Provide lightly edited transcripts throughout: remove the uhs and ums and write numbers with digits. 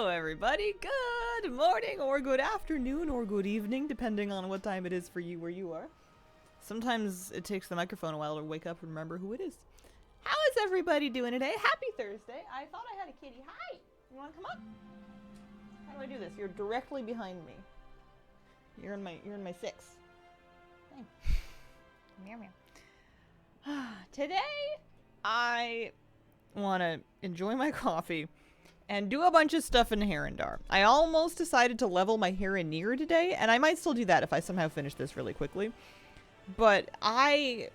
Hello, everybody. Good morning, or good afternoon, or good evening, depending on what time it is for you where you are. Sometimes it takes the microphone a while to wake up and remember who it is. How is everybody doing today? Happy Thursday. I thought I had a kitty. Hi. You want to come up? How do I do this? You're directly behind me. You're in my six. Hey. Meow meow. Today, I want to enjoy my coffee and do a bunch of stuff in Harandar. I almost decided to level my Harandar today, and I might still do that if I somehow finish this really quickly. But I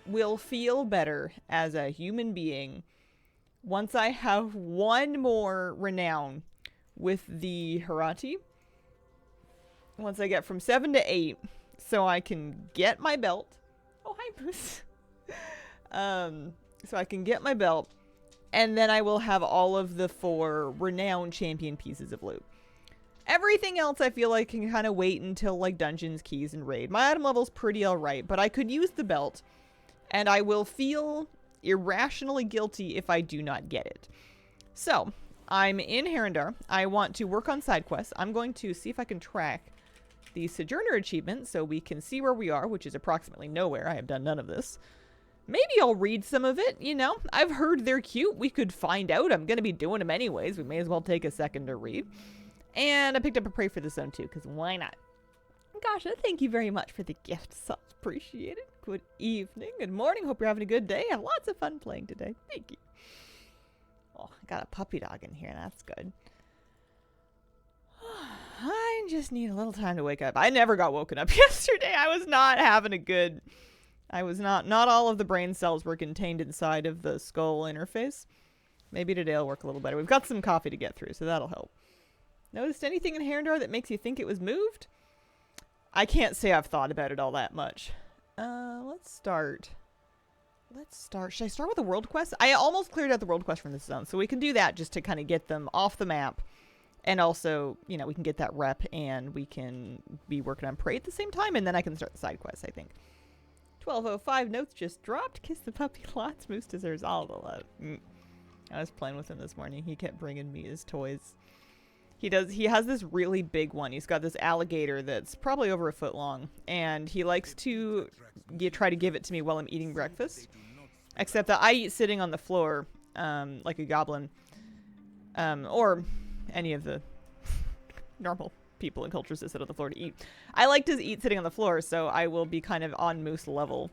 will feel better as a human being once I have one more renown with the Harati. Once I get from 7 to 8, so I can get my belt. Oh, hi, Bruce. So I can get my belt. And then I will have all of the 4 renowned champion pieces of loot. Everything else I feel like can kind of wait until like dungeons, keys, and raid. My item level's pretty alright, but I could use the belt. And I will feel irrationally guilty if I do not get it. So, I'm in Harandar. I want to work on side quests. I'm going to see if I can track the Sojourner achievement so we can see where we are, which is approximately nowhere. I have done none of this. Maybe I'll read some of it, you know. I've heard they're cute. We could find out. I'm going to be doing them anyways. We may as well take a second to read. And I picked up a Pray for the Zone too, because why not? Gosh, thank you very much for the gift. So appreciated. Good evening. Good morning. Hope you're having a good day. I have lots of fun playing today. Thank you. Oh, I got a puppy dog in here. That's good. I just need a little time to wake up. I never got woken up yesterday. I was not having a good... not all of the brain cells were contained inside of the skull interface. Maybe today will work a little better. We've got some coffee to get through, so that'll help. Noticed anything in Harandar that makes you think it was moved? I can't say I've thought about it all that much. Let's start. Should I start with the world quest? I almost cleared out the world quest from this zone, so we can do that just to kind of get them off the map. And also, you know, we can get that rep and we can be working on Prey at the same time, and then I can start the side quests, I think. 12:05 notes just dropped. Kiss the puppy lots. Moose deserves all the love. I was playing with him this morning. He kept bringing me his toys. He has this really big one. He's got this alligator that's probably over a foot long, and he likes to try to give it to me while I'm eating breakfast. Except that I eat sitting on the floor, like a goblin, or any of the normal people and cultures that sit on the floor to eat. I like to eat sitting on the floor, so I will be kind of on Moose level,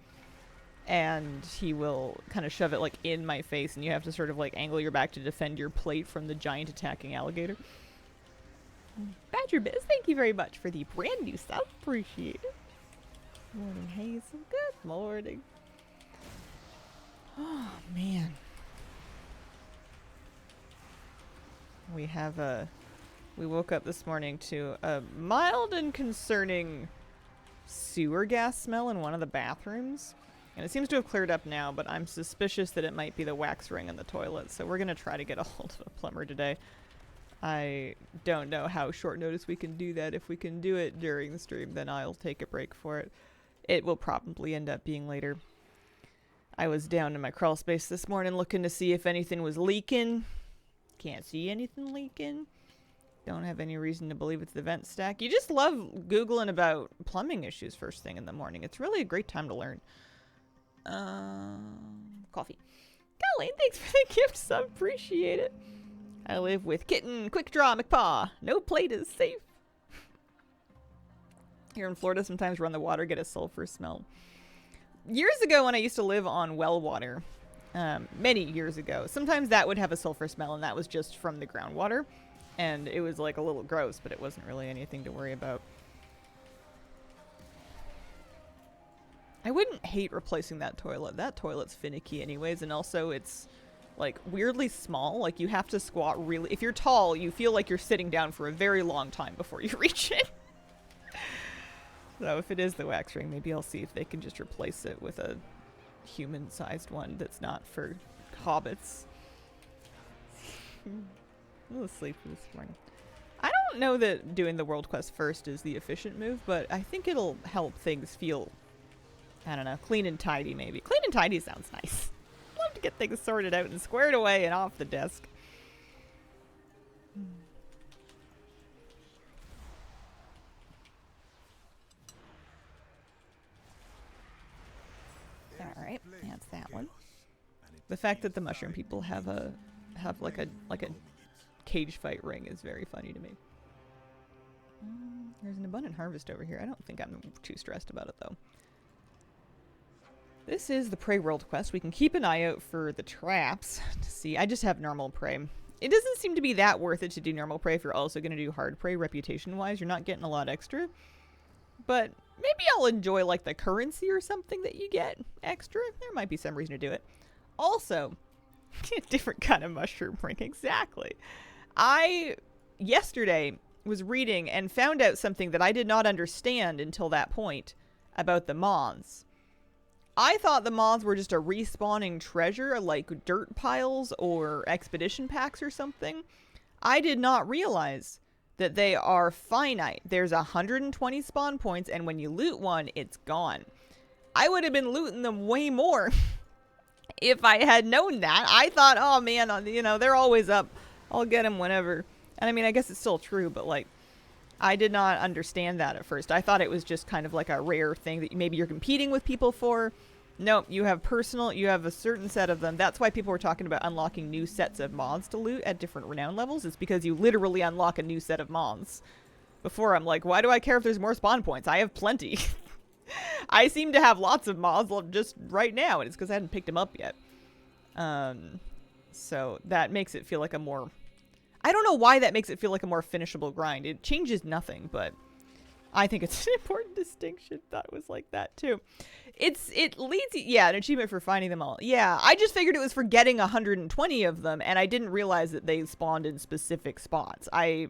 and he will kind of shove it like in my face, and you have to sort of like angle your back to defend your plate from the giant attacking alligator. Badger Biz, thank you very much for the brand new sub. Appreciate it. Morning, Hazel. Good morning. Oh man, we woke up this morning to a mild and concerning sewer gas smell in one of the bathrooms. And it seems to have cleared up now, but I'm suspicious that it might be the wax ring in the toilet. So we're going to try to get a hold of a plumber today. I don't know how short notice we can do that. If we can do it during the stream, then I'll take a break for it. It will probably end up being later. I was down in my crawl space this morning looking to see if anything was leaking. Can't see anything leaking. Don't have any reason to believe it's the vent stack. You just love Googling about plumbing issues first thing in the morning. It's really a great time to learn. Coffee. Colleen, thanks for the gift sub. Appreciate it. I live with Kitten, Quick Draw, McPaw. No plate is safe. Here in Florida, sometimes run the water, get a sulfur smell. Years ago when I used to live on well water, many years ago, sometimes that would have a sulfur smell, and that was just from the groundwater. And it was like a little gross, but it wasn't really anything to worry about. I wouldn't hate replacing that toilet. That toilet's finicky anyways, and also it's like weirdly small. Like you have to squat really... If you're tall, you feel like you're sitting down for a very long time before you reach it. So if it is the wax ring, maybe I'll see if they can just replace it with a human-sized one that's not for hobbits. I'm a little sleepy this morning. I don't know that doing the world quest first is the efficient move, but I think it'll help things feel, I don't know, clean and tidy maybe. Clean and tidy sounds nice. Love to get things sorted out and squared away and off the desk. Alright, that's that one. The fact that the mushroom people have like a cage fight ring is very funny to me. There's an abundant harvest over here. I don't think I'm too stressed about it though. This is the Prey World quest. We can keep an eye out for the traps to see. I just have normal prey. It doesn't seem to be that worth it to do normal prey if you're also going to do hard prey reputation-wise. You're not getting a lot extra. But maybe I'll enjoy like the currency or something that you get extra. There might be some reason to do it. Also, a different kind of mushroom ring. Exactly. I, yesterday, was reading and found out something that I did not understand until that point about the moths. I thought the moths were just a respawning treasure, like dirt piles or expedition packs or something. I did not realize that they are finite. There's 120 spawn points, and when you loot one, it's gone. I would have been looting them way more if I had known that. I thought, oh man, you know, they're always up. I'll get them whenever. And I mean, I guess it's still true, but like, I did not understand that at first. I thought it was just kind of like a rare thing that maybe you're competing with people for. Nope, you have a certain set of them. That's why people were talking about unlocking new sets of moths to loot at different renown levels. It's because you literally unlock a new set of moths. Before, I'm like, why do I care if there's more spawn points? I have plenty. I seem to have lots of moths just right now, and it's because I hadn't picked them up yet. So that makes it feel like a more... I don't know why that makes it feel like a more finishable grind. It changes nothing, but I think it's an important distinction. Thought it was like that too. It leads, yeah, an achievement for finding them all. Yeah, I just figured it was for getting 120 of them, and I didn't realize that they spawned in specific spots. I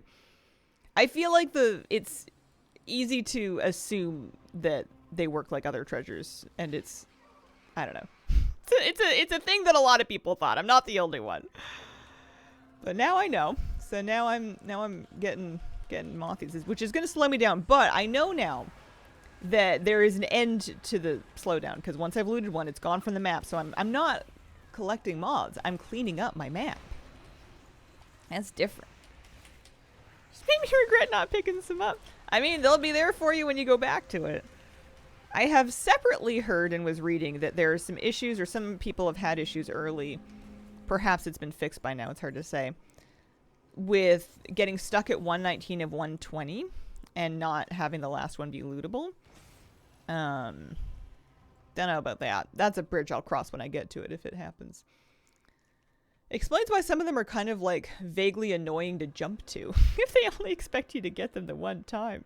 feel like it's easy to assume that they work like other treasures, and it's, I don't know. It's a thing that a lot of people thought. I'm not the only one. But now I know. So now I'm getting mothies, which is going to slow me down. But I know now that there is an end to the slowdown, because once I've looted one, it's gone from the map. So I'm not collecting moths. I'm cleaning up my map. That's different. Just made me regret not picking some up. I mean, they'll be there for you when you go back to it. I have separately heard and was reading that there are some issues, or some people have had issues early. Perhaps it's been fixed by now. It's hard to say. With getting stuck at 119 of 120 and not having the last one be lootable. Don't know about that. That's a bridge I'll cross when I get to it if it happens. Explains why some of them are kind of like vaguely annoying to jump to if they only expect you to get them the one time.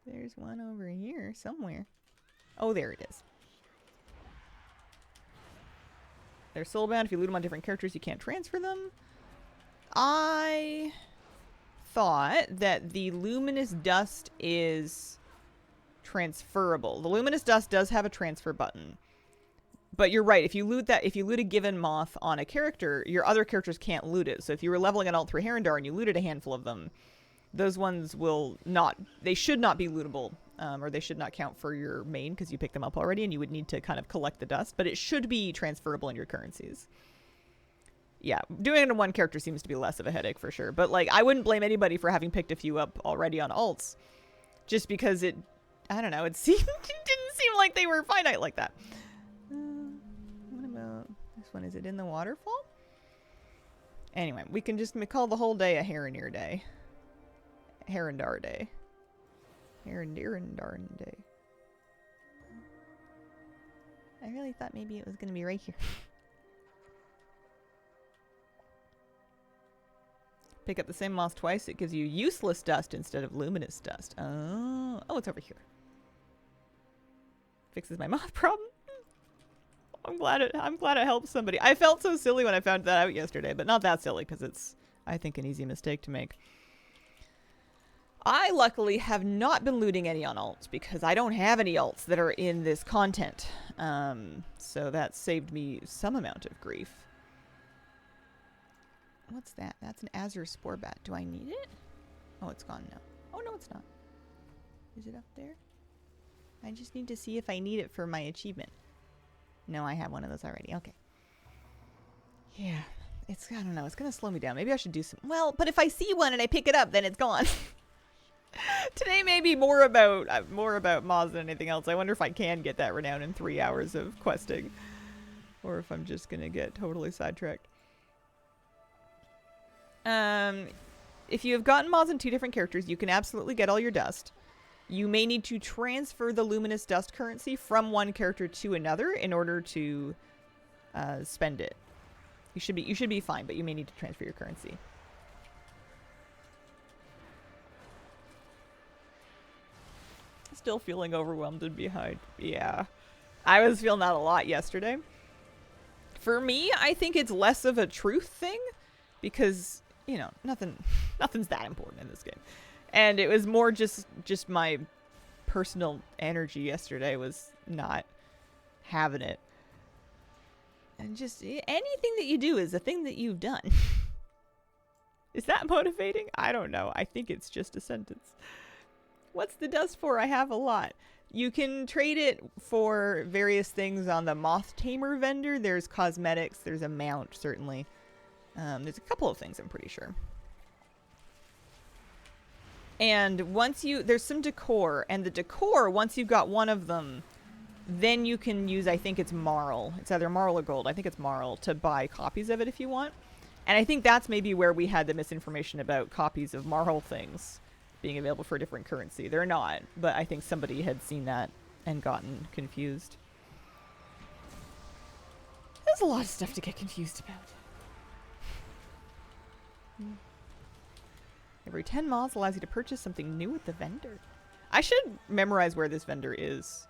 There's one over here somewhere. Oh, there it is. They're soulbound. If you loot them on different characters, you can't transfer them. I thought that the luminous dust is transferable. The luminous dust does have a transfer button. But you're right. If you loot a given moth on a character, your other characters can't loot it. So if you were leveling an alt through Harandar and you looted a handful of them, those ones will not, they should not be lootable. Or they should not count for your main because you picked them up already and you would need to kind of collect the dust. But it should be transferable in your currencies. Yeah, doing it in one character seems to be less of a headache for sure. But like, I wouldn't blame anybody for having picked a few up already on alts. Just because it, I don't know, it didn't seem like they were finite like that. What about this one? Is it in the waterfall? Anyway, we can just call the whole day a Harandar day. Harandar day. Harandar day. I really thought maybe it was going to be right here. Pick up the same moth twice. It gives you useless dust instead of luminous dust. Oh, it's over here. Fixes my moth problem. I'm glad it helped somebody. I felt so silly when I found that out yesterday, but not that silly because it's, I think, an easy mistake to make. I luckily have not been looting any on alts because I don't have any alts that are in this content. So that saved me some amount of grief. What's that? That's an azure spore bat. Do I need it? Oh, it's gone now. Oh, no, it's not. Is it up there? I just need to see if I need it for my achievement. No, I have one of those already. Okay. Yeah. It's, I don't know. It's going to slow me down. Maybe I should do some... Well, but if I see one and I pick it up, then it's gone. Today may be more about moths than anything else. I wonder if I can get that renown in 3 hours of questing, or if I'm just gonna get totally sidetracked. If you have gotten moths in 2 different characters, you can absolutely get all your dust. You may need to transfer the luminous dust currency from one character to another in order to spend it. You should be fine, but you may need to transfer your currency. Still feeling overwhelmed and behind. Yeah. I was feeling that a lot yesterday. For me, I think it's less of a truth thing because, you know, nothing's that important in this game. And it was more just my personal energy yesterday was not having it. And just anything that you do is a thing that you've done. Is that motivating? I don't know. I think it's just a sentence. What's the dust for? I have a lot. You can trade it for various things on the moth tamer vendor. There's cosmetics. There's a mount, certainly. There's a couple of things, I'm pretty sure. And there's some decor. And the decor, once you've got one of them, then you can use, I think it's marl. It's either marl or gold. I think it's marl to buy copies of it if you want. And I think that's maybe where we had the misinformation about copies of marl things being available for a different currency. They're not, but I think somebody had seen that and gotten confused. There's a lot of stuff to get confused about. Every 10 moths allows you to purchase something new with the vendor. I should memorize where this vendor is.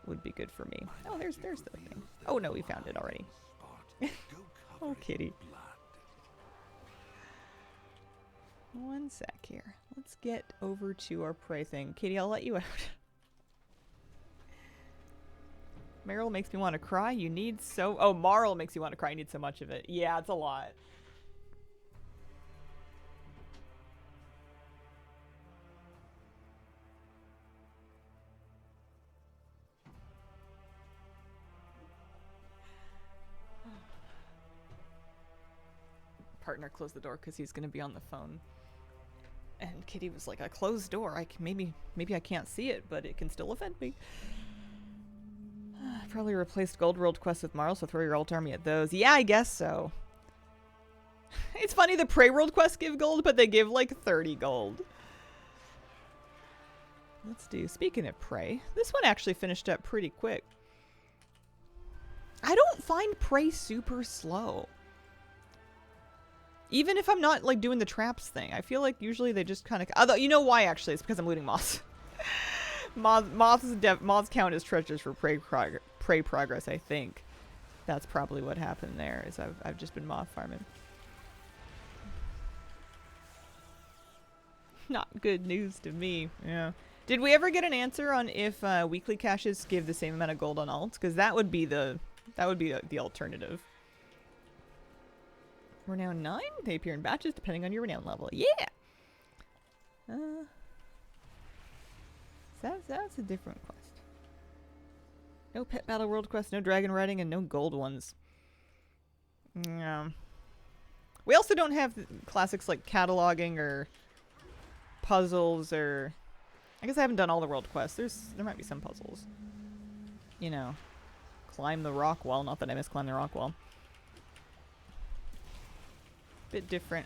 Would be good for me. Oh, there's the thing. Oh no, we found it already. Oh, kitty. One sec here. Let's get over to our prey thing. Katie, I'll let you out. Meryl makes me want to cry. You need so... Oh, Marl makes you want to cry. You need so much of it. Yeah, it's a lot. Partner closed the door because he's going to be on the phone. And Kitty was like, a closed door. Maybe I can't see it, but it can still offend me. Probably replaced Gold World quests with Marl, so throw your alt army at those. Yeah, I guess so. It's funny, the Prey World quests give gold, but they give like 30 gold. Let's do, speaking of Prey, this one actually finished up pretty quick. I don't find Prey super slow. Even if I'm not, like, doing the traps thing. I feel like usually they just kind of... Although, you know why, actually? It's because I'm looting moths. Moths count as treasures for prey progress, I think. That's probably what happened there, is I've just been moth farming. Not good news to me. Yeah. Did we ever get an answer on if weekly caches give the same amount of gold on alts? Because that would be the alternative. Renown 9? They appear in batches depending on your renown level. Yeah! That's a different quest. No pet battle world quest, no dragon riding, and no gold ones. Yeah. We also don't have classics like cataloging or puzzles or... I guess I haven't done all the world quests. There might be some puzzles. You know, climb the rock wall. Not that I miss climb the rock wall. Bit different.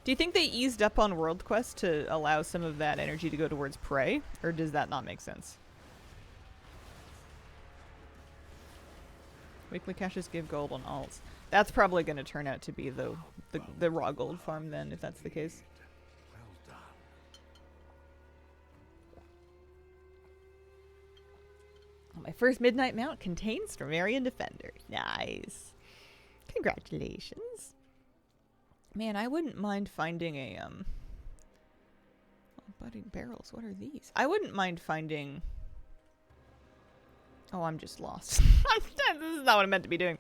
Do you think they eased up on world quests to allow some of that energy to go towards prey, or does that not make sense? Weekly caches give gold on alts. That's probably going to turn out to be the raw gold farm then, if that's the case. My first midnight mount contains Stramarian Defender. Nice. Congratulations. Man, I wouldn't mind finding a, oh, budding barrels. What are these? I wouldn't mind finding... Oh, I'm just lost. This is not what I meant to be doing.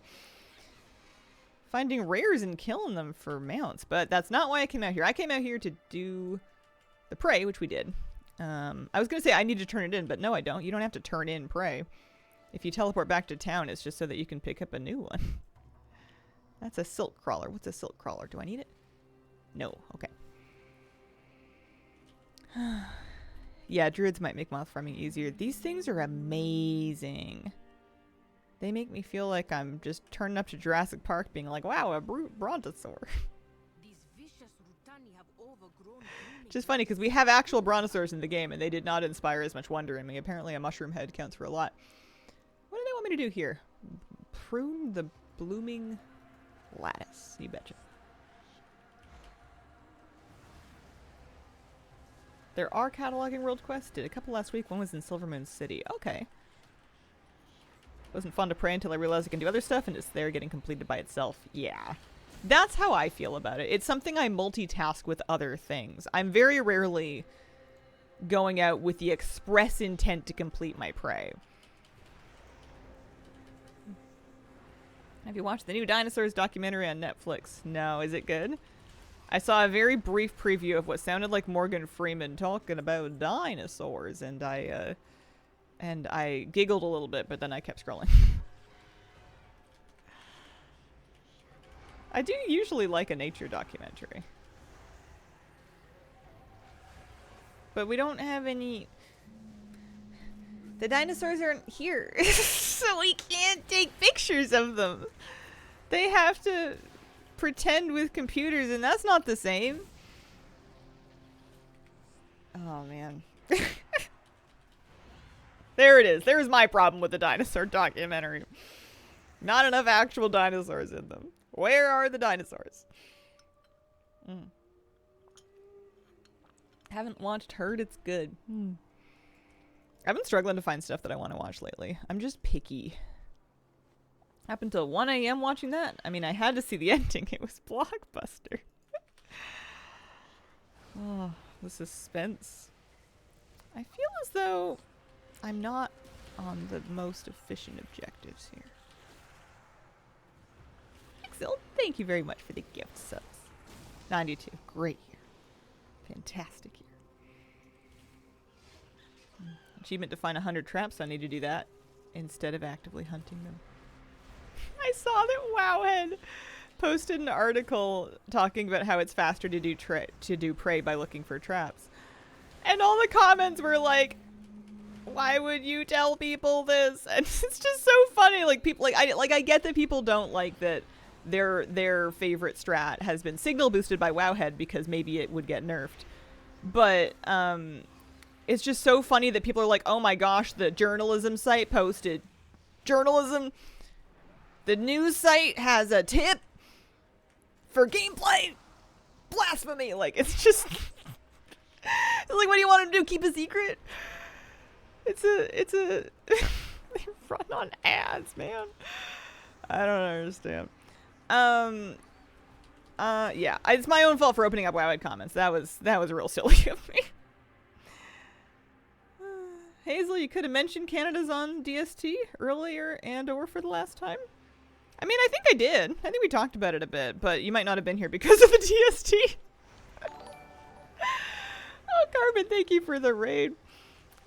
Finding rares and killing them for mounts, but that's not why I came out here. I came out here to do the prey, which we did. I was going to say I need to turn it in, but no, I don't. You don't have to turn in prey. If you teleport back to town, it's just so that you can pick up a new one. That's a silk crawler. What's a silk crawler? Do I need it? No. Okay. Yeah, druids might make moth farming easier. These things are amazing. They make me feel like I'm just turning up to Jurassic Park being like, wow, a brontosaur. Just funny because we have actual brontosaurs in the game and they did not inspire as much wonder in me. Apparently a mushroom head counts for a lot. What do they want me to do here? Prune the blooming lattice. You betcha. There are cataloging world quests. Did a couple last week. One was in Silvermoon City. Okay. Wasn't fun to pray until I realized I can do other stuff and it's there getting completed by itself. Yeah. That's how I feel about it. It's something I multitask with other things. I'm very rarely going out with the express intent to complete my prey. Have you watched the new Dinosaurs documentary on Netflix? No. Is it good? I saw a very brief preview of what sounded like Morgan Freeman talking about dinosaurs, and I giggled a little bit, but then I kept scrolling. I do usually like a nature documentary. But we don't have any... The dinosaurs aren't here, so we can't take pictures of them. They have to pretend with computers, and that's not the same. Oh, man. There it is. There's my problem with the dinosaur documentary. Not enough actual dinosaurs in them. Where are the dinosaurs? Haven't watched Herd. It's good. I've been struggling to find stuff that I want to watch lately. I'm just picky. Up until 1 a.m. watching that. I mean, I had to see the ending. It was blockbuster. Oh, the suspense. I feel as though I'm not on the most efficient objectives here. Exil, thank you very much for the gift subs. 92. Great year. Fantastic year. Achievement to find 100 traps. I need to do that instead of actively hunting them. I saw that Wowhead posted an article talking about how it's faster to do prey by looking for traps. And all the comments were like, why would you tell people this? And it's just so funny. Like people I get that people don't like that their favorite strat has been signal boosted by Wowhead because maybe it would get nerfed. But it's just so funny that people are like, oh my gosh, the journalism site posted. Journalism? The news site has a tip for gameplay? Blasphemy! Like, it's just... It's like, what do you want him to do? Keep a secret? It's a... They run on ads, man. I don't understand. Yeah. It's my own fault for opening up Wowhead comments. That was real silly of me. Hazel, you could have mentioned Canada's on DST earlier and or for the last time. I mean, I think I did. I think we talked about it a bit, but you might not have been here because of the DST. Oh, Carbon, thank you for the raid.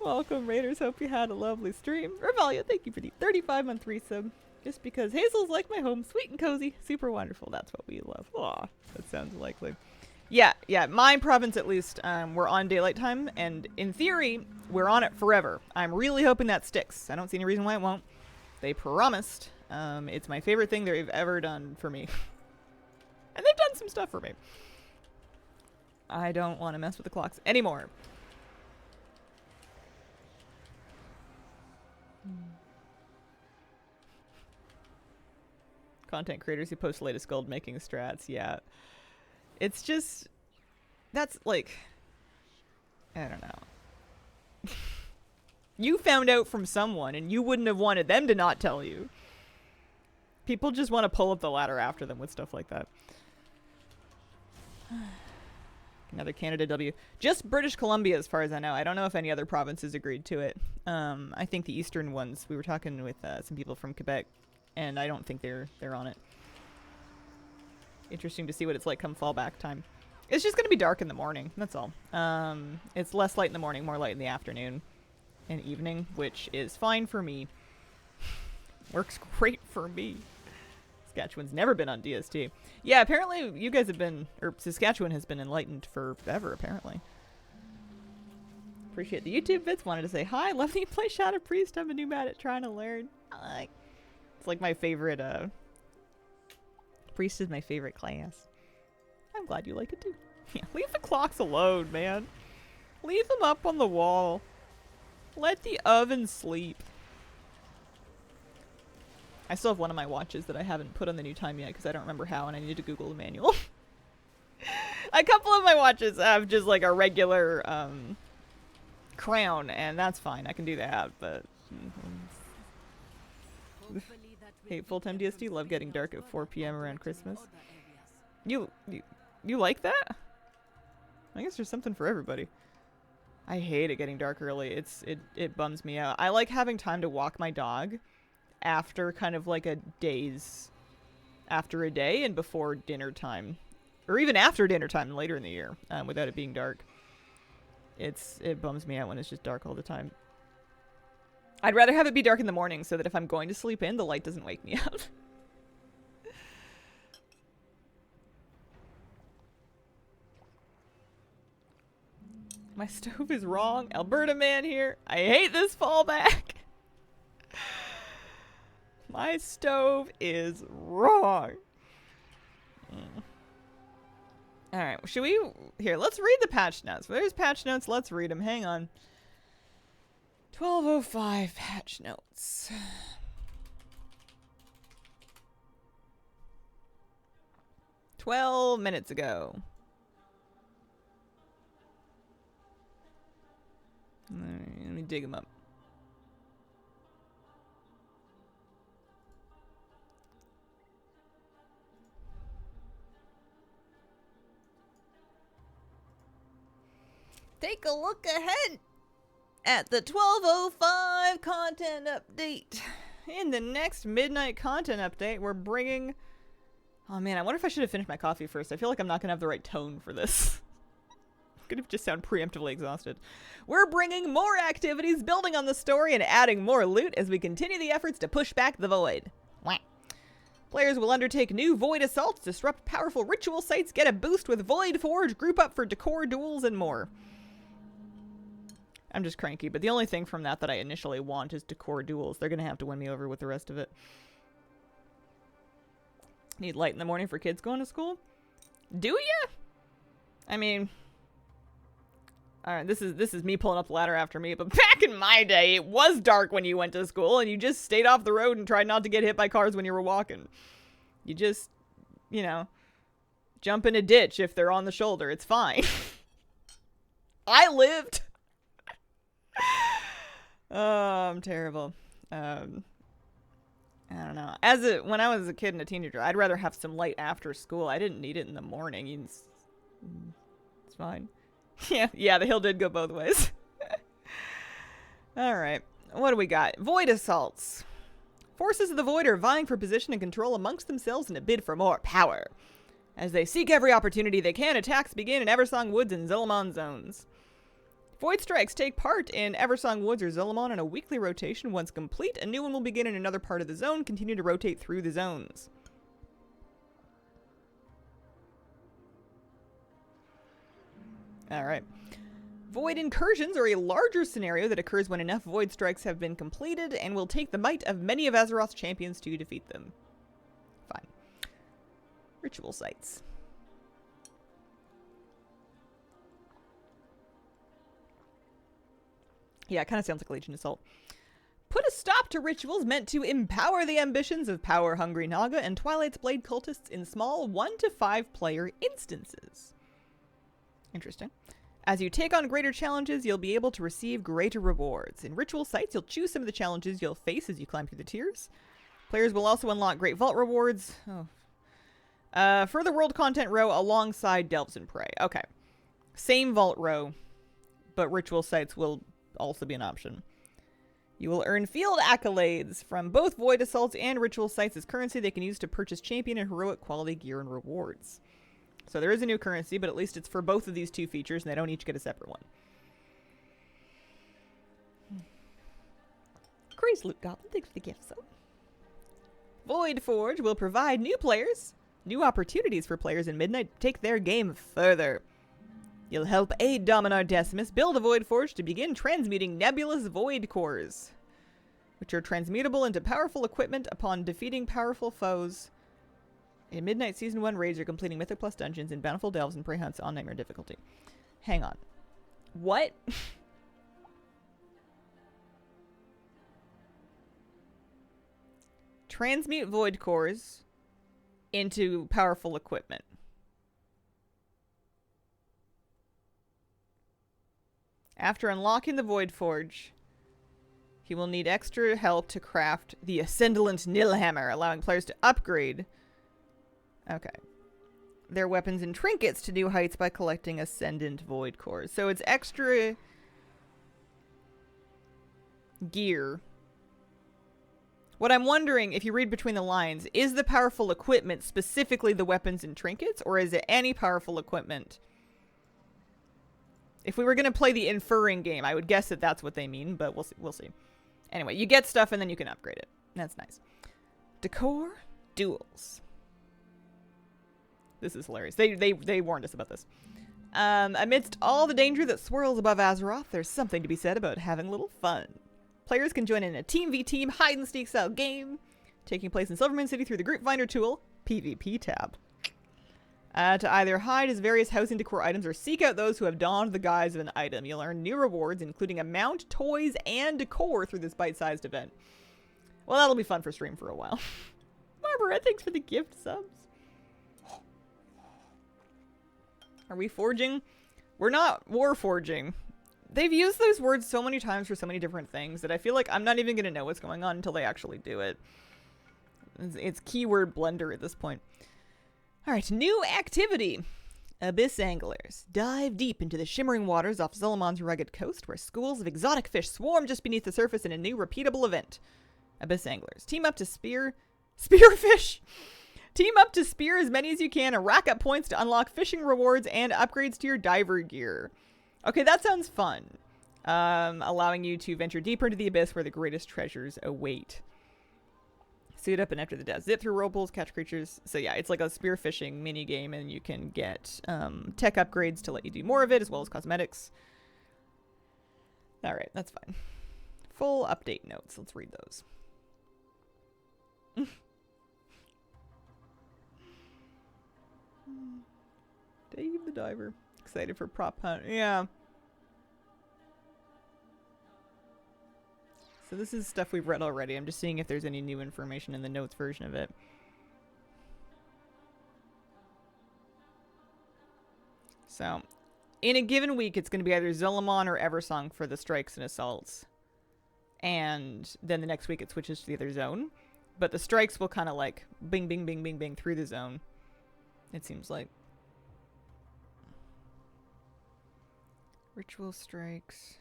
Welcome, Raiders. Hope you had a lovely stream. Revalia, thank you for the 35-month resub. Just because Hazel's like my home. Sweet and cozy. Super wonderful. That's what we love. Aw, that sounds likely. Yeah, my province at least, we're on daylight time, and in theory, we're on it forever. I'm really hoping that sticks. I don't see any reason why it won't. They promised. It's my favorite thing they've ever done for me. And they've done some stuff for me. I don't want to mess with the clocks anymore. Content creators who post latest gold making strats, yeah. It's just, that's like, I don't know. You found out from someone and you wouldn't have wanted them to not tell you. People just want to pull up the ladder after them with stuff like that. Another Canada W. Just British Columbia as far as I know. I don't know if any other provinces agreed to it. I think the eastern ones, we were talking with some people from Quebec, and I don't think they're on it. Interesting to see what it's like come fallback time. It's just going to be dark in the morning. That's all. It's less light in the morning, more light in the afternoon and evening, which is fine for me. Works great for me. Saskatchewan's never been on DST. Yeah, apparently you guys have been, or Saskatchewan has been enlightened forever, apparently. Appreciate the YouTube bits. Wanted to say hi. Love that you play Shadow Priest. I'm a new mad at trying to learn. It's like my favorite, Priest is my favorite class. I'm glad you like it too. Yeah, leave the clocks alone, man. Leave them up on the wall. Let the oven sleep. I still have one of my watches that I haven't put on the new time yet because I don't remember how and I need to Google the manual. A couple of my watches have just like a regular crown and that's fine. I can do that, but hate full-time DSD. Love getting dark at 4 p.m. around Christmas. You like that? I guess there's something for everybody. I hate it getting dark early. It bums me out. I like having time to walk my dog after kind of like after a day and before dinner time. Or even after dinner time later in the year, without it being dark. It bums me out when it's just dark all the time. I'd rather have it be dark in the morning so that if I'm going to sleep in, the light doesn't wake me up. My stove is wrong. Alberta man here. I hate this fallback. My stove is wrong. Alright, should we... Here, let's read the patch notes. There's patch notes. Let's read them. Hang on. 12:05 patch notes. "12 minutes ago. Alright, let me dig them up. Take a look ahead at the 12:05 content update. In the next midnight content update, we're bringing... Oh man, I wonder if I should have finished my coffee first. I feel like I'm not going to have the right tone for this. I'm going to just sound preemptively exhausted. We're bringing more activities, building on the story, and adding more loot as we continue the efforts to push back the void. Wah. Players will undertake new void assaults, disrupt powerful ritual sites, get a boost with Void Forge, group up for decor duels, and more. I'm just cranky, but the only thing from that I initially want is decor duels. They're going to have to win me over with the rest of it. Need light in the morning for kids going to school? Do ya? I mean... Alright, this is me pulling up the ladder after me, but back in my day, it was dark when you went to school, and you just stayed off the road and tried not to get hit by cars when you were walking. You just, you know, jump in a ditch if they're on the shoulder. It's fine. I lived... Oh, I'm terrible. I don't know. When I was a kid and a teenager, I'd rather have some light after school. I didn't need it in the morning. It's fine. Yeah, the hill did go both ways. Alright. What do we got? Void assaults. Forces of the Void are vying for position and control amongst themselves in a bid for more power. As they seek every opportunity they can, attacks begin in Eversong Woods and Zillimon zones. Void strikes take part in Eversong Woods or Zillimon in a weekly rotation. Once complete, a new one will begin in another part of the zone, continue to rotate through the zones. Alright. Void incursions are a larger scenario that occurs when enough Void strikes have been completed and will take the might of many of Azeroth's champions to defeat them. Fine. Ritual sites. Yeah, it kind of sounds like Legion Assault. Put a stop to rituals meant to empower the ambitions of power-hungry Naga and Twilight's Blade cultists in small 1 to 5 player instances. Interesting. As you take on greater challenges, you'll be able to receive greater rewards. In ritual sites, you'll choose some of the challenges you'll face as you climb through the tiers. Players will also unlock Great Vault rewards. Further world content row alongside Delves and Prey. Okay. Same vault row, but ritual sites will also be an option. You will earn field accolades from both Void Assaults and Ritual Sites as currency they can use to purchase champion and heroic quality gear and rewards. So there is a new currency, but at least it's for both of these two features, and they don't each get a separate one. Crazy Loot Goblin, thanks for the gift, so. Void Forge will provide new opportunities for players in Midnight to take their game further. You'll help aid Dominar Decimus build a Void Forge to begin transmuting nebulous void cores, which are transmutable into powerful equipment upon defeating powerful foes. In Midnight Season 1 raids, you're completing Mythic Plus dungeons in Bountiful Delves and Prey Hunts on Nightmare difficulty. Hang on. What? Transmute void cores into powerful equipment. After unlocking the Void Forge, he will need extra help to craft the Ascendalant Nilhammer, allowing players to upgrade their weapons and trinkets to new heights by collecting Ascendant Void Cores. So it's extra gear. What I'm wondering, if you read between the lines, is the powerful equipment specifically the weapons and trinkets, or is it any powerful equipment? If we were going to play the inferring game, I would guess that that's what they mean, but we'll see. Anyway, you get stuff and then you can upgrade it. That's nice. Decor duels. This is hilarious. They warned us about this. Amidst all the danger that swirls above Azeroth, there's something to be said about having a little fun. Players can join in a team v team hide-and-seek style game, taking place in Silvermoon City through the Group Finder tool, PvP tab. To either hide as various housing decor items or seek out those who have donned the guise of an item. You'll earn new rewards, including a mount, toys, and decor through this bite-sized event. Well, that'll be fun for stream for a while. Barbara, thanks for the gift subs. Are we forging? We're not war forging. They've used those words so many times for so many different things that I feel like I'm not even going to know what's going on until they actually do it. It's keyword blender at this point. Alright, new activity. Abyss Anglers. Dive deep into the shimmering waters off Zolamon's rugged coast, where schools of exotic fish swarm just beneath the surface in a new repeatable event. Abyss Anglers. Team up to spearfish! Team up to spear as many as you can and rack up points to unlock fishing rewards and upgrades to your diver gear. Okay, that sounds fun. Allowing you to venture deeper into the abyss where the greatest treasures await. Suit up and enter the depths. Zip through whirlpools, catch creatures. So yeah, it's like a spearfishing minigame, and you can get tech upgrades to let you do more of it, as well as cosmetics. Alright, that's fine. Full update notes. Let's read those. Dave the Diver. Excited for prop hunt. Yeah. So this is stuff we've read already. I'm just seeing if there's any new information in the notes version of it. So, in a given week, it's going to be either Zolomon or Eversong for the strikes and assaults. And then the next week it switches to the other zone. But the strikes will kind of like bing, bing, bing, bing, bing through the zone. It seems like. Ritual strikes.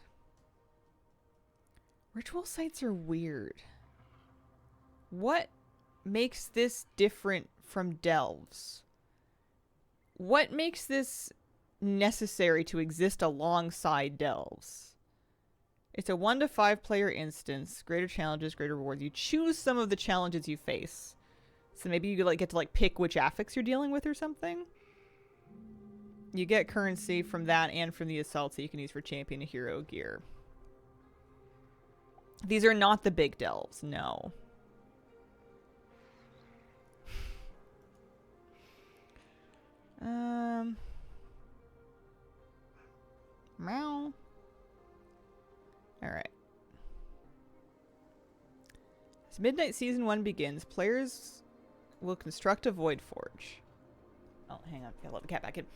Ritual sites are weird. What makes this different from delves? What makes this necessary to exist alongside delves? It's a 1 to 5 player instance. Greater challenges, greater rewards. You choose some of the challenges you face. So maybe you get to pick which affix you're dealing with or something. You get currency from that and from the assaults that you can use for champion hero gear. These are not the big delves, no. Meow. Alright. As Midnight Season 1 begins, players will construct a Void Forge. Oh, hang on. Gotta let the cat back in.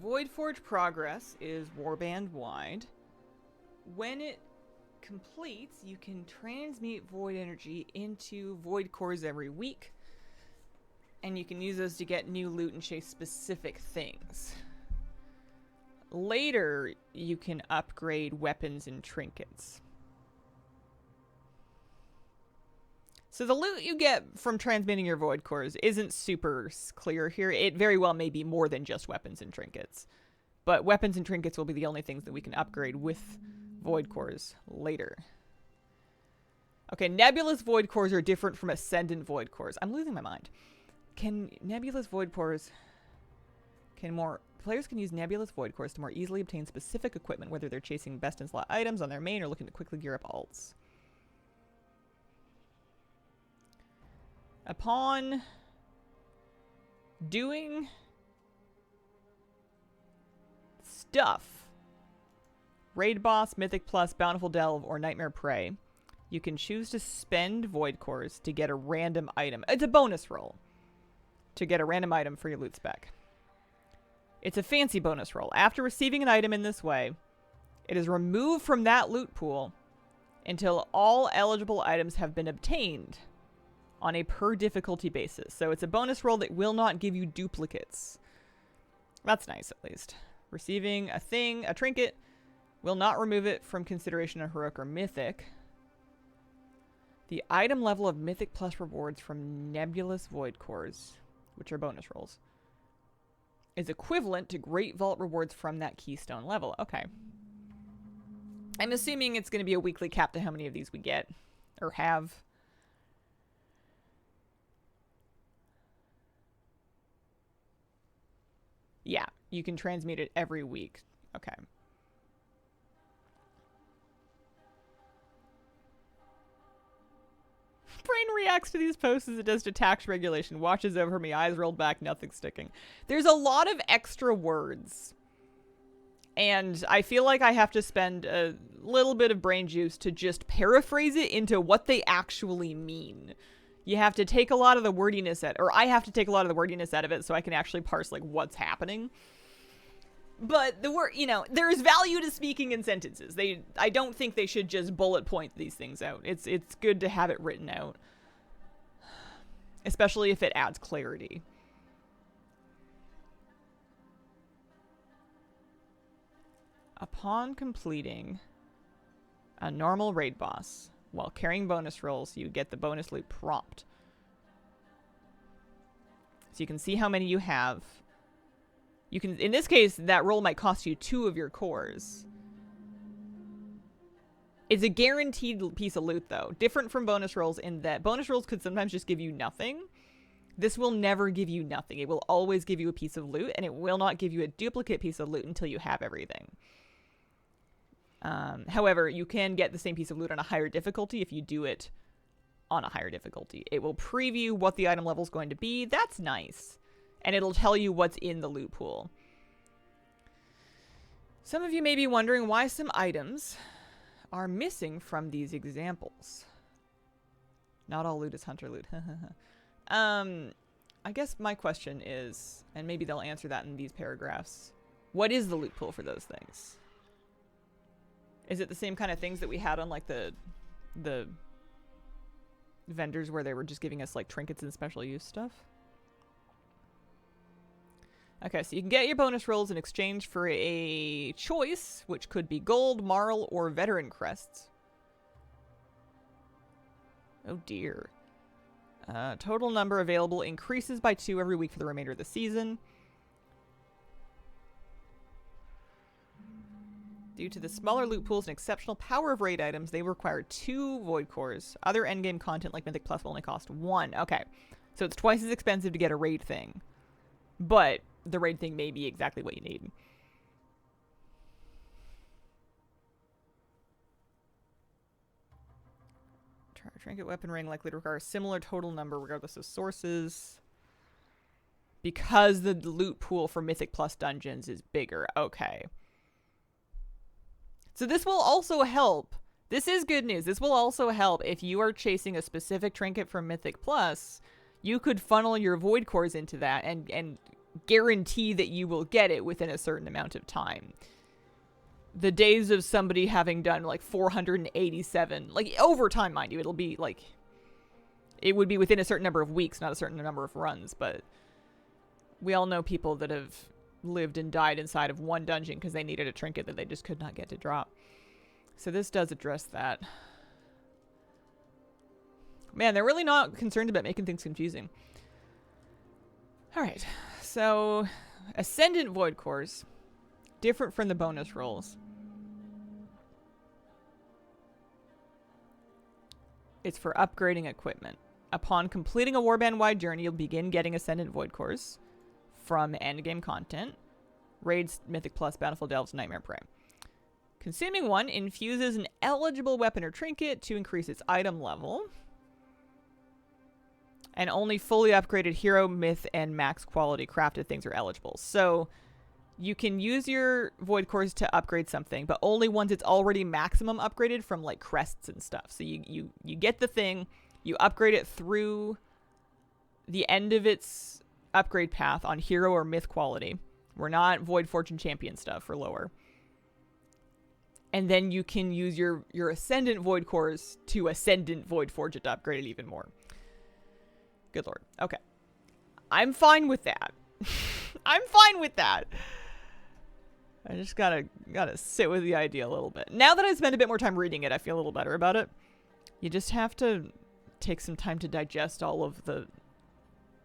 Void Forge progress is warband wide. When it completes, you can transmute void energy into void cores every week, and you can use those to get new loot and chase specific things. Later, you can upgrade weapons and trinkets. So the loot you get from transmitting your void cores isn't super clear here. It very well may be more than just weapons and trinkets. But weapons and trinkets will be the only things that we can upgrade with void cores later. Okay, nebulous void cores are different from ascendant void cores. I'm losing my mind. Can nebulous void cores... Players can use nebulous void cores to more easily obtain specific equipment, whether they're chasing best-in-slot items on their main or looking to quickly gear up alts. Upon doing stuff, Raid Boss, Mythic Plus, Bountiful Delve, or Nightmare Prey, you can choose to spend void cores to get a random item. It's a bonus roll to get a random item for your loot spec. It's a fancy bonus roll. After receiving an item in this way, it is removed from that loot pool until all eligible items have been obtained on a per difficulty basis. So it's a bonus roll that will not give you duplicates. That's nice, at least. Receiving a trinket, will not remove it from consideration of heroic or mythic. The item level of Mythic Plus rewards from nebulous void cores, which are bonus rolls, is equivalent to Great Vault rewards from that keystone level. Okay. I'm assuming it's going to be a weekly cap to how many of these we get or have. Yeah, you can transmute it every week. Okay. Brain reacts to these posts as it does to tax regulation. Watches over me, eyes rolled back, nothing sticking. There's a lot of extra words. And I feel like I have to spend a little bit of brain juice to just paraphrase it into what they actually mean. You have to take a lot of the wordiness out, or I have to take a lot of the wordiness out of it so I can actually parse, like, what's happening. But the word, you know, there is value to speaking in sentences. I don't think they should just bullet point these things out. It's good to have it written out, especially if it adds clarity. Upon completing a normal raid boss while carrying bonus rolls, you get the bonus loot prompt. So you can see how many you have. You can, in this case, that roll might cost you 2 of your cores. It's a guaranteed piece of loot, though. Different from bonus rolls in that bonus rolls could sometimes just give you nothing. This will never give you nothing. It will always give you a piece of loot, and it will not give you a duplicate piece of loot until you have everything. However, you can get the same piece of loot on a higher difficulty if you do it on a higher difficulty. It will preview what the item level is going to be. That's nice. And it'll tell you what's in the loot pool. Some of you may be wondering why some items are missing from these examples. Not all loot is hunter loot. I guess my question is, and maybe they'll answer that in these paragraphs, what is the loot pool for those things? Is it the same kind of things that we had on, like, the vendors where they were just giving us, like, trinkets and special use stuff? Okay, so you can get your bonus rolls in exchange for a choice, which could be gold, marl, or veteran crests. Oh dear. Total number available increases by 2 every week for the remainder of the season. Due to the smaller loot pools and exceptional power of raid items, they require 2 void cores. Other endgame content like Mythic Plus will only cost 1. Okay, so it's twice as expensive to get a raid thing. But the raid thing may be exactly what you need. Trinket weapon ring likely to require a similar total number regardless of sources. Because the loot pool for Mythic Plus dungeons is bigger. Okay. So this will also help. This is good news. This will also help if you are chasing a specific trinket from Mythic Plus. You could funnel your void cores into that and guarantee that you will get it within a certain amount of time. The days of somebody having done like 487, like over time, mind you, it'll be like, it would be within a certain number of weeks, not a certain number of runs, but we all know people that have lived and died inside of one dungeon because they needed a trinket that they just could not get to drop. So this does address that. Man, they're really not concerned about making things confusing. All right, so Ascendant Void Cores, different from the bonus rolls. It's for upgrading equipment. Upon completing a warband-wide journey, you'll begin getting Ascendant Void Cores from endgame content. Raids, Mythic Plus, Battlefield Elves, Nightmare Prey. Consuming one infuses an eligible weapon or trinket to increase its item level. And only fully upgraded hero, myth, and max quality crafted things are eligible. So you can use your Void Cores to upgrade something, but only once it's already maximum upgraded from like crests and stuff. So you get the thing, you upgrade it through the end of its upgrade path on hero or myth quality. We're not Void Fortune Champion stuff or lower. And then you can use your Ascendant Void Cores to Ascendant Void Forge it to upgrade it even more. Good lord. Okay. I'm fine with that. I'm fine with that. I just gotta sit with the idea a little bit. Now that I spent a bit more time reading it, I feel a little better about it. You just have to take some time to digest all of the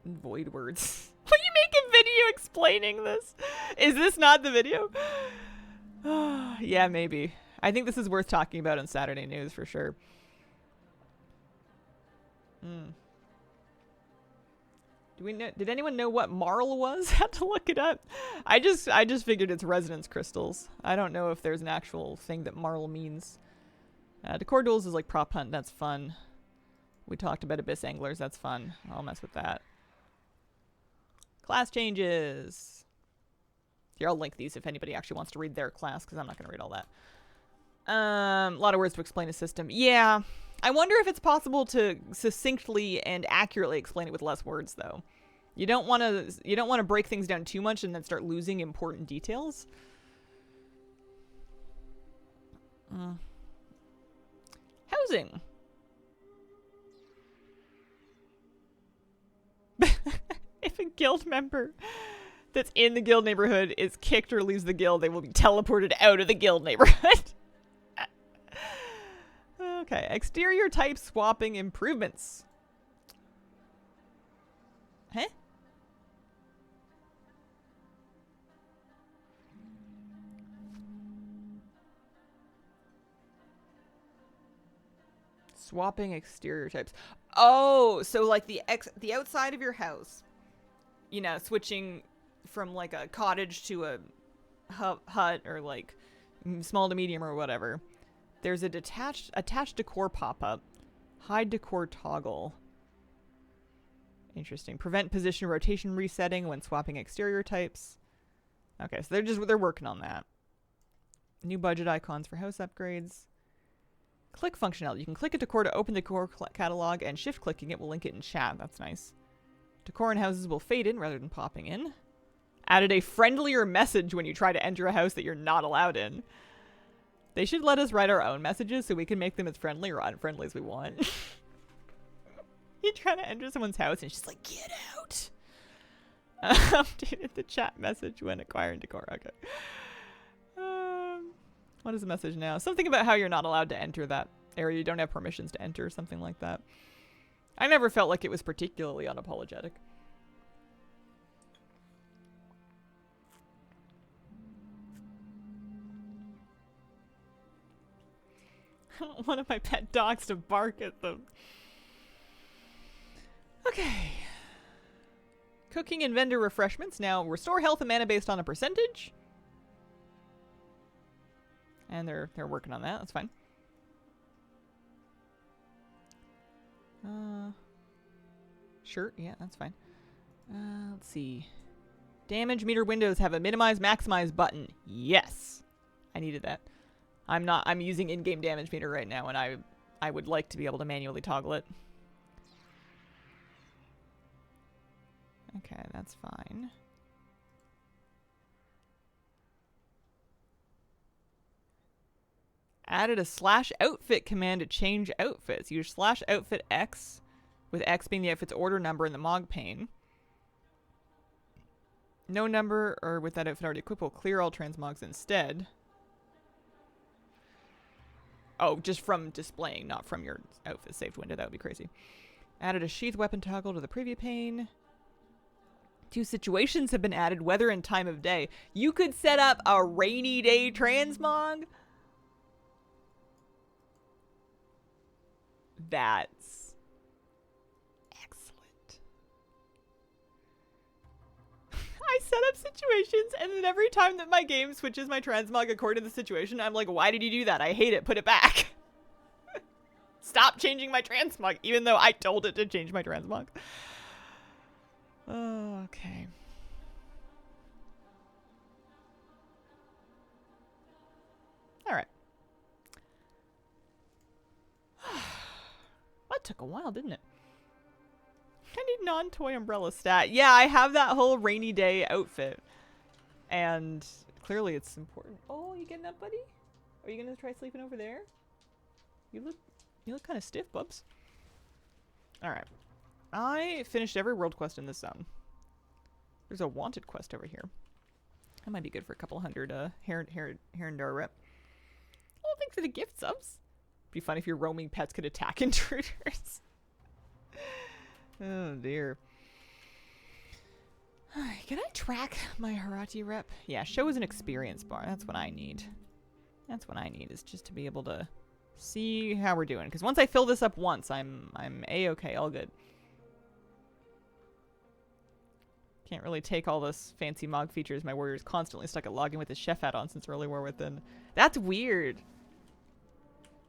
void words. Will you make a video explaining this? Is this not the video? Yeah, maybe. I think this is worth talking about on Saturday News for sure. Did anyone know what marl was? Had to look it up. I just figured it's resonance crystals. I don't know if there's an actual thing that marl means. Decor duels is like prop hunt. That's fun. We talked about abyss anglers. That's fun. I'll mess with that. Class changes. Here, I'll link these if anybody actually wants to read their class, because I'm not going to read all that. A lot of words to explain a system. Yeah. I wonder if it's possible to succinctly and accurately explain it with less words, though. You don't want to break things down too much and then start losing important details. Housing. If a guild member that's in the guild neighborhood is kicked or leaves the guild, they will be teleported out of the guild neighborhood. Okay, exterior type swapping improvements. Huh? Swapping exterior types. Oh, so like the outside of your house, you know, switching from like a cottage to a hut or like small to medium or whatever. There's a attached decor pop-up. Hide decor toggle. Interesting. Prevent position rotation resetting when swapping exterior types. Okay, so they're working on that. New budget icons for house upgrades. Click functionality. You can click a decor to open the decor catalog, and shift clicking it will link it in chat. That's nice. Decor in houses will fade in rather than popping in. Added a friendlier message when you try to enter a house that you're not allowed in. They should let us write our own messages so we can make them as friendly or unfriendly as we want. You try to enter someone's house and it's just like, get out. Updated the chat message when acquiring decor. Okay. What is the message now? Something about how you're not allowed to enter that area. You don't have permissions to enter, something like that. I never felt like it was particularly unapologetic. I don't want my pet dogs to bark at them. Okay. Cooking and vendor refreshments. Now, restore health and mana based on a percentage. And they're working on that. That's fine. Sure. Yeah, that's fine. Let's see. Damage meter windows have a minimize maximize button. Yes. I needed that. I'm using in-game damage meter right now, and I would like to be able to manually toggle it. Okay, that's fine. Added a /outfit command to change outfits. Use /outfit X, with X being the outfit's order number in the Mog pane. No number or with that outfit already equipped will clear all transmogs instead. Oh, just from displaying, not from your outfit saved window. That would be crazy. Added a sheath weapon toggle to the preview pane. 2 situations have been added, weather and time of day. You could set up a rainy day transmog. That's excellent. I set up situations, and then every time that my game switches my transmog according to the situation, I'm like, why did you do that? I hate it. Put it back. Stop changing my transmog, even though I told it to change my transmog. Oh, okay. All right. That took a while, didn't it? I need non-toy umbrella stat. Yeah, I have that whole rainy day outfit. And clearly it's important. Oh, you getting up, buddy? Are you gonna try sleeping over there? You look kind of stiff, bubs. Alright. I finished every world quest in this zone. There's a wanted quest over here. That might be good for a couple hundred Harandar rep. Oh, thanks for the gift subs. Be fun if your roaming pets could attack intruders. Oh dear. Can I track my Harati rep? Yeah, show as an experience bar. That's what I need. That's what I need, is just to be able to see how we're doing. Because once I fill this up once, I'm A-okay, all good. Can't really take all this fancy mog features. My warrior's constantly stuck at logging with his chef hat on since early war within. That's weird.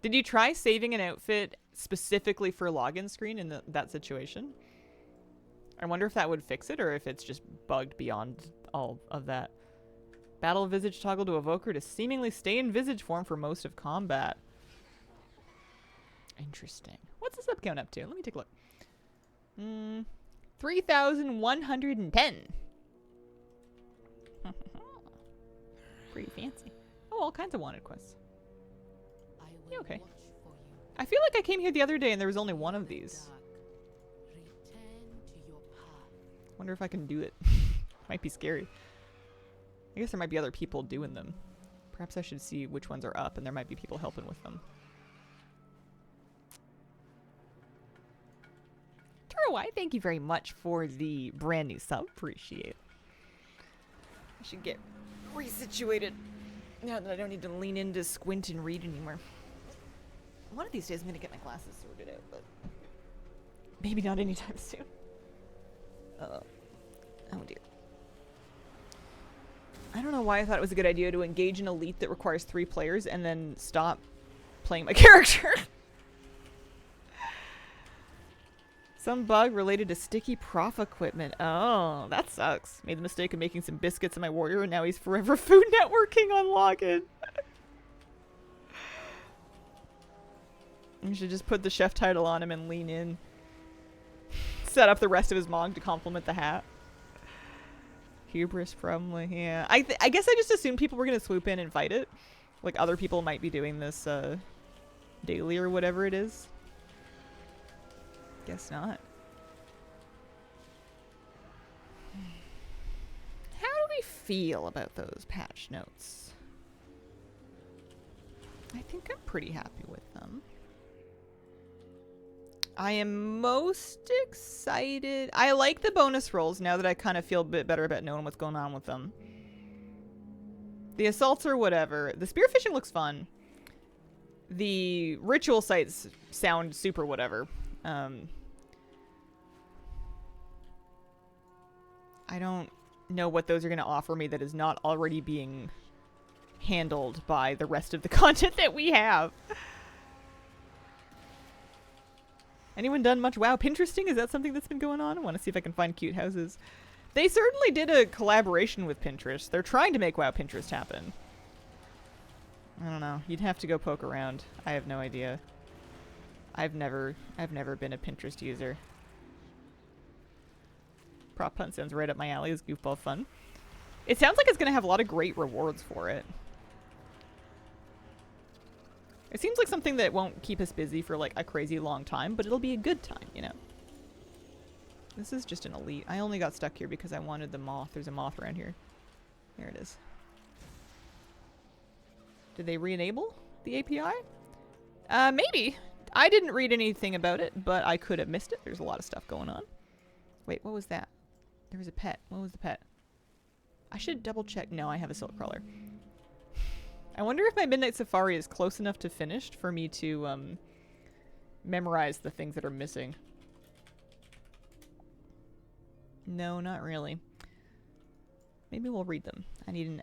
Did you try saving an outfit specifically for login screen in that situation? I wonder if that would fix it, or if it's just bugged beyond all of that. Battle visage toggle to evoker to seemingly stay in visage form for most of combat. Interesting. What's the sub count up to? Let me take a look. 3,110. Pretty fancy. Oh, all kinds of wanted quests. Yeah, okay. I feel like I came here the other day and there was only one of these. Wonder if I can do it. Might be scary. I guess there might be other people doing them. Perhaps I should see which ones are up, and there might be people helping with them. Turawai, thank you very much for the brand new sub. Appreciate it. I should get resituated now that I don't need to lean in to squint and read anymore. One of these days I'm going to get my glasses sorted out, but maybe not anytime soon. Oh dear. I don't know why I thought it was a good idea to engage an elite that requires 3 players and then stop playing my character. Some bug related to sticky prof equipment. Oh, that sucks. Made the mistake of making some biscuits in my warrior and now he's forever food networking on login. You should just put the chef title on him and lean in. Set up the rest of his mog to complement the hat. Hubris, probably. Yeah. I guess I just assumed people were going to swoop in and fight it. Like other people might be doing this daily or whatever it is. Guess not. How do we feel about those patch notes? I think I'm pretty happy with them. I am most excited. I like the bonus rolls now that I kind of feel a bit better about knowing what's going on with them. The assaults are whatever. The spearfishing looks fun. The ritual sites sound super whatever. I don't know what those are going to offer me that is not already being handled by the rest of the content that we have. Anyone done much WoW Pinteresting? Is that something that's been going on? I want to see if I can find cute houses. They certainly did a collaboration with Pinterest. They're trying to make WoW Pinterest happen. I don't know. You'd have to go poke around. I have no idea. I've never been a Pinterest user. Prop hunt sounds right up my alley. Is goofball fun. It sounds like it's going to have a lot of great rewards for it. It seems like something that won't keep us busy for like a crazy long time, but it'll be a good time, you know. This is just an elite. I only got stuck here because I wanted the moth. There's a moth around here. There it is. Did they re-enable the API? Maybe. I didn't read anything about it, but I could have missed it. There's a lot of stuff going on. Wait, what was that? There was a pet. What was the pet? I should double check. No, I have a silk crawler. I wonder if my Midnight Safari is close enough to finished for me to memorize the things that are missing. No, not really. Maybe we'll read them. I need an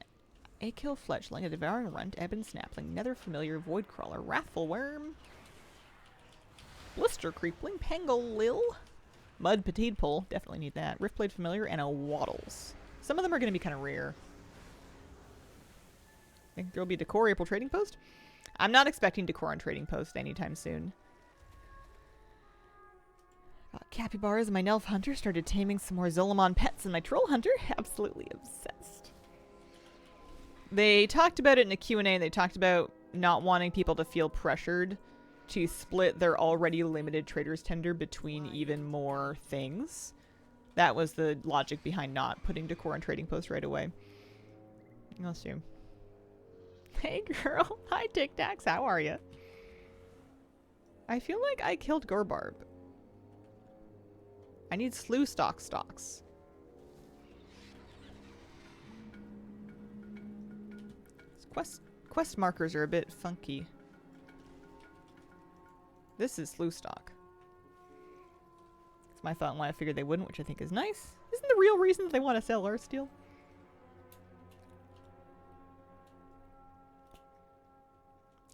Akill fledgling, a devouring runt, ebon snapling, nether familiar, void crawler, wrathful worm, blister creepling, pangle lil, mud petite pole, definitely need that, riftblade familiar, and a waddles. Some of them are going to be kind of rare. Think there'll be a decor April trading post? I'm not expecting decor on trading post anytime soon. Capybaras and my Nelf Hunter started taming some more Zolamon pets and my Troll Hunter. Absolutely obsessed. They talked about it in a Q&A and they talked about not wanting people to feel pressured to split their already limited trader's tender between even more things. That was the logic behind not putting decor on trading post right away. Let's see. Hey girl. Hi Tic Tacs. How are you? I feel like I killed Gorbarb. I need slew stocks. Quest markers are a bit funky. This is slew stock. It's my thought and why I figured they wouldn't, which I think is nice. Isn't the real reason that they want to sell Earthsteel?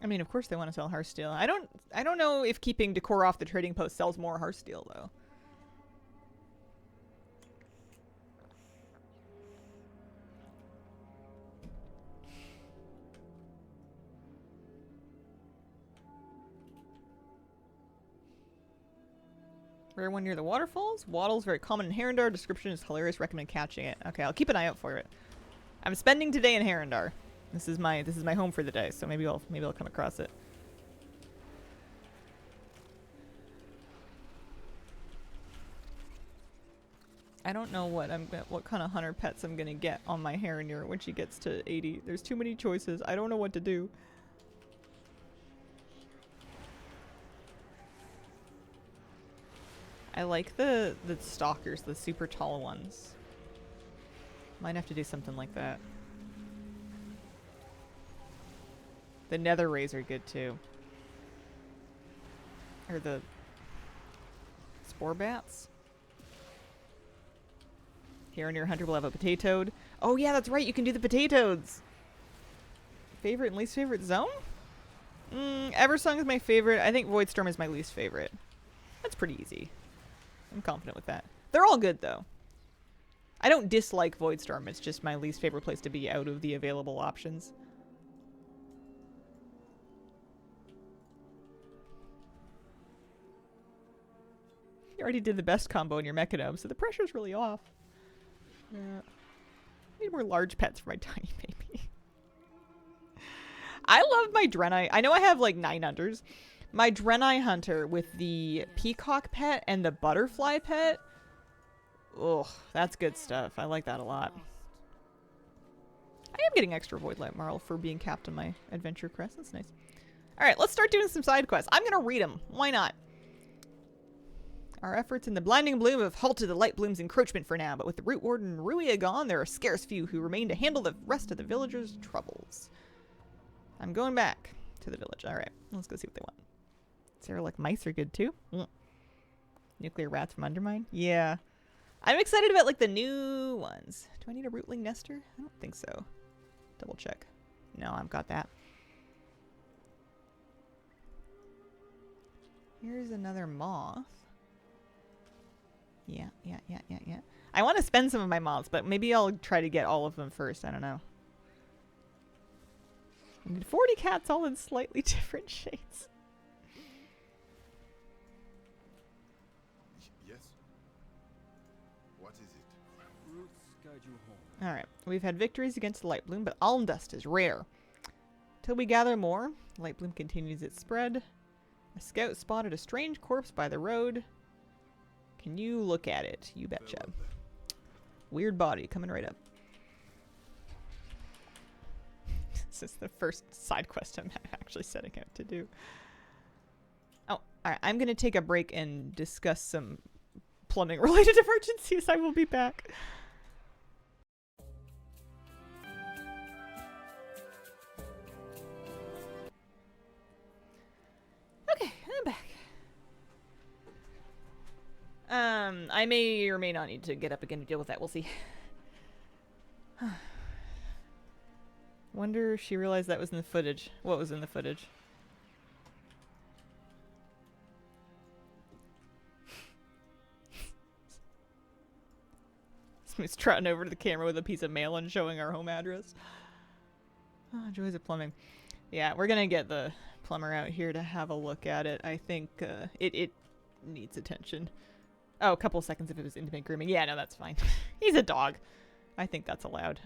I mean, of course they want to sell Hearthsteel. I don't know if keeping decor off the trading post sells more Hearthsteel though. Rare one near the waterfalls. Waddle's very common in Harandar. Description is hilarious. Recommend catching it. Okay, I'll keep an eye out for it. I'm spending today in Harandar. This is my home for the day, so maybe I'll come across it. I don't know what kind of hunter pets I'm gonna get on my Harandar when she gets to 80. There's too many choices. I don't know what to do. I like the stalkers, the super tall ones. Might have to do something like that. The nether rays are good too. Or the spore bats. Here in your hunter will have a potatoed. Oh yeah, that's right, you can do the potatoes. Favorite and least favorite zone? Eversong is my favorite. I think Voidstorm is my least favorite. That's pretty easy. I'm confident with that. They're all good though. I don't dislike Voidstorm, it's just my least favorite place to be out of the available options. You already did the best combo in your Mechanome, so the pressure's really off. Yeah. Need more large pets for my tiny baby. I love my Draenei. I know I have like 9 hunters. My Draenei hunter with the peacock pet and the butterfly pet. Ugh, that's good stuff. I like that a lot. I am getting extra Voidlight Marl for being capped on my adventure crest. That's nice. Alright, let's start doing some side quests. I'm going to read them. Why not? Our efforts in the Blinding Bloom have halted the Light Bloom's encroachment for now, but with the Root Warden Ruia gone, there are scarce few who remain to handle the rest of the villagers' troubles. I'm going back to the village. Alright, let's go see what they want. Sarah-like mice are good too. Nuclear rats from Undermine? Yeah. I'm excited about like the new ones. Do I need a rootling nester? I don't think so. Double check. No, I've got that. Here's another moth. Yeah. I want to spend some of my moths, but maybe I'll try to get all of them first. I don't know. I need 40 cats all in slightly different shades. Yes. What is it? Roots guide you home. Alright, we've had victories against the Light Bloom, but Alm Dust is rare. Till we gather more, Light Bloom continues its spread. A scout spotted a strange corpse by the road. Can you look at it? You betcha. Weird body coming right up. This is the first side quest I'm actually setting out to do. Oh, alright. I'm going to take a break and discuss some plumbing related emergencies. I will be back. Okay, I'm back. I may or may not need to get up again to deal with that. We'll see. Wonder if she realized that was in the footage. What was in the footage? Somebody's trotting over to the camera with a piece of mail and showing our home address. Oh, joys of plumbing. Yeah, we're gonna get the plumber out here to have a look at it. I think it needs attention. Oh, a couple of seconds if it was intimate grooming. Yeah, no, that's fine. He's a dog. I think that's allowed.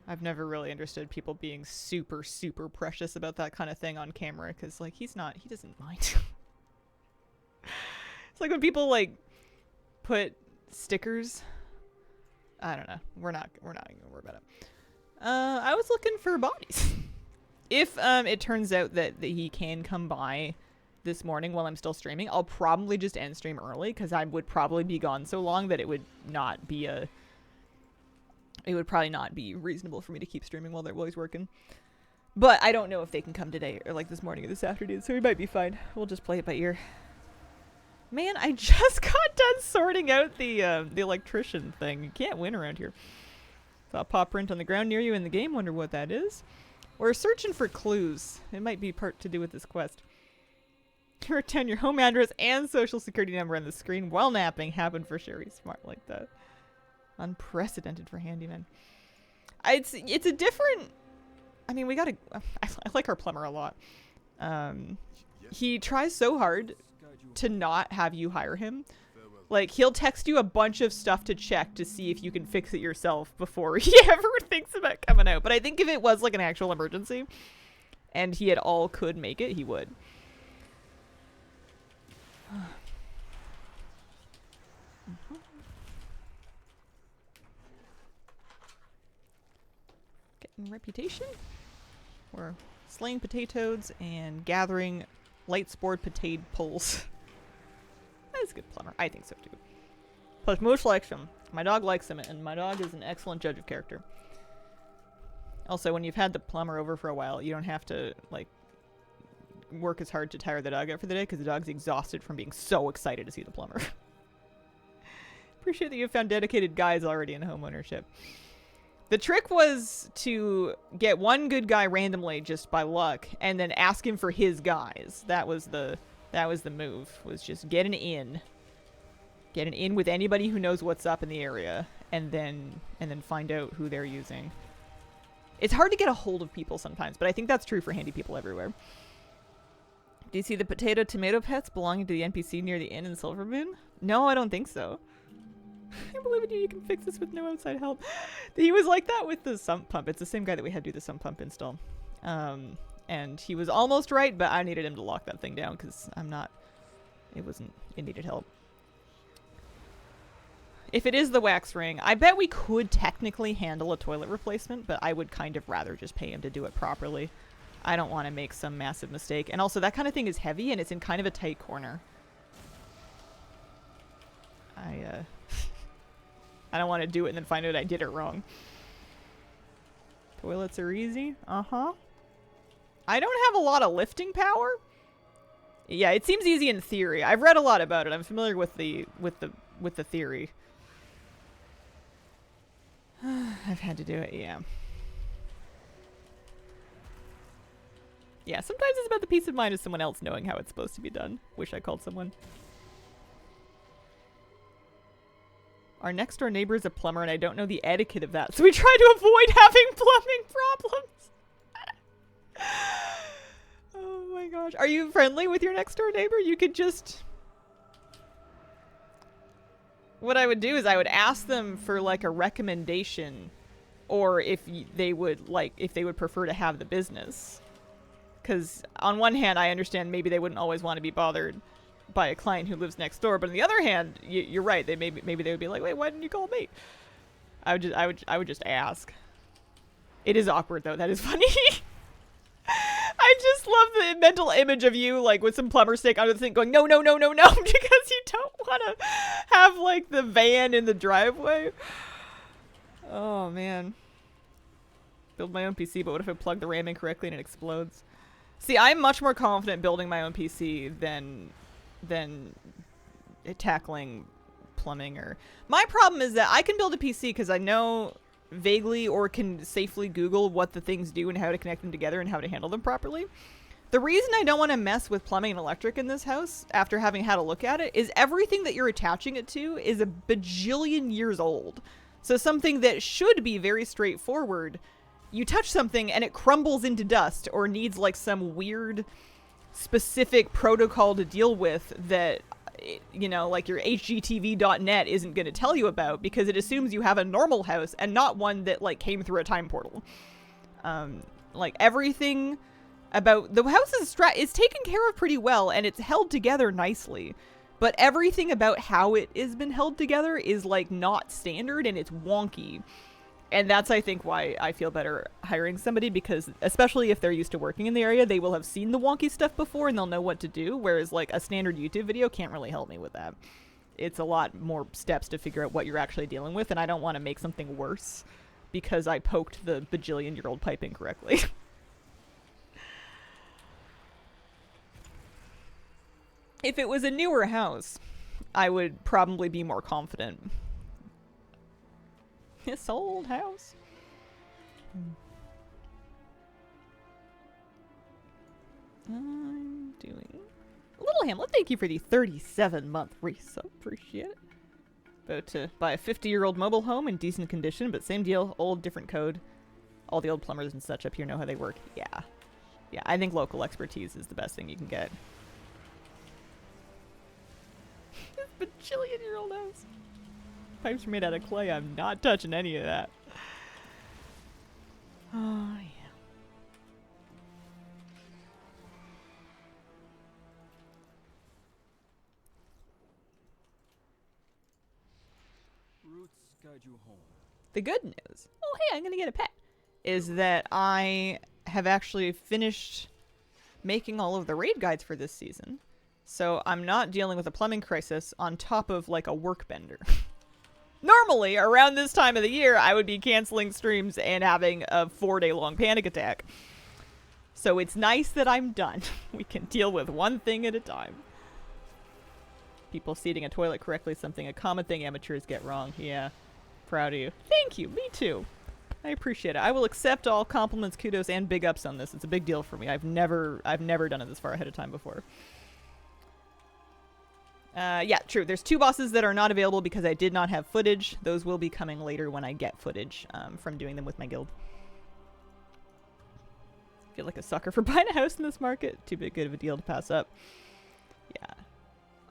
I've never really understood people being super, super precious about that kind of thing on camera, because, like, he doesn't mind. It's like when people, like, put stickers. I don't know. We're not even gonna worry about it. I was looking for bodies. If it turns out that he can come by this morning while I'm still streaming, I'll probably just end stream early, because I would probably be gone so long that it would probably not be reasonable for me to keep streaming while he's working. But I don't know if they can come today or like this morning or this afternoon, so we might be fine. We'll just play it by ear. Man, I just got done sorting out the electrician thing. You can't win around here. Saw a paw print on the ground near you in the game. Wonder what that is. We're searching for clues. It might be part to do with this quest. Return your home address and social security number on the screen while napping. Happened for Sherry. Smart like that. Unprecedented for handyman. It's a different. I mean, we gotta. I like our plumber a lot. He tries so hard to not have you hire him. Like, he'll text you a bunch of stuff to check to see if you can fix it yourself before he ever thinks about coming out. But I think if it was like an actual emergency and he at all could make it, he would. Getting reputation? We're slaying potatoes and gathering light spored potato poles. That's a good plumber. I think so too. Plus, Moosh likes him. My dog likes him, and my dog is an excellent judge of character. Also, when you've had the plumber over for a while, you don't have to, like, work as hard to tire the dog out for the day, because the dog's exhausted from being so excited to see the plumber. Appreciate that you've found dedicated guys already in homeownership. The trick was to get one good guy randomly just by luck, and then ask him for his guys. That was the move, was just get an in with anybody who knows what's up in the area, and then find out who they're using. It's hard to get a hold of people sometimes, but I think that's true for handy people everywhere. Do you see the potato tomato pets belonging to the NPC near the inn in Silvermoon? No, I don't think so. I believe in you. You can fix this with no outside help. He was like that with the sump pump. It's the same guy that we had do the sump pump install. And he was almost right, but I needed him to lock that thing down because it needed help. If it is the wax ring, I bet we could technically handle a toilet replacement, but I would kind of rather just pay him to do it properly. I don't want to make some massive mistake. And also, that kind of thing is heavy, and it's in kind of a tight corner. I don't want to do it and then find out I did it wrong. Toilets are easy. Uh-huh. I don't have a lot of lifting power. Yeah, it seems easy in theory. I've read a lot about it. I'm familiar with the theory. I've had to do it, yeah. Yeah, sometimes it's about the peace of mind of someone else knowing how it's supposed to be done. Wish I called someone. Our next door neighbor is a plumber and I don't know the etiquette of that, so we try to avoid having plumbing problems. Oh my gosh. Are you friendly with your next door neighbor? You could just... What I would do is I would ask them for like a recommendation, or if they would prefer to have the business. Because on one hand, I understand maybe they wouldn't always want to be bothered by a client who lives next door, but on the other hand, you're right. Maybe they would be like, wait, why didn't you call me? I would just ask. It is awkward though. That is funny. I just love the mental image of you like with some plumber stick under the thing going, no, no, no, no, no, because you don't want to have like the van in the driveway. Oh man. Build my own PC, but what if I plug the RAM incorrectly and it explodes? See, I'm much more confident building my own PC than tackling plumbing. Or my problem is that I can build a PC because I know vaguely or can safely Google what the things do and how to connect them together and how to handle them properly. The reason I don't want to mess with plumbing and electric in this house, after having had a look at it, is everything that you're attaching it to is a bajillion years old. So something that should be very straightforward, you touch something and it crumbles into dust or needs like some weird specific protocol to deal with that, you know, like your hgtv.net isn't going to tell you about, because it assumes you have a normal house and not one that like came through a time portal. Like everything about the house is taken care of pretty well and it's held together nicely, but everything about how it has been held together is like not standard and it's wonky. And that's, I think, why I feel better hiring somebody, because especially if they're used to working in the area, they will have seen the wonky stuff before and they'll know what to do, whereas like a standard YouTube video can't really help me with that. It's a lot more steps to figure out what you're actually dealing with, and I don't want to make something worse because I poked the bajillion-year-old pipe incorrectly. If it was a newer house, I would probably be more confident. This old house. I'm doing... Little Hamlet, thank you for the 37-month resub. Appreciate it. About to buy a 50-year-old mobile home in decent condition, but same deal, old, different code. All the old plumbers and such up here know how they work. Yeah. Yeah, I think local expertise is the best thing you can get. This bajillion-year-old house. Pipes are made out of clay. I'm not touching any of that. Oh, yeah. Roots guide you home. The good news, oh hey, I'm gonna get a pet, is that I have actually finished making all of the raid guides for this season. So I'm not dealing with a plumbing crisis on top of like a workbender. Normally, around this time of the year, I would be canceling streams and having a 4-day-long panic attack. So it's nice that I'm done. We can deal with one thing at a time. People seating a toilet correctly, something a common thing amateurs get wrong. Yeah, proud of you. Thank you, me too. I appreciate it. I will accept all compliments, kudos, and big ups on this. It's a big deal for me. I've never done it this far ahead of time before. Yeah, true. There's 2 bosses that are not available because I did not have footage. Those will be coming later when I get footage from doing them with my guild. I feel like a sucker for buying a house in this market. Too big good of a deal to pass up. Yeah.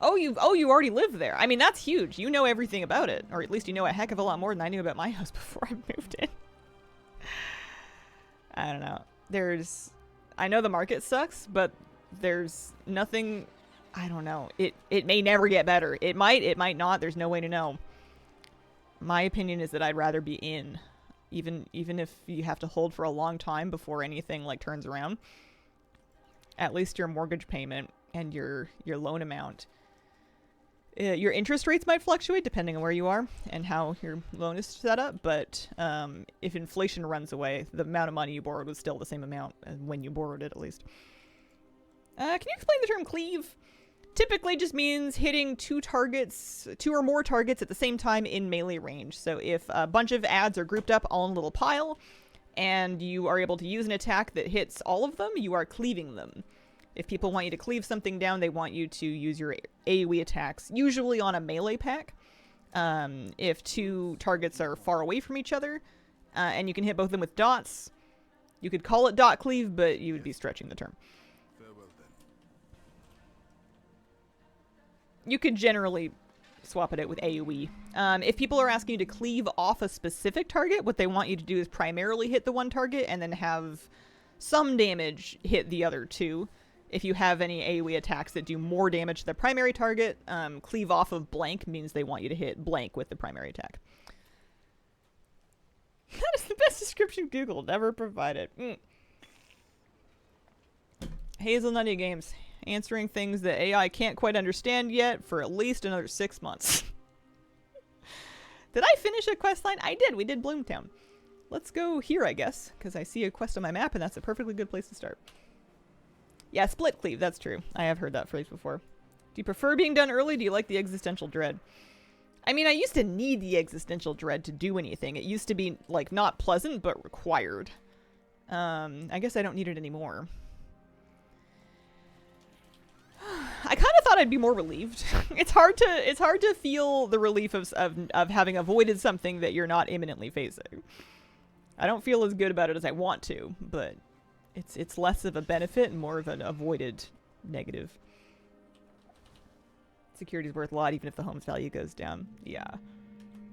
Oh, you already live there. I mean, that's huge. You know everything about it, or at least you know a heck of a lot more than I knew about my house before I moved in. I don't know. I know the market sucks, but there's nothing. I don't know. It may never get better. It might not. There's no way to know. My opinion is that I'd rather be in, even if you have to hold for a long time before anything like turns around. At least your mortgage payment and your loan amount. Your interest rates might fluctuate depending on where you are and how your loan is set up, but if inflation runs away, the amount of money you borrowed was still the same amount when you borrowed it, at least. Can you explain the term cleave? Typically just means hitting 2 or more targets at the same time in melee range. So if a bunch of adds are grouped up all in a little pile, and you are able to use an attack that hits all of them, you are cleaving them. If people want you to cleave something down, they want you to use your AoE attacks, usually on a melee pack. If 2 targets are far away from each other, and you can hit both of them with dots, you could call it dot cleave, but you would be stretching the term. Farewell then. You could generally swap it out with AoE. If people are asking you to cleave off a specific target, what they want you to do is primarily hit the one target and then have some damage hit the other 2. If you have any AoE attacks that do more damage to the primary target, cleave off of blank means they want you to hit blank with the primary attack. That is the best description Google never provided. Hazelnutty Games. Answering things that AI can't quite understand yet for at least another 6 months. Did I finish a quest line? I did. We did Bloomtown. Let's go here, I guess, because I see a quest on my map, and that's a perfectly good place to start. Yeah, split cleave, that's true. I have heard that phrase before. Do you prefer being done early? Do you like the existential dread? I mean, I used to need the existential dread to do anything. It used to be, like, not pleasant, but required. I guess I don't need it anymore. I kind of thought I'd be more relieved. It's hard to feel the relief of having avoided something that you're not imminently facing. I don't feel as good about it as I want to, but it's less of a benefit and more of an avoided negative. Security's worth a lot even if the home's value goes down. Yeah.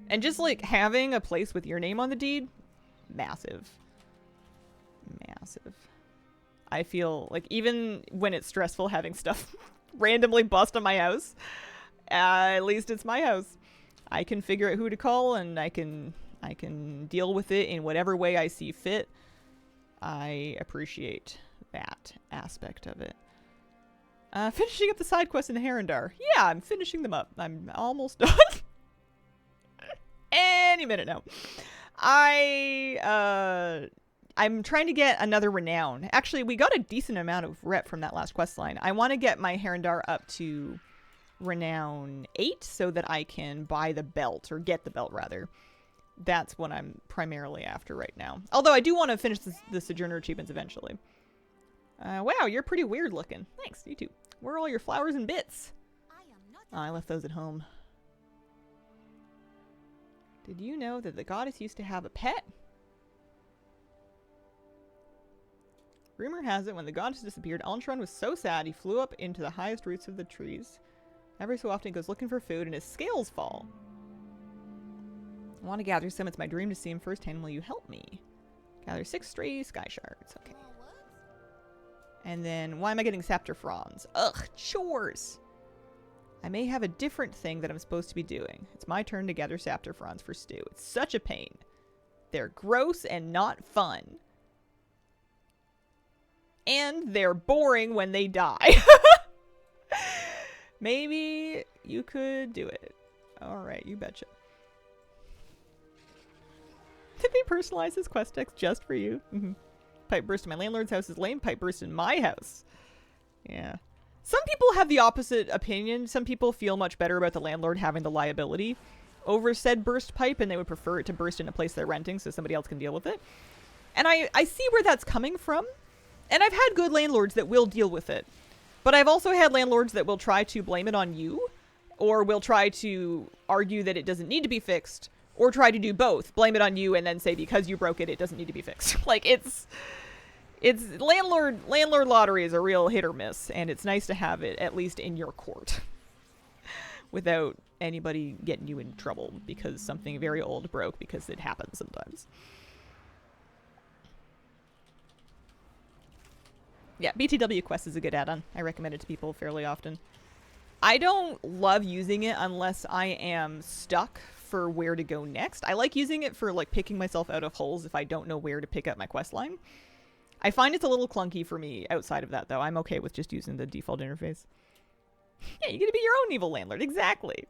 And just like having a place with your name on the deed, massive. Massive. I feel like even when it's stressful having stuff randomly bust on my house, at least it's my house. I can figure out who to call and I can deal with it in whatever way I see fit. I appreciate that aspect of it. Finishing up the side quests in Harandar. Yeah, I'm finishing them up. I'm almost done. Any minute now. I'm trying to get another renown. Actually, we got a decent amount of rep from that last quest line. I want to get my Harandar up to renown 8 so that I can buy the belt, or get the belt rather. That's what I'm primarily after right now. Although I do want to finish the Sojourner achievements eventually. Wow, you're pretty weird looking. Thanks, you too. Where are all your flowers and bits? Oh, I left those at home. Did you know that the goddess used to have a pet? Rumor has it when the goddess disappeared, Alntron was so sad he flew up into the highest roots of the trees. Every so often he goes looking for food and his scales fall. I want to gather some. It's my dream to see him firsthand. Will you help me? Gather 6 stray sky shards. Okay. And then, why am I getting scepter fronds? Ugh, chores! I may have a different thing that I'm supposed to be doing. It's my turn to gather scepter fronds for stew. It's such a pain. They're gross and not fun. And they're boring when they die. Maybe you could do it. Alright, you betcha. Did they personalize this quest text just for you? Pipe burst in my landlord's house is lame. Pipe burst in my house. Yeah. Some people have the opposite opinion. Some people feel much better about the landlord having the liability over said burst pipe, and they would prefer it to burst in a place they're renting so somebody else can deal with it. And I see where that's coming from. And I've had good landlords that will deal with it. But I've also had landlords that will try to blame it on you, or will try to argue that it doesn't need to be fixed, or try to do both. Blame it on you and then say because you broke it, it doesn't need to be fixed. Like, it's landlord lottery is a real hit or miss, and it's nice to have it at least in your court without anybody getting you in trouble because something very old broke, because it happens sometimes. Yeah, BTW Quest is a good add-on. I recommend it to people fairly often. I don't love using it unless I am stuck for where to go next. I like using it for like picking myself out of holes if I don't know where to pick up my quest line. I find it's a little clunky for me outside of that, though. I'm okay with just using the default interface. Yeah, you get to be your own evil landlord. Exactly.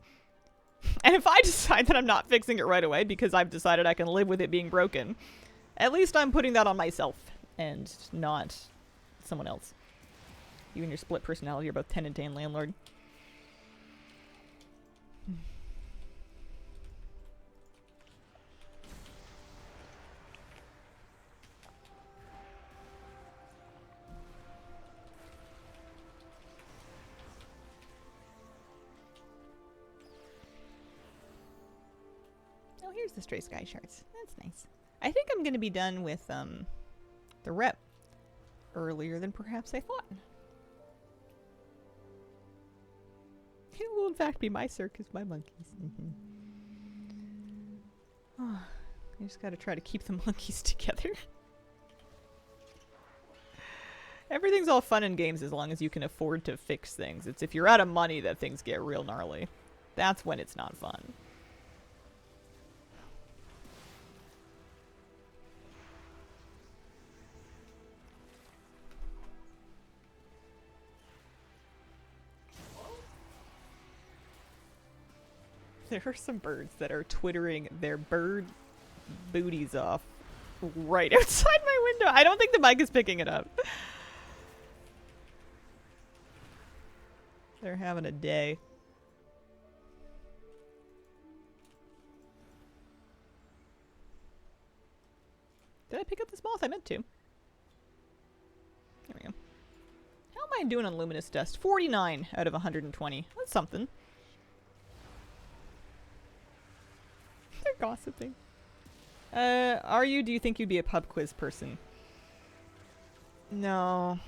And if I decide that I'm not fixing it right away because I've decided I can live with it being broken, at least I'm putting that on myself and not someone else. You and your split personality are both tenant and landlord. Oh, here's the stray sky shards. That's nice. I think I'm going to be done with the rep earlier than perhaps I thought. It will in fact be my circus, my monkeys. Oh, I just gotta try to keep the monkeys together. Everything's all fun and games as long as you can afford to fix things. It's if you're out of money that things get real gnarly. That's when it's not fun. There are some birds that are twittering their bird booties off right outside my window. I don't think the mic is picking it up. They're having a day. Did I pick up this moth? I meant to. There we go. How am I doing on Luminous Dust? 49 out of 120. That's something. They're gossiping. Do you think you'd be a pub quiz person? No.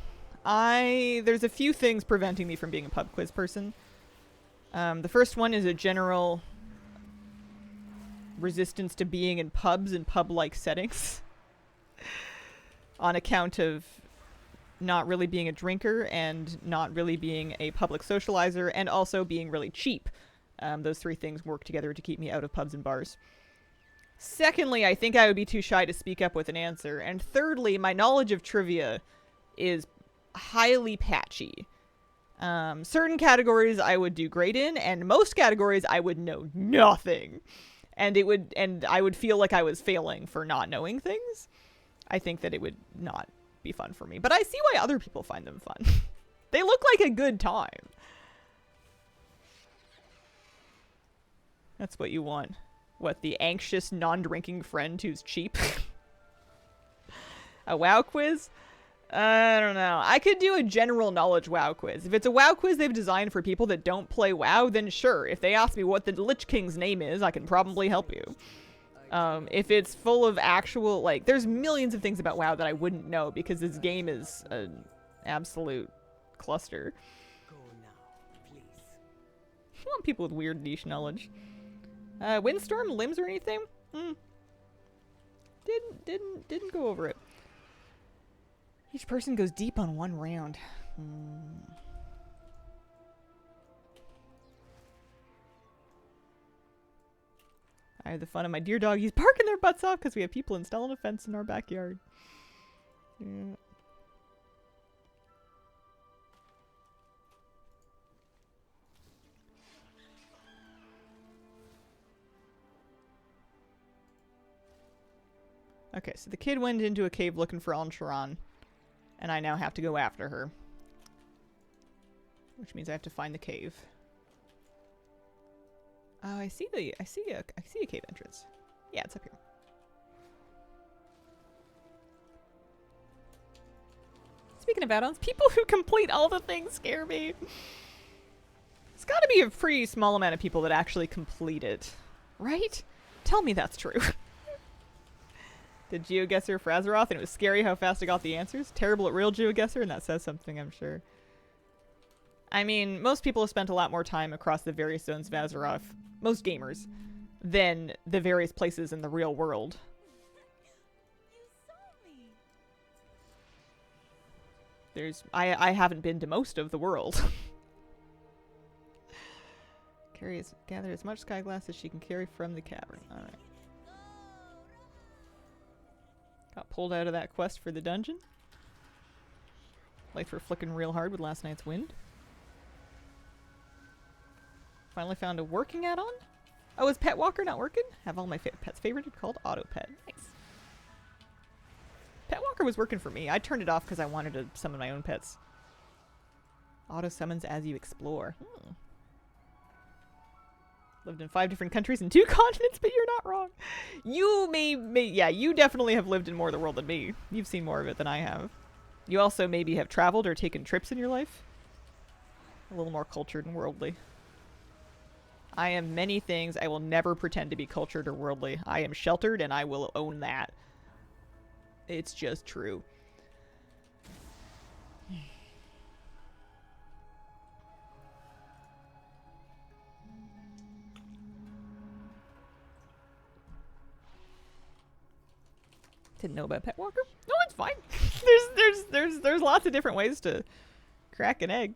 There's a few things preventing me from being a pub quiz person. The first one is a general resistance to being in pubs and pub-like settings. On account of not really being a drinker and not really being a public socializer and also being really cheap. Those three things work together to keep me out of pubs and bars. Secondly, I think I would be too shy to speak up with an answer. And thirdly, my knowledge of trivia is highly patchy. Certain categories I would do great in, and most categories I would know nothing. And I would feel like I was failing for not knowing things. I think that it would not be fun for me. But I see why other people find them fun. They look like a good time. That's what you want. What, the anxious, non-drinking friend who's cheap? A WoW quiz? I don't know. I could do a general knowledge WoW quiz. If it's a WoW quiz they've designed for people that don't play WoW, then sure. If they ask me what the Lich King's name is, I can probably help you. If it's full of actual, like, there's millions of things about WoW that I wouldn't know because this game is an absolute cluster. Go now, please. I want people with weird niche knowledge. Windstorm, limbs or anything? Didn't go over it. Each person goes deep on one round. I have the fun of my deer doggies barking their butts off because we have people installing a fence in our backyard. Yeah. Okay, so the kid went into a cave looking for Al-Sharan, and I now have to go after her. Which means I have to find the cave. Oh, I see a cave entrance. Yeah, it's up here. Speaking of add-ons, people who complete all the things scare me. It's got to be a pretty small amount of people that actually complete it, right? Tell me that's true. Did GeoGuessr for Azeroth, and it was scary how fast I got the answers. Terrible at real GeoGuessr, and that says something, I'm sure. I mean, most people have spent a lot more time across the various zones of Azeroth, most gamers, than the various places in the real world. I haven't been to most of the world. Gather as much skyglass as she can carry from the cavern. Alright. Got pulled out of that quest for the dungeon. Lights were flicking real hard with last night's wind. Finally found a working add-on. Oh, is Pet Walker not working? Have all my pets favorited called Auto Pet. Nice. Pet Walker was working for me. I turned it off because I wanted to summon my own pets. Auto summons as you explore. Lived in 5 different countries and 2 continents, but you're not wrong. You yeah, you definitely have lived in more of the world than me. You've seen more of it than I have. You also maybe have traveled or taken trips in your life. A little more cultured and worldly. I am many things. I will never pretend to be cultured or worldly. I am sheltered and I will own that. It's just true. Didn't know about Pet Walker? No, it's fine. there's lots of different ways to crack an egg.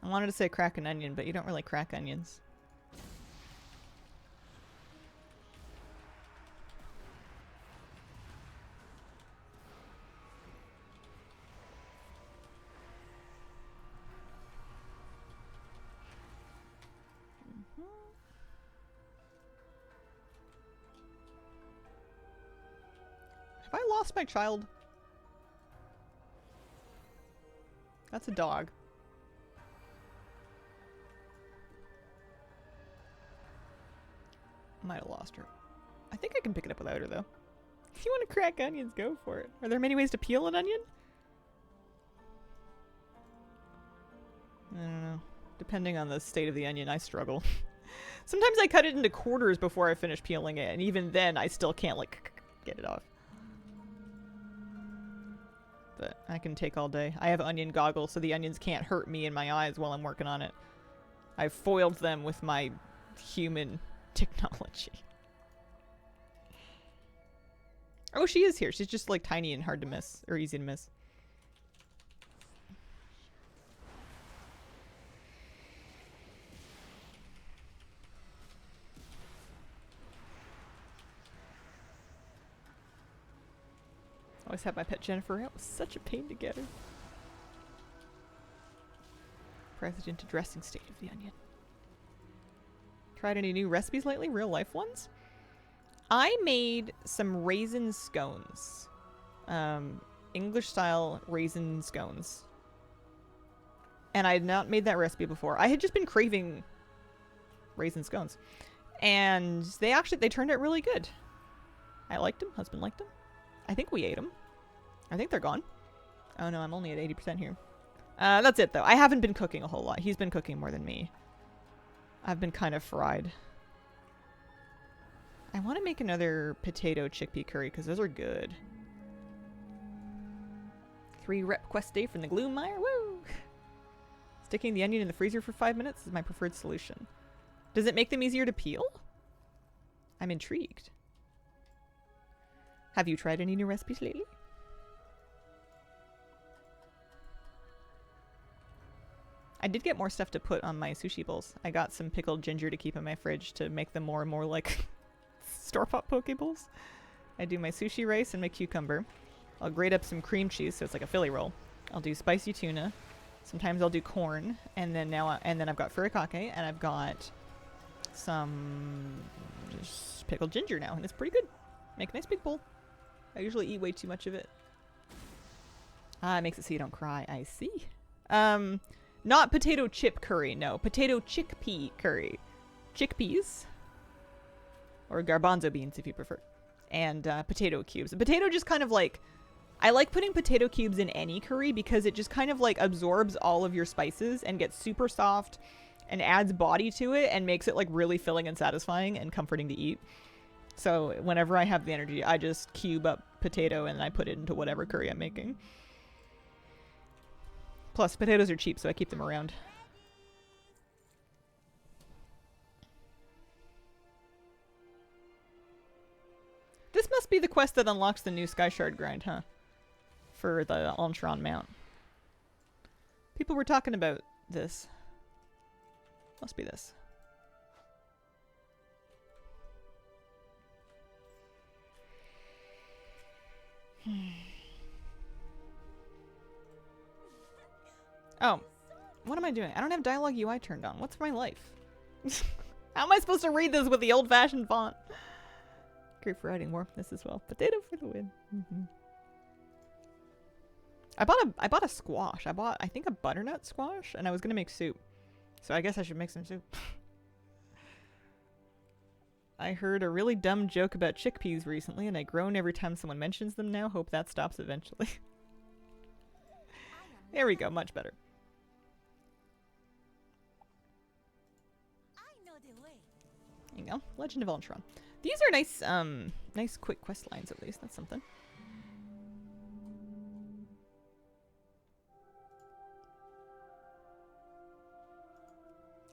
I wanted to say crack an onion, but you don't really crack onions. Have I lost my child? That's a dog. Might have lost her. I think I can pick it up without her, though. If you want to crack onions, go for it. Are there many ways to peel an onion? I don't know. Depending on the state of the onion, I struggle. Sometimes I cut it into quarters before I finish peeling it, and even then I still can't, like, get it off. But I can take all day. I have onion goggles, so the onions can't hurt me in my eyes while I'm working on it. I've foiled them with my human technology. Oh, she is here. She's just, like, tiny and hard to miss, or easy to miss. Always had my pet Jennifer out. It was such a pain to get her. President to dressing state of the onion. Tried any new recipes lately? Real life ones? I made some raisin scones. English style raisin scones. And I had not made that recipe before. I had just been craving raisin scones. And they turned out really good. I liked them. Husband liked them. I think we ate them. I think they're gone. Oh no, I'm only at 80% here. That's it though. I haven't been cooking a whole lot. He's been cooking more than me. I've been kind of fried. I want to make another potato chickpea curry because those are good. 3 rep quest day from the Gloom Mire. Woo! Sticking the onion in the freezer for 5 minutes is my preferred solution. Does it make them easier to peel? I'm intrigued. Have you tried any new recipes lately? I did get more stuff to put on my sushi bowls. I got some pickled ginger to keep in my fridge to make them more and more like store-bought poke bowls. I do my sushi rice and my cucumber. I'll grate up some cream cheese so it's like a Philly roll. I'll do spicy tuna. Sometimes I'll do corn, and then I've got furikake, and I've got some just pickled ginger now, and it's pretty good. Make a nice big bowl. I usually eat way too much of it. Ah, it makes it so you don't cry. I see. Not potato chip curry, no. Potato chickpea curry. Chickpeas. Or garbanzo beans, if you prefer. And potato cubes. The potato just kind of like... I like putting potato cubes in any curry because it just kind of like absorbs all of your spices and gets super soft and adds body to it and makes it like really filling and satisfying and comforting to eat. So whenever I have the energy, I just cube up potato and I put it into whatever curry I'm making. Plus, potatoes are cheap, so I keep them around. This must be the quest that unlocks the new Sky Shard grind, huh? For the Almtron mount. People were talking about this. Must be this. Oh, what am I doing? I don't have dialogue UI turned on. What's my life? How am I supposed to read this with the old-fashioned font? Great for writing more. This as well. Potato for the win. I bought a squash. I think a butternut squash, and I was gonna make soup. So I guess I should make some soup. I heard a really dumb joke about chickpeas recently, and I groan every time someone mentions them now. Hope that stops eventually. There we go. Much better. There you go. Legend of Ultron. These are nice, nice quick quest lines at least. That's something.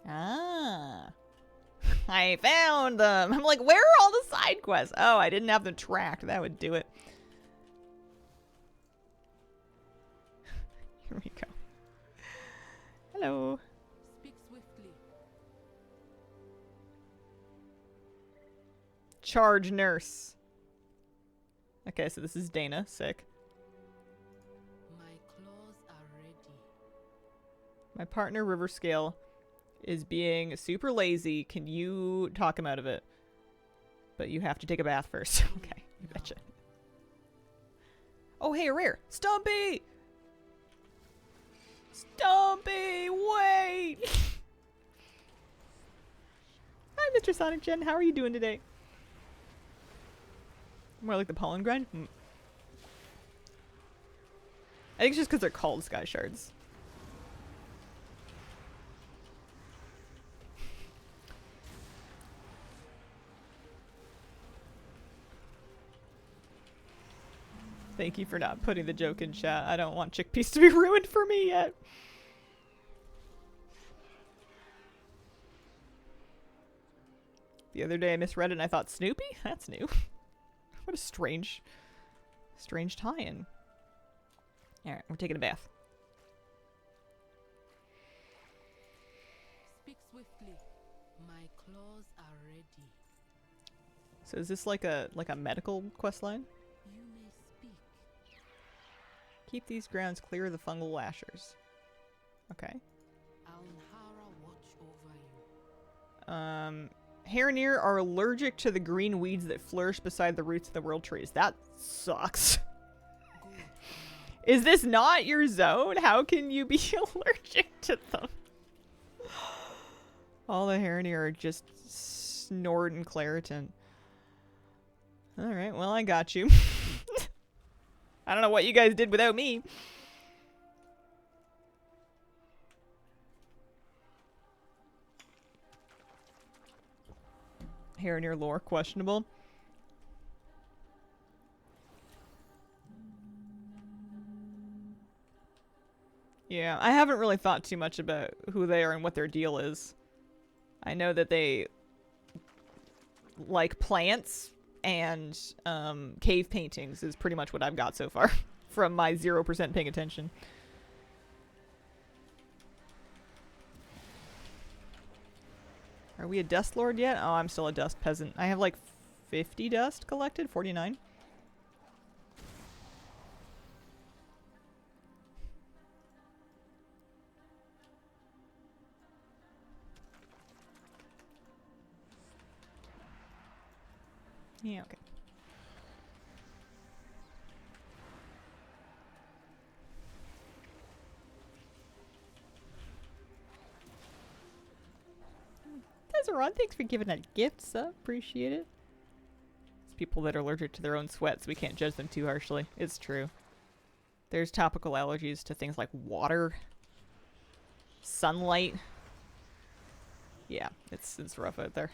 Ah. I found them. I'm like, where are all the side quests? Oh, I didn't have them tracked. That would do it. Here we go. Hello. Speak swiftly. Charge nurse. Okay, so this is Dana. Sick. My claws are ready. My partner, Riverscale, is being super lazy. Can you talk him out of it? But you have to take a bath first. Okay, I betcha. Oh, hey, a rare. Stumpy! Stumpy, wait! Hi, Mr. Sonic Gen. How are you doing today? More like the pollen grind? I think it's just because they're called sky shards. Thank you for not putting the joke in chat. I don't want chickpeas to be ruined for me yet. The other day I misread it and I thought, Snoopy? That's new. What a strange tie-in. Alright, we're taking a bath. Speak swiftly. My claws are ready. So is this like a medical quest line? You may speak. Keep these grounds clear of the fungal lashers. Okay. Alnhara watch over you. Harandar are allergic to the green weeds that flourish beside the roots of the world trees. That sucks. Good. Is this not your zone? How can you be allergic to them? All the Harandar are just snorting Claritin. Alright, well, I got you. I don't know what you guys did without me. Harandar lore questionable. Yeah, I haven't really thought too much about who they are and what their deal is. I know that they like plants and cave paintings is pretty much what I've got so far from my 0% paying attention. Are we a dust lord yet? Oh, I'm still a dust peasant. I have like 50 dust collected, 49. Yeah, okay. Desiree, thanks for giving that gift, sub. Appreciate it. It's people that are allergic to their own sweat, so we can't judge them too harshly. It's true. There's topical allergies to things like water, sunlight. Yeah, it's rough out there.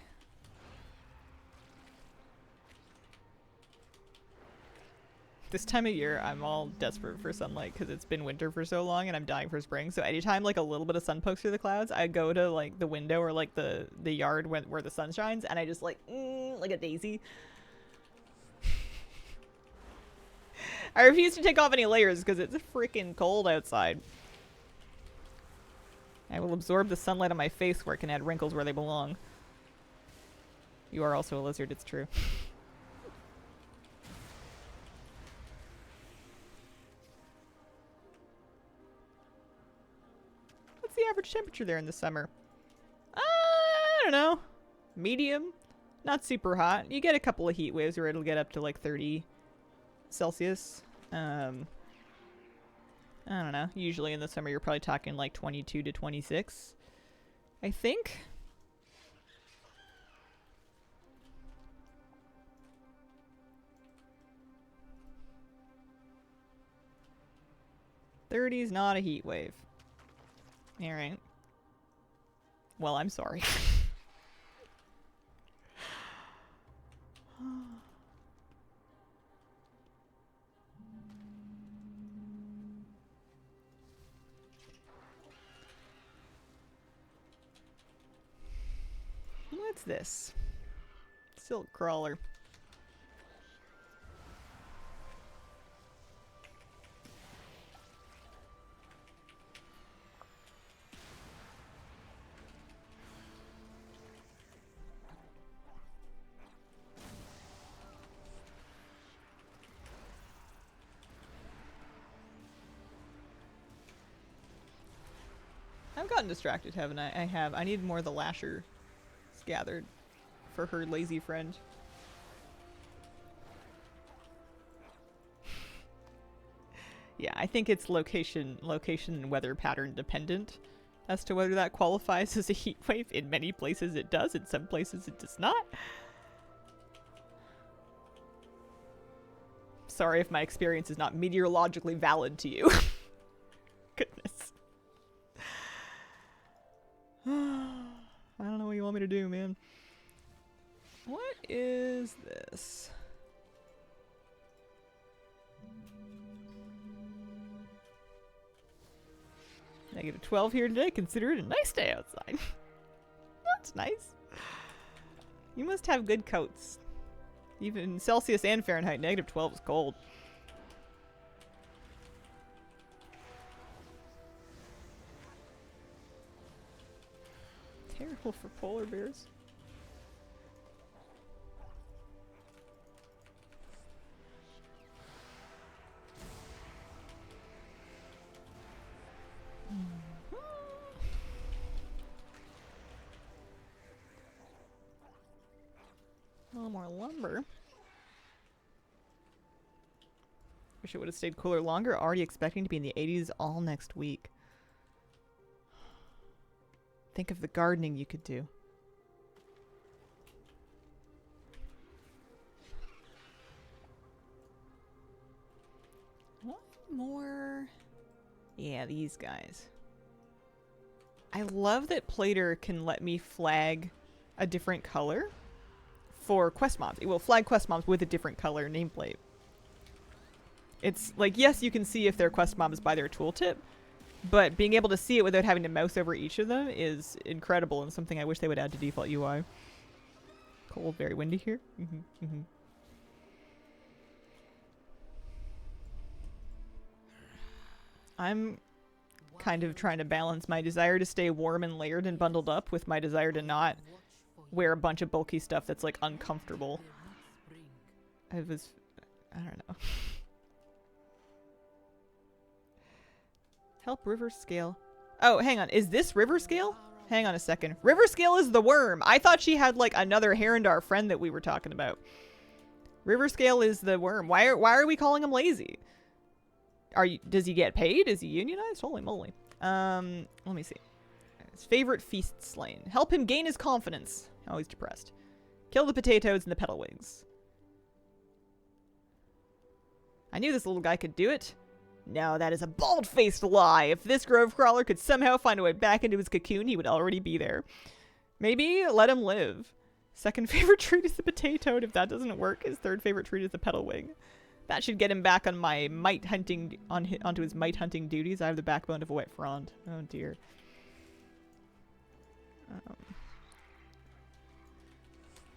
This time of year, I'm all desperate for sunlight because it's been winter for so long and I'm dying for spring. So anytime like a little bit of sun pokes through the clouds, I go to like the window or like the yard where the sun shines and I just like a daisy. I refuse to take off any layers because it's freaking cold outside. I will absorb the sunlight on my face where it can add wrinkles where they belong. You are also a lizard, it's true. What's the average temperature there in the summer? I don't know. Medium. Not super hot. You get a couple of heat waves where it'll get up to like 30 Celsius. I don't know. Usually in the summer you're probably talking like 22 to 26. I think. '30's not a heat wave. Alright. Well, I'm sorry. What's this? Silk crawler. I've gotten distracted, haven't I? I have. I need more of the lasher gathered for her lazy friend. Yeah, I think it's location and weather pattern dependent as to whether that qualifies as a heat wave. In many places it does, in some places it does not. Sorry if my experience is not meteorologically valid to you. Goodness. I don't know what you want me to do, man. What is this? -12 here today. Consider it a nice day outside. That's nice. You must have good coats. Even Celsius and Fahrenheit, -12 is cold. Terrible for polar bears. A little more lumber. Wish it would have stayed cooler longer. Already expecting to be in the 80s all next week. Think of the gardening you could do. One more. Yeah, these guys. I love that Plater can let me flag a different color for quest mobs. It will flag quest mobs with a different color nameplate. It's like, yes, you can see if they're quest mobs by their tooltip, but being able to see it without having to mouse over each of them is incredible and something I wish they would add to default UI. Cold, very windy here. I'm kind of trying to balance my desire to stay warm and layered and bundled up with my desire to not wear a bunch of bulky stuff that's like uncomfortable. I don't know. Help river scale. Oh, hang on. Is this river scale? Hang on a second. River scale is the worm. I thought she had like another Harandar friend that we were talking about. River scale is the worm. Why are we calling him lazy? Does he get paid? Is he unionized? Holy moly. Let me see. His favorite feast slain. Help him gain his confidence. Oh, he's depressed. Kill the potatoes and the petal wings. I knew this little guy could do it. No, that is a bald-faced lie. If this grove crawler could somehow find a way back into his cocoon, he would already be there. Maybe let him live. Second favorite treat is the potato, and if that doesn't work, his third favorite treat is the petal wing. That should get him back on my mite hunting onto his mite hunting duties. I have the backbone of a wet frond. Oh dear.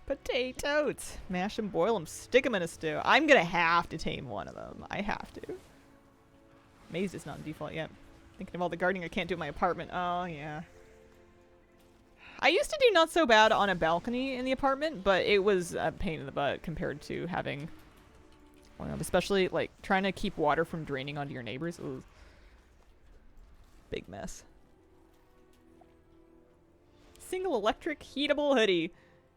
Potatoes. Mash them, boil them, stick them in a stew. I'm gonna have to tame one of them. I have to. Maze is not in default yet. Thinking of all the gardening I can't do in my apartment. Oh yeah. I used to do not so bad on a balcony in the apartment, but it was a pain in the butt compared to having, well, especially like trying to keep water from draining onto your neighbors. Ooh. Big mess. Single electric heatable hoodie.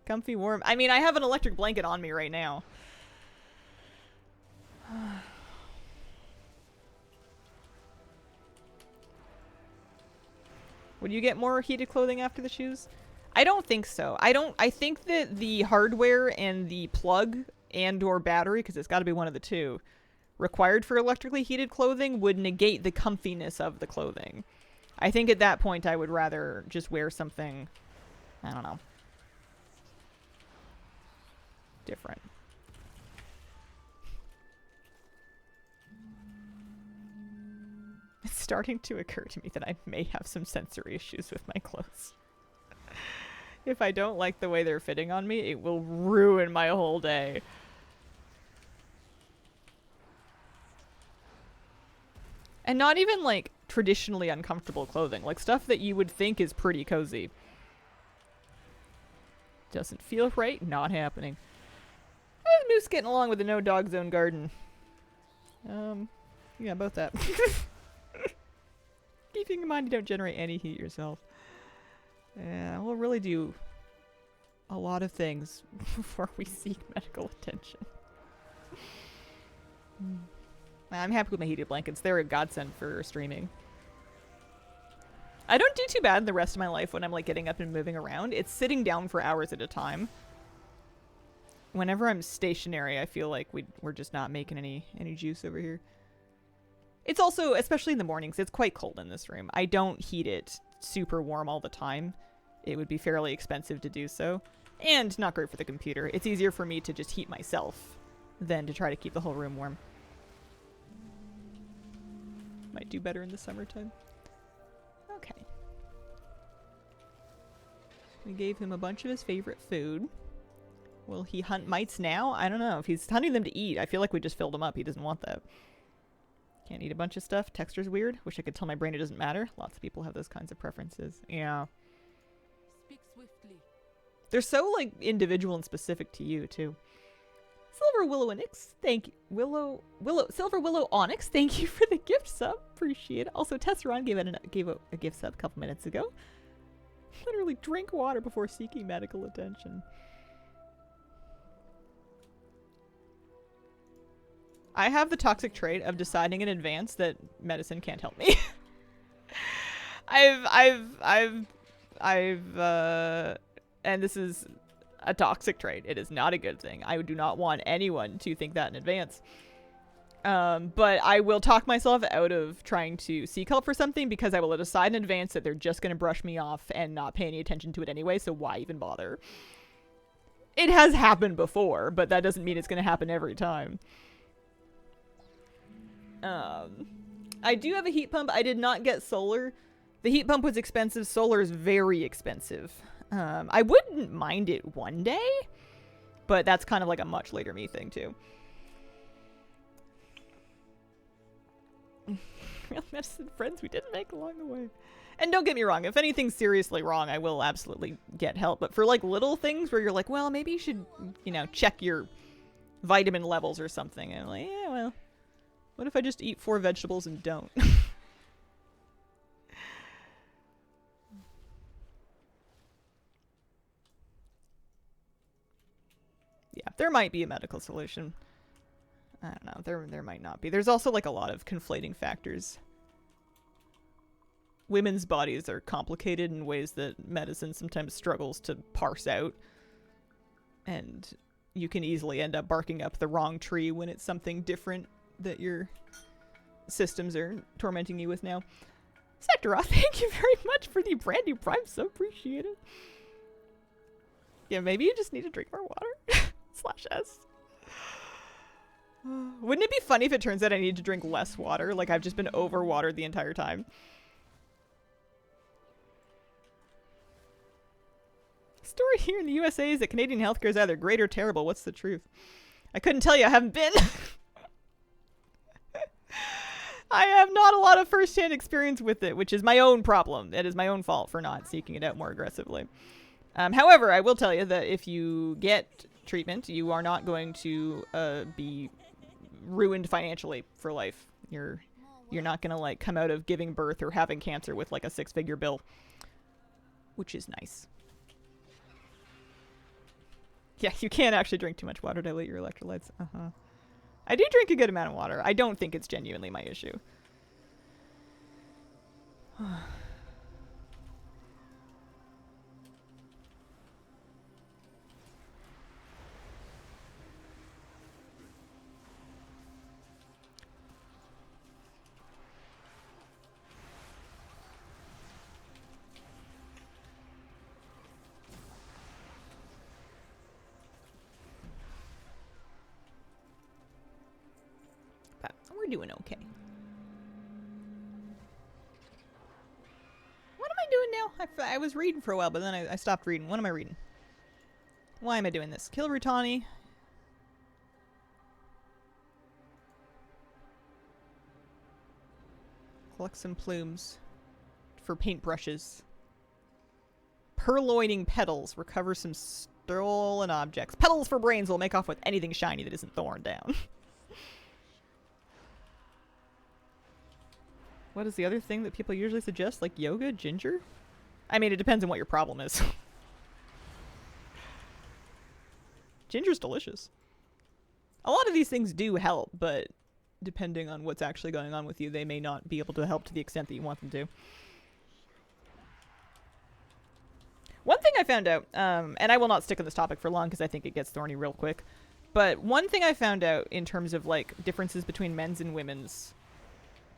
Comfy warm. I mean, I have an electric blanket on me right now. Would you get more heated clothing after the shoes? I don't think so. I think that the hardware and the plug and or battery, because it's got to be one of the two, required for electrically heated clothing would negate the comfiness of the clothing. I think at that point I would rather just wear something, I don't know, different. It's starting to occur to me that I may have some sensory issues with my clothes. If I don't like the way they're fitting on me, it will ruin my whole day. And not even like traditionally uncomfortable clothing, like stuff that you would think is pretty cozy. Doesn't feel right, not happening. Moose getting along with the no dog zone garden. Yeah, about that. Keeping in mind you don't generate any heat yourself. Yeah, we'll really do a lot of things before we seek medical attention. I'm happy with my heated blankets. They're a godsend for streaming. I don't do too bad in the rest of my life when I'm like getting up and moving around. It's sitting down for hours at a time. Whenever I'm stationary, I feel like we're just not making any juice over here. It's also, especially in the mornings, it's quite cold in this room. I don't heat it super warm all the time. It would be fairly expensive to do so. And not great for the computer. It's easier for me to just heat myself than to try to keep the whole room warm. Might do better in the summertime. Okay. We gave him a bunch of his favorite food. Will he hunt mites now? I don't know. If he's hunting them to eat, I feel like we just filled him up. He doesn't want that. Can't eat a bunch of stuff. Texture's weird. Wish I could tell my brain it doesn't matter. Lots of people have those kinds of preferences. Yeah. Speak swiftly. They're so, like, individual and specific to you, too. Silver Willow Onyx, thank you. Silver Willow Onyx, thank you for the gift sub. Appreciate it. Also, Tesseron gave a gift sub a couple minutes ago. Literally drink water before seeking medical attention. I have the toxic trait of deciding in advance that medicine can't help me. And this is a toxic trait. It is not a good thing. I do not want anyone to think that in advance. But I will talk myself out of trying to seek help for something because I will decide in advance that they're just going to brush me off and not pay any attention to it anyway, so why even bother? It has happened before, but that doesn't mean it's going to happen every time. I do have a heat pump. I did not get solar. The heat pump was expensive. Solar is very expensive. I wouldn't mind it one day, but that's kind of like a much later me thing too. Real medicine friends we didn't make along the way. And don't get me wrong, if anything's seriously wrong, I will absolutely get help. But for like little things where you're like, well, maybe you should, you know, check your vitamin levels or something. And I'm like, yeah, well, what if I just eat 4 vegetables and don't? Yeah, there might be a medical solution. I don't know. There might not be. There's also like a lot of conflating factors. Women's bodies are complicated in ways that medicine sometimes struggles to parse out. And you can easily end up barking up the wrong tree when it's something different that your systems are tormenting you with now. Sectora, thank you very much for the brand new Prime, so appreciate it. Yeah, maybe you just need to drink more water. /S. Wouldn't it be funny if it turns out I need to drink less water? Like I've just been overwatered the entire time. Story here in the USA is that Canadian healthcare is either great or terrible. What's the truth? I couldn't tell you. I haven't been. I have not a lot of first-hand experience with it, which is my own problem. It is my own fault for not seeking it out more aggressively. However, I will tell you that if you get treatment, you are not going to be ruined financially for life. You're not going to like come out of giving birth or having cancer with like a 6-figure bill, which is nice. Yeah, you can't actually drink too much water to dilute your electrolytes. I do drink a good amount of water. I don't think it's genuinely my issue. We're doing okay. What am I doing now? I was reading for a while, but then I stopped reading. What am I reading? Why am I doing this? Kill Rutani. Collect some plumes for paintbrushes. Purloining petals. Recover some stolen objects. Petals for brains will make off with anything shiny that isn't thorn down. What is the other thing that people usually suggest? Like yoga? Ginger? I mean, it depends on what your problem is. Ginger's delicious. A lot of these things do help, but depending on what's actually going on with you, they may not be able to help to the extent that you want them to. One thing I found out, and I will not stick on this topic for long because I think it gets thorny real quick, but one thing I found out in terms of like differences between men's and women's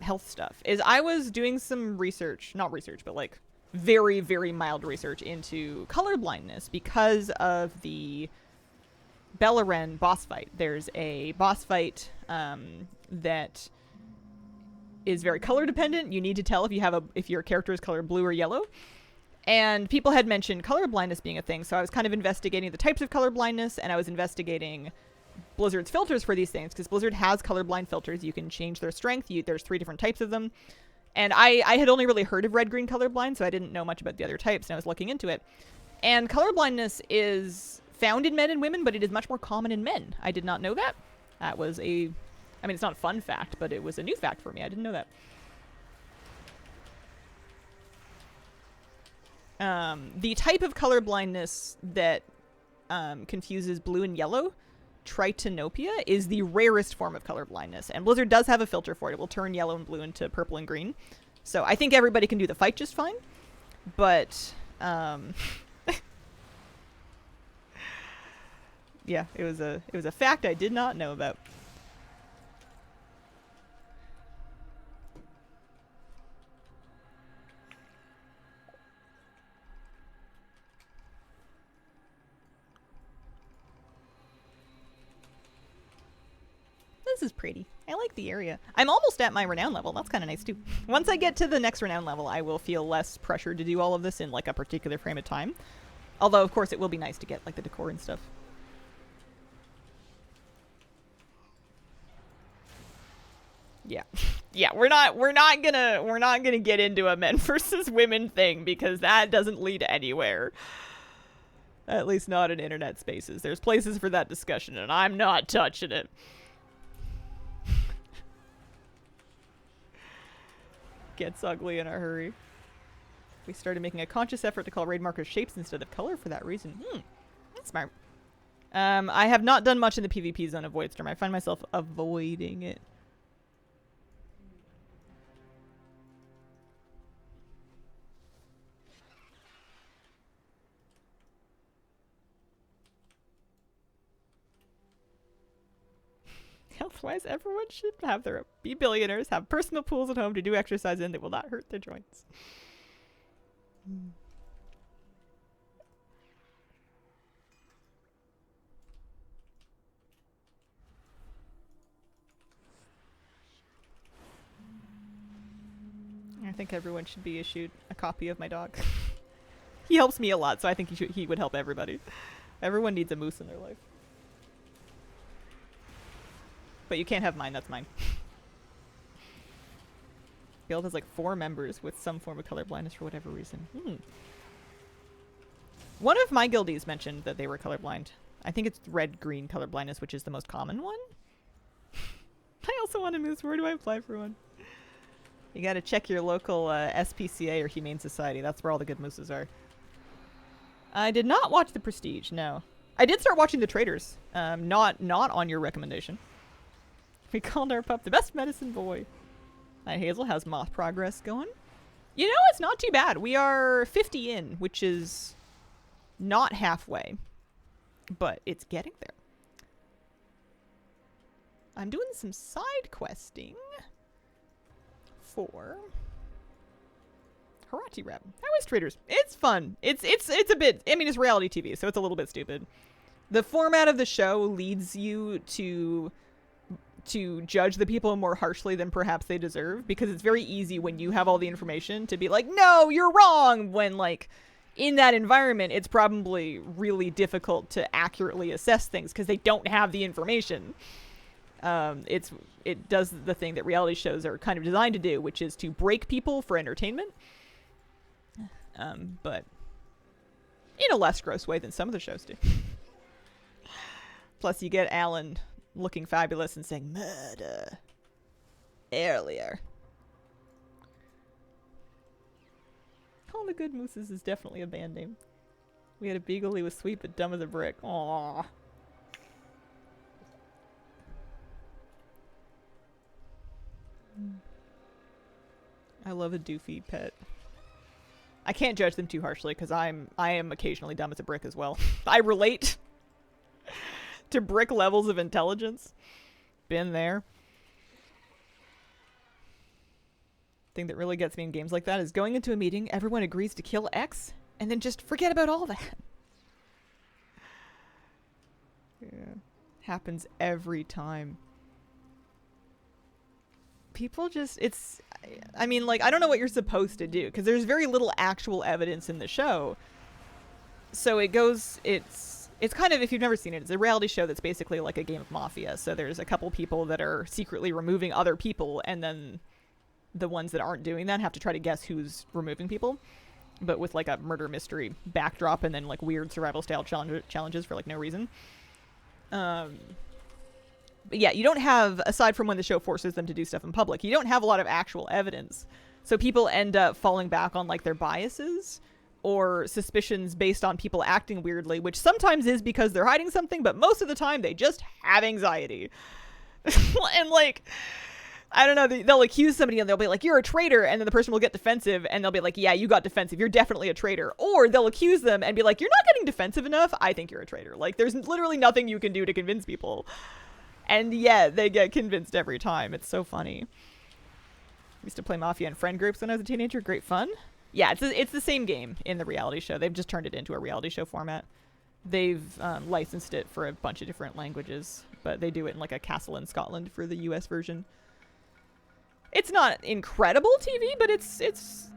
health stuff is I was doing some research, not research, but like very, very mild research into color blindness because of the Beleren boss fight. There's a boss fight that is very color dependent. You need to tell if your character is colored blue or yellow. And people had mentioned color blindness being a thing, so I was kind of investigating the types of color blindness, and I was investigating Blizzard's filters for these things, because Blizzard has colorblind filters. You can change their strength. There's 3 different types of them. And I had only really heard of red-green colorblind, so I didn't know much about the other types, and I was looking into it. And colorblindness is found in men and women, but it is much more common in men. I did not know that. That was it's not a fun fact, but it was a new fact for me. I didn't know that. The type of color blindness that confuses blue and yellow, tritanopia, is the rarest form of color blindness. And Blizzard does have a filter for it. It will turn yellow and blue into purple and green. So I think everybody can do the fight just fine. But, yeah, it was a fact I did not know about. This is pretty. I like the area. I'm almost at my renown level. That's kind of nice too. Once I get to the next renown level, I will feel less pressure to do all of this in like a particular frame of time. Although, of course, it will be nice to get like the decor and stuff. Yeah. Yeah, we're not gonna get into a men versus women thing because that doesn't lead anywhere. At least not in internet spaces. There's places for that discussion and I'm not touching it. Gets ugly in a hurry. We started making a conscious effort to call raid markers shapes instead of color for that reason. That's smart. I have not done much in the PvP zone of Voidstorm. I find myself avoiding it. Health-wise, everyone should be billionaires, have personal pools at home to do exercise in that will not hurt their joints. I think everyone should be issued a copy of my dog. He helps me a lot, so I think he would help everybody. Everyone needs a moose in their life. But you can't have mine, that's mine. Guild has like 4 members with some form of color blindness for whatever reason. One of my guildies mentioned that they were colorblind. I think it's red-green color blindness, which is the most common one. I also want a moose. Where do I apply for one? You gotta check your local SPCA or Humane Society. That's where all the good mooses are. I did not watch The Prestige, no. I did start watching The Traders. Not on your recommendation. We called our pup the best medicine boy. Night Hazel, how's moth progress going? You know, it's not too bad. We are 50 in, which is not halfway. But it's getting there. I'm doing some side questing for Harati Rep. How is Traders? It's fun. It's a bit, I mean, it's reality TV, so it's a little bit stupid. The format of the show leads you to judge the people more harshly than perhaps they deserve, because it's very easy when you have all the information to be like, no, you're wrong, when like in that environment it's probably really difficult to accurately assess things because they don't have the information. It does the thing that reality shows are kind of designed to do, which is to break people for entertainment, but in a less gross way than some of the shows do. Plus you get Alan looking fabulous and saying murder earlier. All the Good Mooses is definitely a band name. We had a beagle, he was sweet but dumb as a brick. Aww. I love a doofy pet. I can't judge them too harshly because I am occasionally dumb as a brick as well. I relate to brick levels of intelligence. Been there. Thing that really gets me in games like that is going into a meeting, everyone agrees to kill X, and then just forget about all that. Yeah. Happens every time. People just, I mean, like, I don't know what you're supposed to do, because there's very little actual evidence in the show. So it's kind of, if you've never seen it, it's a reality show that's basically like a game of Mafia. So there's a couple people that are secretly removing other people, and then the ones that aren't doing that have to try to guess who's removing people, but with like a murder mystery backdrop and then like weird survival style challenges for like no reason. But yeah, you don't have, aside from when the show forces them to do stuff in public, you don't have a lot of actual evidence. So people end up falling back on like their biases or suspicions based on people acting weirdly, which sometimes is because they're hiding something, but most of the time they just have anxiety. And like, I don't know, they'll accuse somebody and they'll be like, you're a traitor, and then the person will get defensive and they'll be like, yeah, you got defensive, you're definitely a traitor. Or they'll accuse them and be like, you're not getting defensive enough, I think you're a traitor. Like, there's literally nothing you can do to convince people. And yeah, they get convinced every time. It's so funny. I used to play Mafia in friend groups when I was a teenager. Great fun. Yeah, it's the same game in the reality show. They've just turned it into a reality show format. They've licensed it for a bunch of different languages, but they do it in like a castle in Scotland for the US version. It's not incredible TV, but it's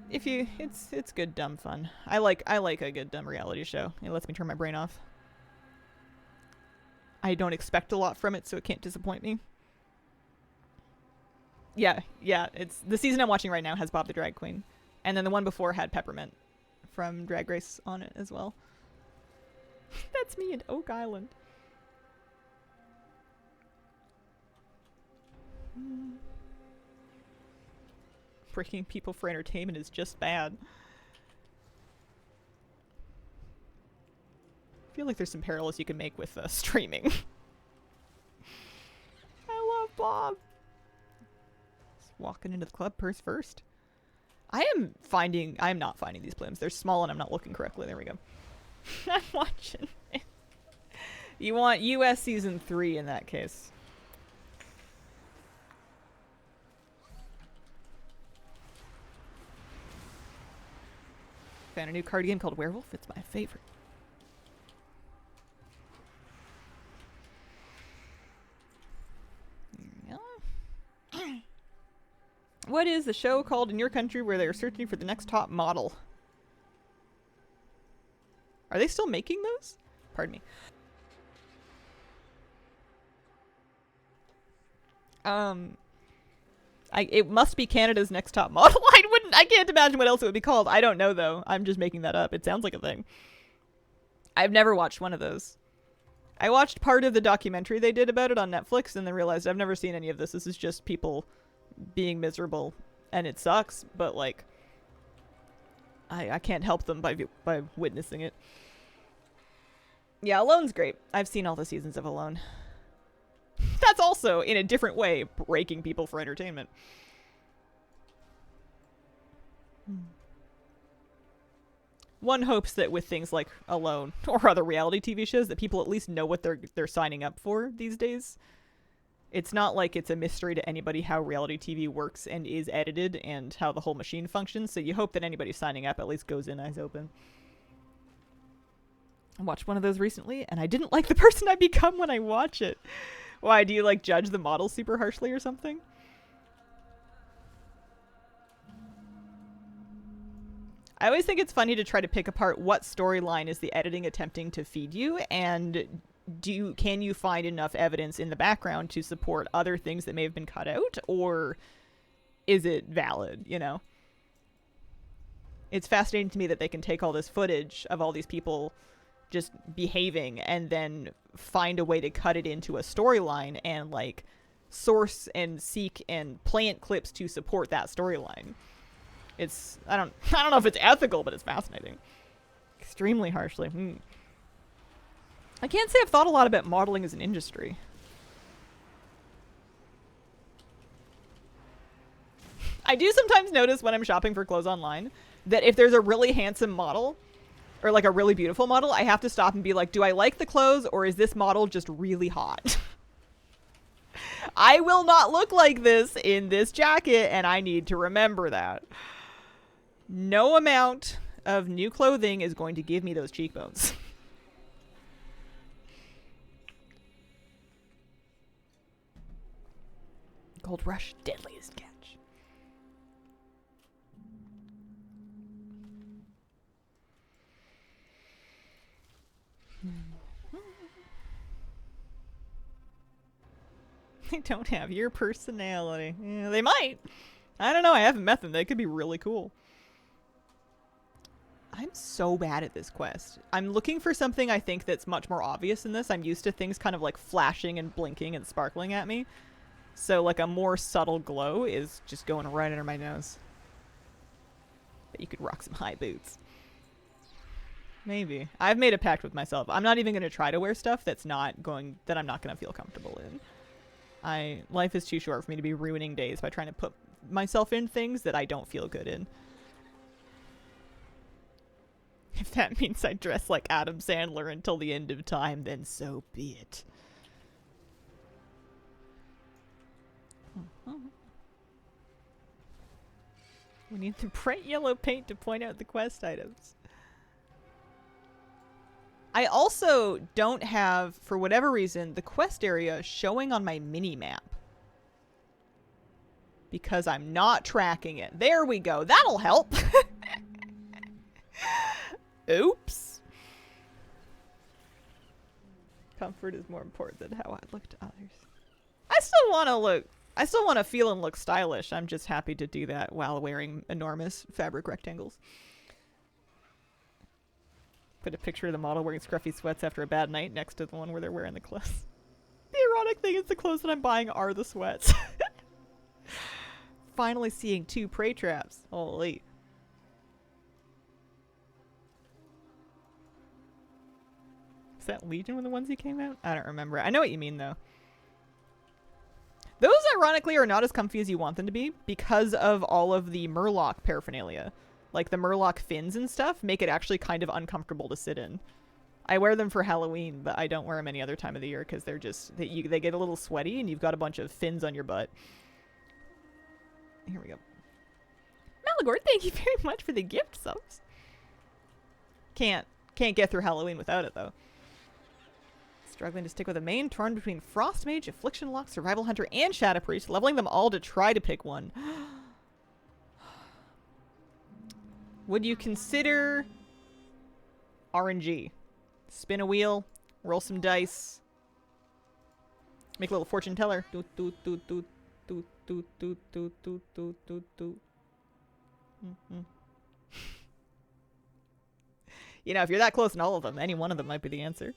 good dumb fun. I like a good dumb reality show. It lets me turn my brain off. I don't expect a lot from it, so it can't disappoint me. Yeah, it's the season I'm watching right now has Bob the Drag Queen, and then the one before had Peppermint from Drag Race on it as well. That's me in Oak Island. Breaking people for entertainment is just bad. I feel like there's some parallels you can make with streaming. I love Bob. Just walking into the club purse first. I am not finding these plumes. They're small and I'm not looking correctly. There we go. I'm watching it. You want US season 3 in that case. Found a new card game called Werewolf. It's my favorite. What is the show called in your country where they are searching for the next top model? Are they still making those? Pardon me. It must be Canada's Next Top Model. I can't imagine what else it would be called. I don't know though. I'm just making that up. It sounds like a thing. I've never watched one of those. I watched part of the documentary they did about it on Netflix and then realized I've never seen any of this. This is just people being miserable and it sucks, but like I can't help them by witnessing it. Yeah, Alone's great. I've seen all the seasons of Alone. That's also, in a different way, breaking people for entertainment. One hopes that with things like Alone or other reality TV shows that people at least know what they're signing up for these days. It's not like it's a mystery to anybody how reality TV works and is edited and how the whole machine functions, so you hope that anybody signing up at least goes in eyes open. I watched one of those recently, and I didn't like the person I become when I watch it. Why, do you like judge the model super harshly or something? I always think it's funny to try to pick apart what storyline is the editing attempting to feed you, and can you find enough evidence in the background to support other things that may have been cut out, or is it valid, you know? It's fascinating to me that they can take all this footage of all these people just behaving and then find a way to cut it into a storyline and like source and seek and plant clips to support that storyline. It's I don't know if it's ethical, but it's fascinating. Extremely harshly. I can't say I've thought a lot about modeling as an industry. I do sometimes notice when I'm shopping for clothes online that if there's a really handsome model or like a really beautiful model, I have to stop and be like, do I like the clothes or is this model just really hot? I will not look like this in this jacket, and I need to remember that. No amount of new clothing is going to give me those cheekbones. Gold Rush, deadliest catch. They don't have your personality. Yeah, they might. I don't know. I haven't met them. They could be really cool. I'm so bad at this quest. I'm looking for something I think that's much more obvious in this. I'm used to things kind of like flashing and blinking and sparkling at me. So like a more subtle glow is just going right under my nose. But you could rock some high boots. Maybe. I've made a pact with myself. I'm not even going to try to wear stuff that I'm not going to feel comfortable in. Life is too short for me to be ruining days by trying to put myself in things that I don't feel good in. If that means I dress like Adam Sandler until the end of time, then so be it. We need the bright yellow paint to point out the quest items. I also don't have, for whatever reason, the quest area showing on my mini-map. Because I'm not tracking it. There we go. That'll help. Oops. Comfort is more important than how I look to others. I still want to feel and look stylish. I'm just happy to do that while wearing enormous fabric rectangles. Put a picture of the model wearing scruffy sweats after a bad night next to the one where they're wearing the clothes. The ironic thing is the clothes that I'm buying are the sweats. Finally seeing 2 prey traps. Holy. Is that Legion when the onesie came out? I don't remember. I know what you mean though. Those ironically are not as comfy as you want them to be because of all of the Murloc paraphernalia. Like the Murloc fins and stuff make it actually kind of uncomfortable to sit in. I wear them for Halloween, but I don't wear them any other time of the year because they're just, they get a little sweaty and you've got a bunch of fins on your butt. Here we go. Malagord, thank you very much for the gift subs. Can't get through Halloween without it though. Struggling to stick with a main, torn between Frost Mage, Affliction Lock, Survival Hunter, and Shadow Priest, leveling them all to try to pick one. Would you consider RNG? Spin a wheel, roll some dice, make a little fortune teller. Doot, doot, doot, doot, doot, doot, doot, doot, doot, doot, doot, doot. You know, if you're that close in all of them, any one of them might be the answer.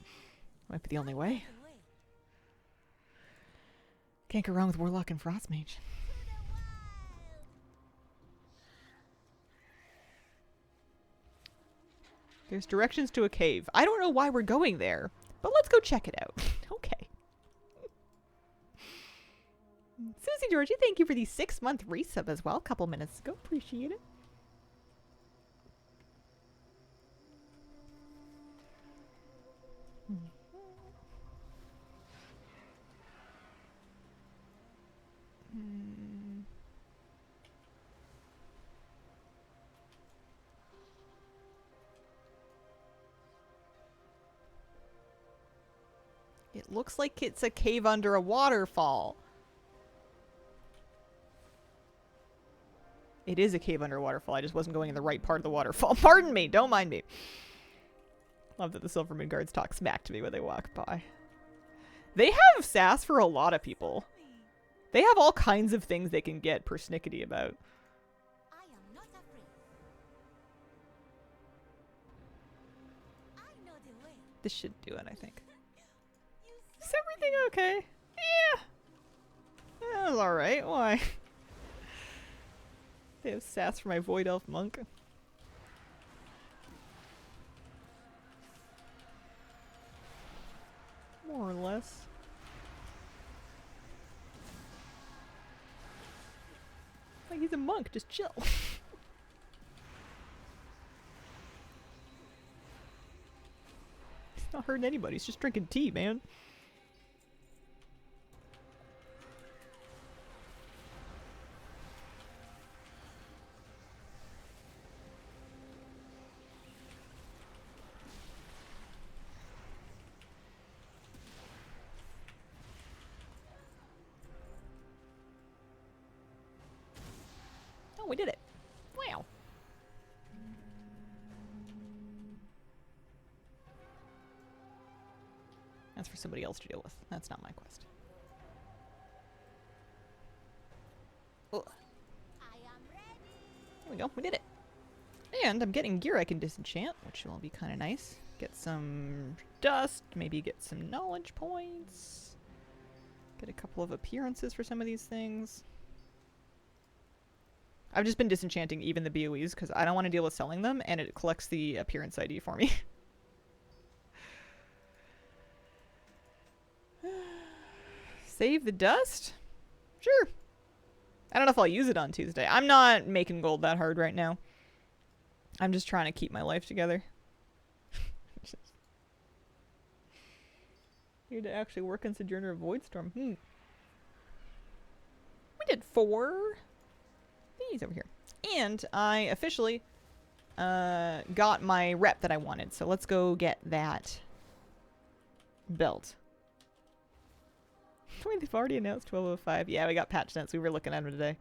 Might be the only way. Can't go wrong with Warlock and Frostmage. There's directions to a cave. I don't know why we're going there, but let's go check it out. Okay. Susie Georgie, thank you for the 6-month resub as well. A couple minutes ago. Appreciate it. It looks like it's a cave under a waterfall. It is a cave under a waterfall. I just wasn't going in the right part of the waterfall. Pardon me. Don't mind me. Love that the Silvermoon guards talk smack to me when they walk by. They have sass for a lot of people. They have all kinds of things they can get persnickety about. I am not afraid. I know the way. This should do it, I think. You Is everything okay? Yeah. That was alright. Why? They have sass for my Void Elf Monk. More or less. Like He's a monk. Just chill. He's not hurting anybody. He's just drinking tea, man. Oh, we did it. Wow. That's for somebody else to deal with. That's not my quest. Ugh. I am ready. There we go. We did it. And I'm getting gear I can disenchant, which will be kind of nice. Get some dust. Maybe get some knowledge points. Get a couple of appearances for some of these things. I've just been disenchanting even the BOEs because I don't want to deal with selling them, and it collects the appearance ID for me. Save the dust? Sure. I don't know if I'll use it on Tuesday. I'm not making gold that hard right now. I'm just trying to keep my life together. Here to actually work on Sojourner of Voidstorm. We did 4 these over here. And I officially got my rep that I wanted. So let's go get that belt. Wait, they've already announced 12:05. Yeah, we got patch notes. We were looking at them today.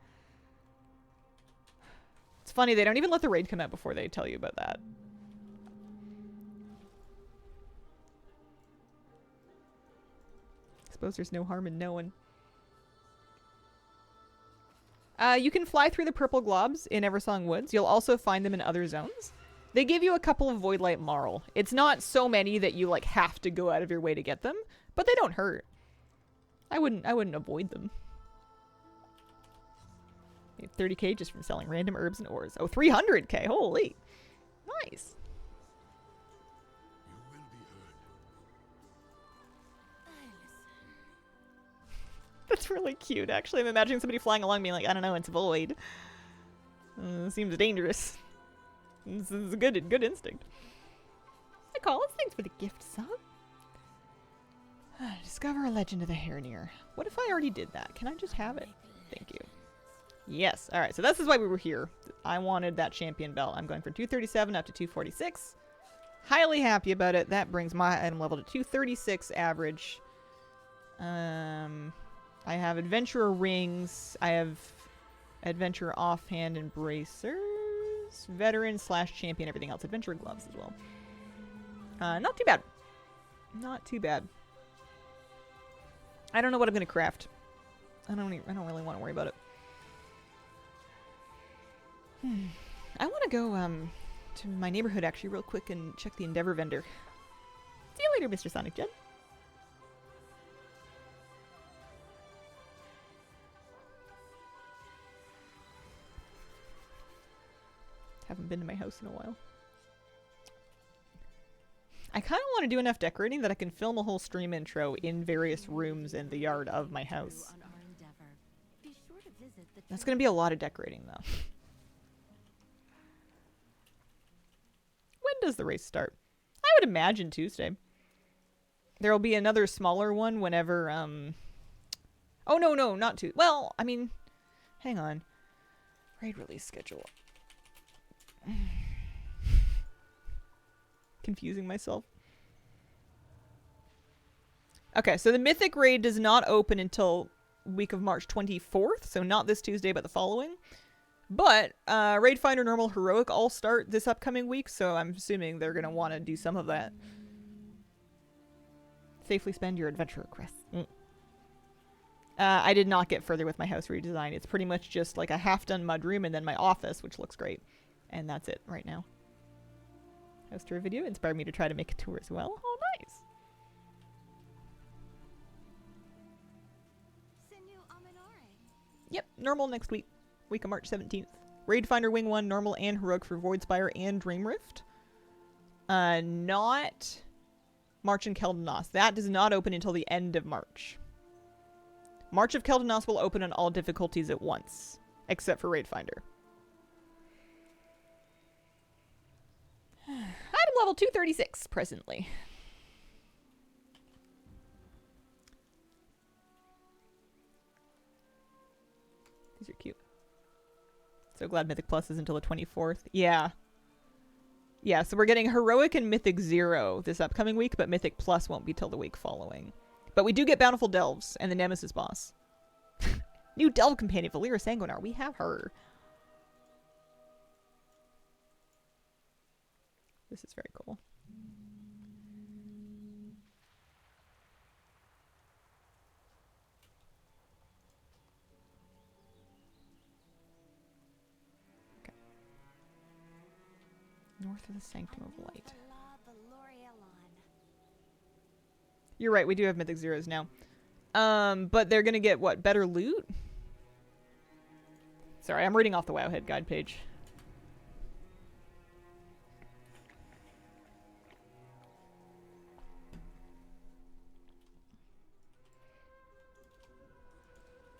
It's funny, they don't even let the raid come out before they tell you about that. Suppose there's no harm in knowing. You can fly through the purple globs in Eversong Woods. You'll also find them in other zones. They give you a couple of Voidlight Marl. It's not so many that you like have to go out of your way to get them, but they don't hurt. I wouldn't avoid them. You have 30k just from selling random herbs and ores. Oh, 300k. Holy. Nice. You will be heard. I listen. That's really cute, actually. I'm imagining somebody flying along being like, I don't know, it's void. Seems dangerous. This is a good instinct. Hi, Collins. Thanks for the gift sub. Discover a legend of the Harandar. What if I already did that? Can I just have it? Thank you. Yes. All right. So this is why we were here. I wanted that champion belt. I'm going from 237 up to 246. Highly happy about it. That brings my item level to 236 average. I have adventurer rings. I have adventurer offhand and bracers. Veteran / champion. Everything else. Adventurer gloves as well. Not too bad. Not too bad. I don't know what I'm gonna craft. I don't really want to worry about it. I want to go to my neighborhood actually real quick and check the Endeavor vendor. See you later, Mr. Sonic Jet. Haven't been to my house in a while. I kind of want to do enough decorating that I can film a whole stream intro in various rooms in the yard of my house. That's going to be a lot of decorating, though. When does the race start? I would imagine Tuesday. There will be another smaller one whenever, Oh, no, not Tuesday. Well, I mean, hang on. Raid release schedule. Confusing myself. Okay, so the Mythic Raid does not open until week of March 24th, so not this Tuesday, but the following. But Raid Finder Normal Heroic all start this upcoming week, so I'm assuming they're going to want to do some of that. Safely spend your adventurer quests. I did not get further with my house redesign. It's pretty much just like a half-done mudroom and then my office, which looks great. And that's it right now. House tour video inspired me to try to make a tour as well. Oh, nice. Yep, normal next week. Week of March 17th. Raid Finder Wing 1, normal and heroic for Voidspire and Dream Rift. Not March and Keldanos. That does not open until the end of March. March of Keldanos will open on all difficulties at once. except for Raid Finder. Item level 236 presently. These are cute. So glad Mythic Plus is until the 24th. Yeah. Yeah, so we're getting Heroic and Mythic 0 this upcoming week, but Mythic Plus won't be till the week following. But we do get Bountiful Delves and the Nemesis boss. New Delve companion, Valera Sanguinar. We have her. This is very cool. Okay. North of the Sanctum of Light. You're right, we do have Mythic Zeros now. But they're gonna get, what, better loot? Sorry, I'm reading off the Wowhead guide page.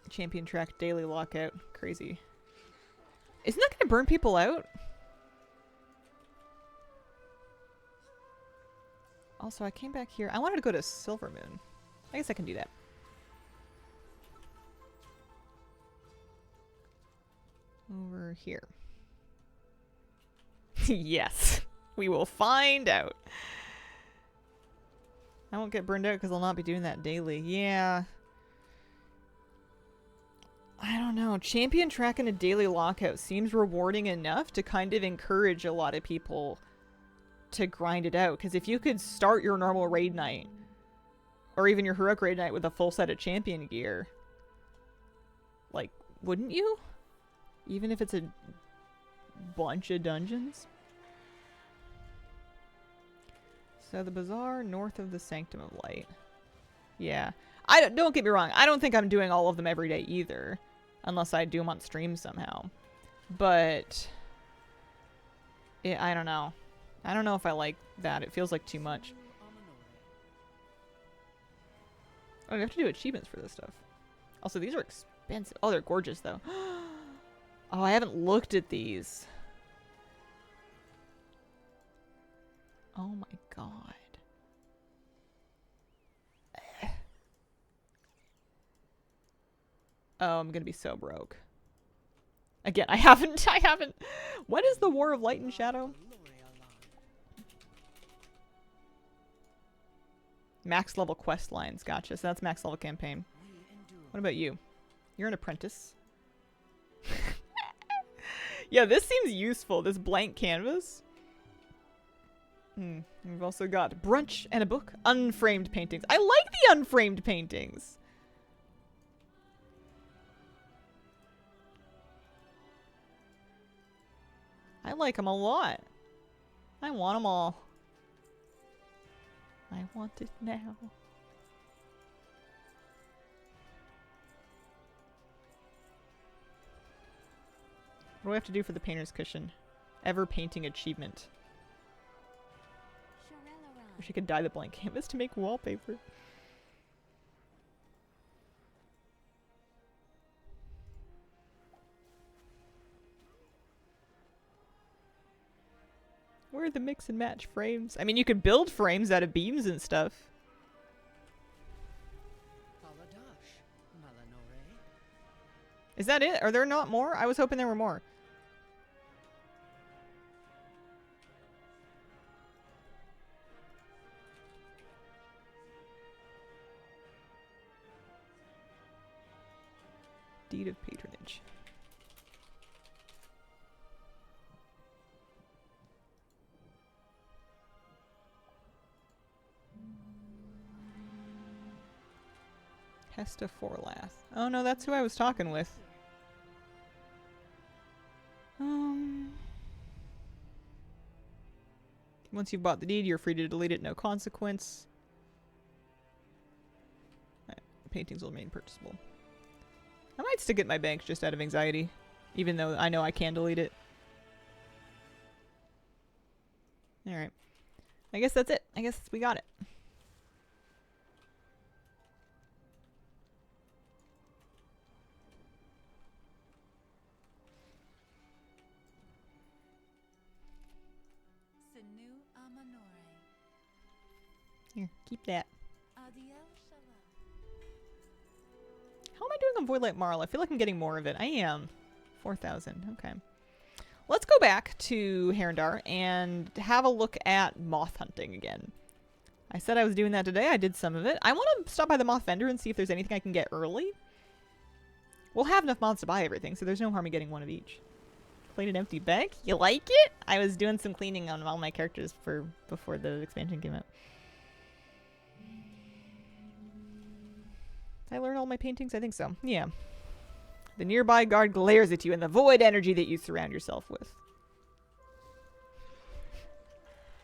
Champion track daily lockout. Crazy. Isn't that gonna burn people out? Also, I came back here. I wanted to go to Silver Moon. I guess I can do that. Over here. Yes. We will find out. I won't get burned out because I'll not be doing that daily. Yeah. I don't know. Champion track in a daily lockout seems rewarding enough to kind of encourage a lot of people to grind it out. Because if you could start your normal raid night, or even your heroic raid night with a full set of champion gear, like, wouldn't you? Even if it's a bunch of dungeons? So the bazaar north of the Sanctum of Light. Yeah. Don't get me wrong. I don't think I'm doing all of them every day either. Unless I do them on stream somehow. But I don't know. I don't know if I like that. It feels like too much. Oh, you have to do achievements for this stuff. Also, these are expensive. Oh, they're gorgeous, though. Oh, I haven't looked at these. Oh my god. Oh, I'm gonna be so broke. Again, I haven't. What is the War of Light and Shadow? Max level quest lines. Gotcha. So that's max level campaign. What about you? You're an apprentice. Yeah, this seems useful. This blank canvas. We've also got brunch and a book. Unframed paintings. I like the unframed paintings. I like them a lot. I want them all. I want it now. What do I have to do for the painter's cushion? Ever painting achievement. Wish I could dye the blank canvas to make wallpaper. Where are the mix and match frames? I mean, you could build frames out of beams and stuff. Is that it? Are there not more? I was hoping there were more. Deed of patronage. Hesta Forlath. Oh no, that's who I was talking with. Once you've bought the deed, you're free to delete it, no consequence. Paintings will remain purchasable. I might stick it in my bank just out of anxiety, even though I know I can delete it. Alright. I guess that's it. I guess we got it. Here, keep that. Adieu, Shalom. How am I doing on Void Light Marl? I feel like I'm getting more of it. I am. 4,000. Okay. Let's go back to Harandar and have a look at moth hunting again. I said I was doing that today. I did some of it. I want to stop by the moth vendor and see if there's anything I can get early. We'll have enough moths to buy everything, so there's no harm in getting one of each. Clean an empty bag? You like it? I was doing some cleaning on all my characters before the expansion came out. Did I learn all my paintings? I think so. Yeah. The nearby guard glares at you in the void energy that you surround yourself with.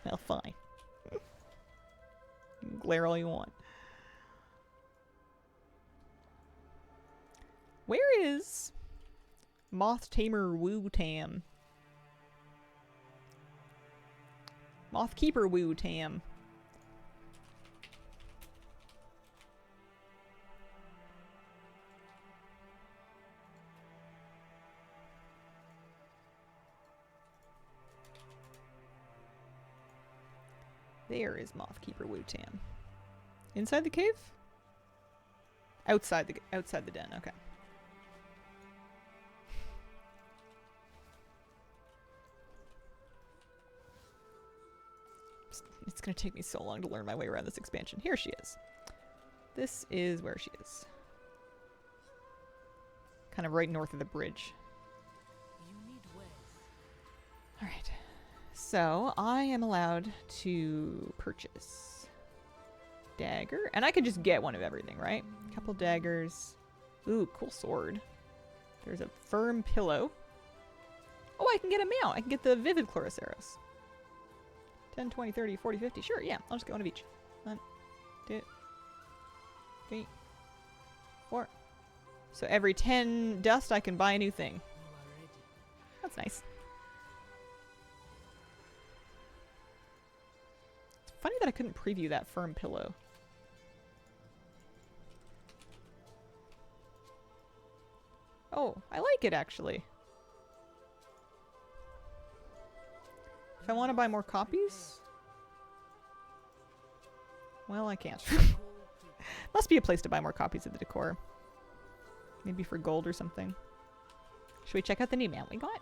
Well, fine. Glare all you want. Where is Moth Tamer Wu Tam? Moth Keeper Wu Tam. There is Moth Keeper Wu Tam. Inside the cave? Outside the den, okay. It's gonna take me so long to learn my way around this expansion. Here she is. This is where she is. Kind of right north of the bridge. You need ways. Alright. So, I am allowed to purchase dagger. And I could just get one of everything, right? A couple daggers. Ooh, cool sword. There's a firm pillow. Oh, I can get a mount. I can get the Vivid Chloroceros. 10, 20, 30, 40, 50. Sure, yeah. I'll just get one of each. 1, 2, 3, 4. So every 10 dust, I can buy a new thing. You are ready. That's nice. It's funny that I couldn't preview that firm pillow. Oh, I like it actually. If I want to buy more copies? Well, I can't. Must be a place to buy more copies of the decor. Maybe for gold or something. Should we check out the new mount we got?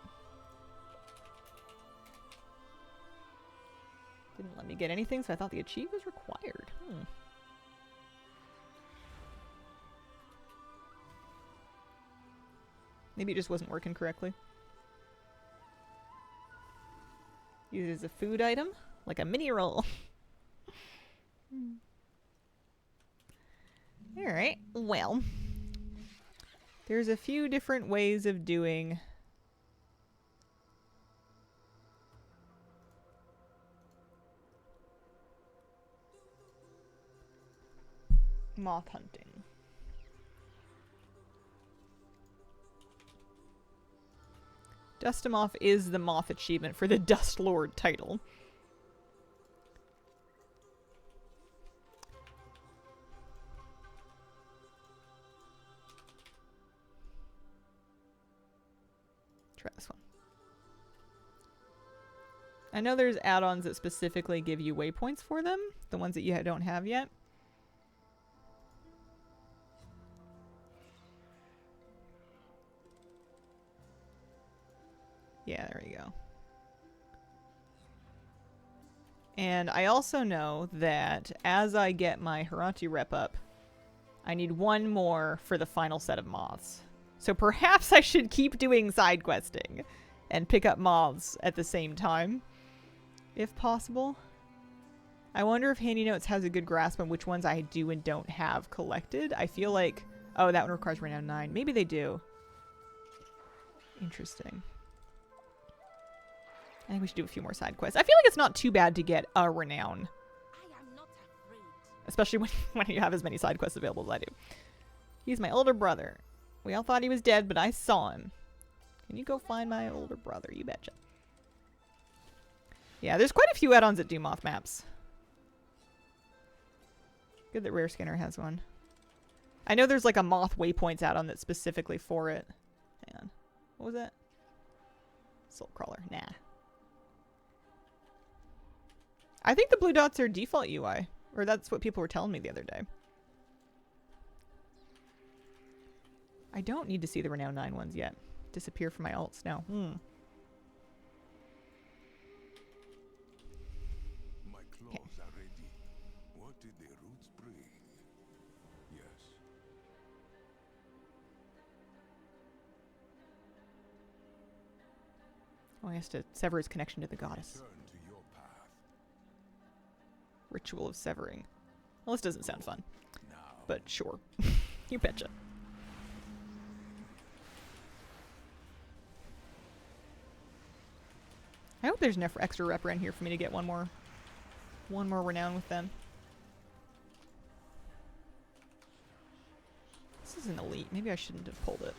Didn't let me get anything, so I thought the achieve was required. Maybe it just wasn't working correctly. Use it as a food item, like a mini roll. Alright, well. There's a few different ways of doing moth hunting. Dust 'em off is the moth achievement for the Dust Lord title. Try this one. I know there's add-ons that specifically give you waypoints for them, the ones that you don't have yet. Yeah, there you go. And I also know that as I get my Haranti rep up, I need one more for the final set of moths. So perhaps I should keep doing side questing and pick up moths at the same time, if possible. I wonder if Handy Notes has a good grasp on which ones I do and don't have collected. I feel like, oh, that one requires renown 9. Maybe they do. Interesting. I think we should do a few more side quests. I feel like it's not too bad to get a renown. I am not afraid. Especially when you have as many side quests available as I do. He's my older brother. We all thought he was dead, but I saw him. Can you go find my older brother? You betcha. Yeah, there's quite a few add-ons that do moth maps. Good that Rare Scanner has one. I know there's like a moth waypoints add-on that's specifically for it. Hang on. What was that? Soul Crawler. Nah. I think the blue dots are default UI. Or that's what people were telling me the other day. I don't need to see the Renown 9 ones yet. Disappear from my alts now. My claws are ready. What did the roots bring? Yes. Oh, he has to sever his connection to the goddess. Turn to your path. Ritual of severing. Well, this doesn't sound fun. Now. But sure. You betcha. I hope there's enough extra rep around here for me to get one more renown with them. This is an elite. Maybe I shouldn't have pulled it.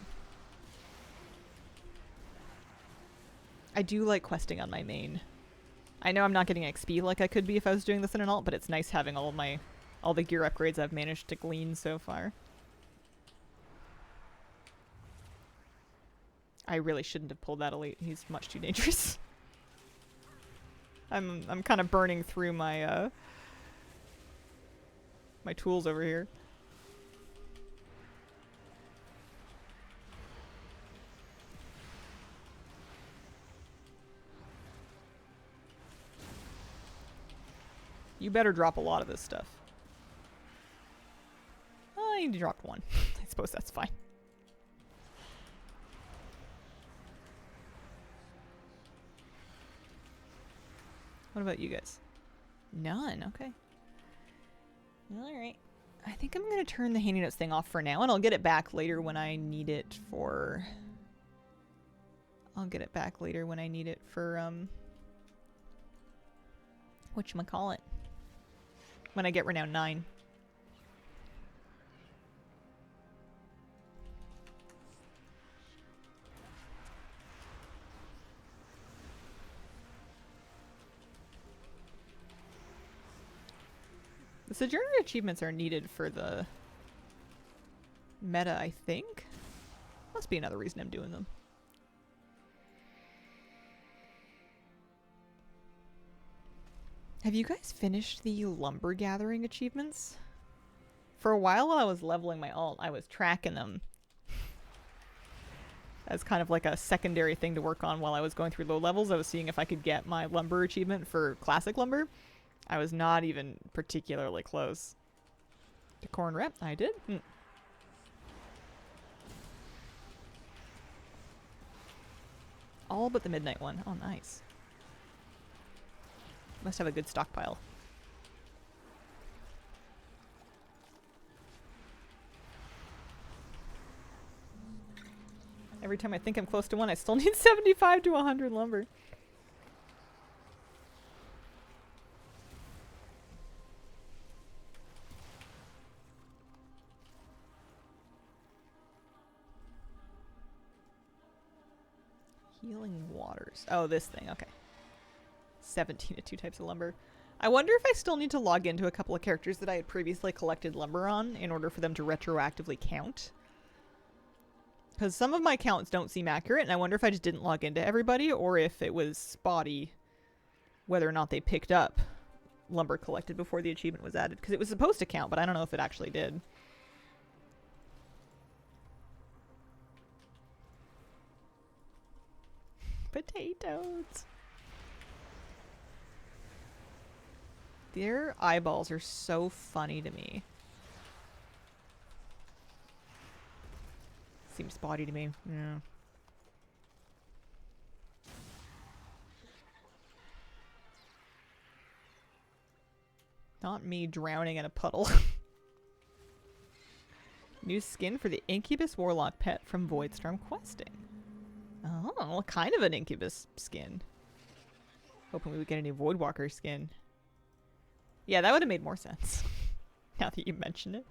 I do like questing on my main. I know I'm not getting XP like I could be if I was doing this in an alt, but it's nice having all the gear upgrades I've managed to glean so far. I really shouldn't have pulled that elite. He's much too dangerous. I'm kind of burning through my my tools over here. You better drop a lot of this stuff. Oh, you dropped one. I suppose that's fine. What about you guys? None. Okay. Alright. I think I'm going to turn the handy notes thing off for now, and I'll get it back later when I need it for... whatchamacallit? When I get Renown 9. The Sojourner achievements are needed for the meta, I think. Must be another reason I'm doing them. Have you guys finished the lumber gathering achievements? For a while I was leveling my alt, I was tracking them as kind of like a secondary thing to work on while I was going through low levels. I was seeing if I could get my lumber achievement for classic lumber. I was not even particularly close. Decor and rep, I did. All but the midnight one. Oh, nice. Must have a good stockpile. Every time I think I'm close to one, I still need 75 to 100 lumber. Healing waters. Oh, this thing. Okay. 17 to 2 types of lumber. I wonder if I still need to log into a couple of characters that I had previously collected lumber on in order for them to retroactively count. Because some of my counts don't seem accurate, and I wonder if I just didn't log into everybody or if it was spotty whether or not they picked up lumber collected before the achievement was added. Because it was supposed to count, but I don't know if it actually did. Potatoes. Their eyeballs are so funny to me. Seems spotty to me. Yeah. Not me drowning in a puddle. New skin for the Incubus Warlock pet from Voidstorm Questing. Oh, kind of an Incubus skin. Hoping we would get a new Voidwalker skin. Yeah, that would have made more sense. Now that you mention it.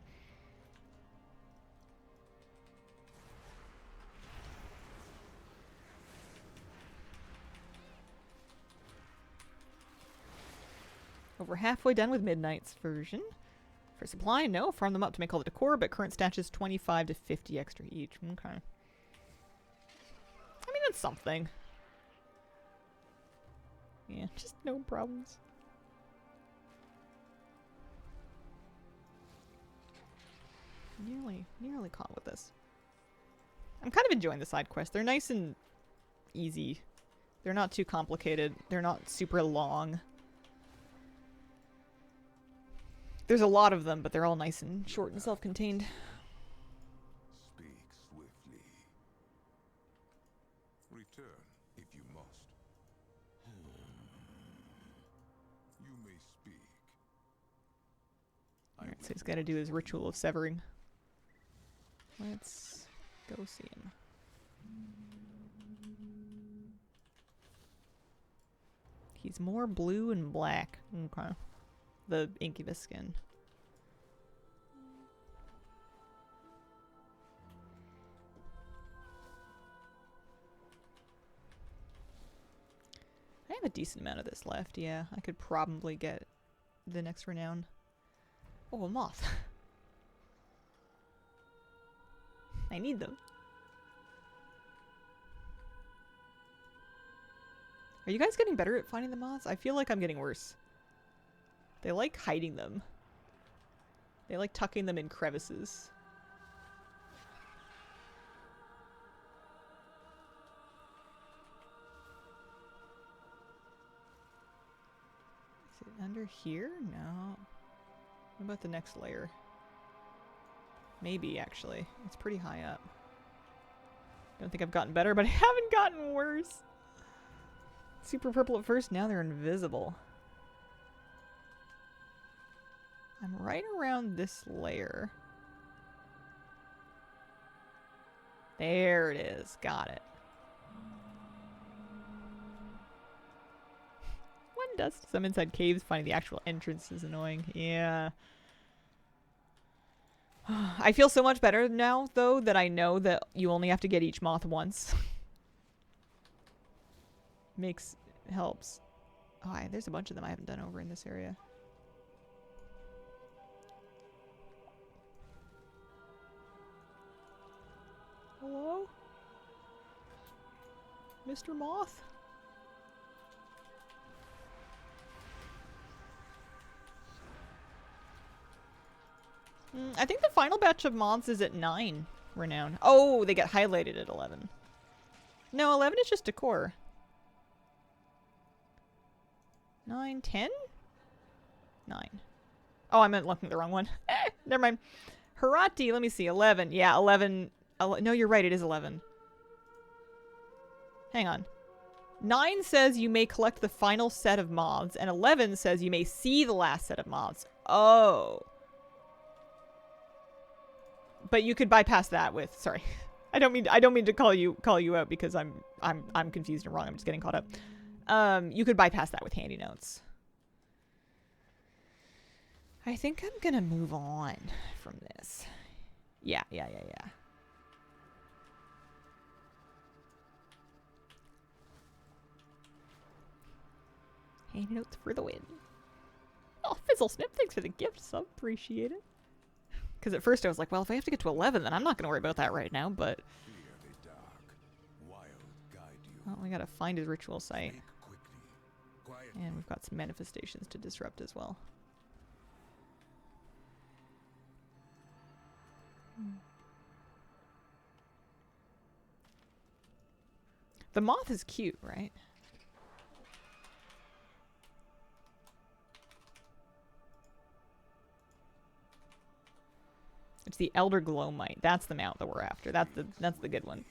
Over halfway done with Midnight's version. For supply, no. Farm them up to make all the decor, but current stats is 25 to 50 extra each. Okay. I mean, that's something. Yeah, just no problems. Nearly caught with this. I'm kind of enjoying the side quests. They're nice and easy. They're not too complicated. They're not super long. There's a lot of them, but they're all nice and short and self-contained. Speak swiftly. Return if you must. You may speak. Alright, so he's got to do his ritual of severing. Let's go see him. He's more blue and black. Okay. The incubus skin. I have a decent amount of this left, yeah. I could probably get the next renown. Oh, a moth. I need them. Are you guys getting better at finding the moths? I feel like I'm getting worse. They like hiding them. They like tucking them in crevices. Is it under here? No. What about the next layer? Maybe, actually. It's pretty high up. Don't think I've gotten better, but I haven't gotten worse. Super purple at first, now they're invisible. I'm right around this layer. There it is. Got it. One dust. Some inside caves, finding the actual entrance is annoying. Yeah. I feel so much better now, though, that I know that you only have to get each moth once. Helps. Oh, there's a bunch of them I haven't done over in this area. Hello? Mr. Moth? I think the final batch of moths is at 9 renown. Oh, they get highlighted at 11. No, 11 is just decor. 9, 10? 9. Oh, I meant looking at the wrong one. Never mind. Harati, let me see. 11. Yeah, 11. No, you're right. It is 11. Hang on. 9 says you may collect the final set of moths, and 11 says you may see the last set of moths. Oh. But you could bypass that with, sorry. I don't mean to call you out because I'm confused and wrong. I'm just getting caught up. You could bypass that with handy notes. I think I'm gonna move on from this. Yeah. Handy notes for the win. Oh, Fizzle Snip, thanks for the gift sub. Appreciate it. Because at first I was like, well, if I have to get to 11, then I'm not going to worry about that right now, but... Well, we got to find his ritual site. And we've got some manifestations to disrupt as well. The moth is cute, right? It's the Elder Glowmite. That's the mount that we're after. That's the good one.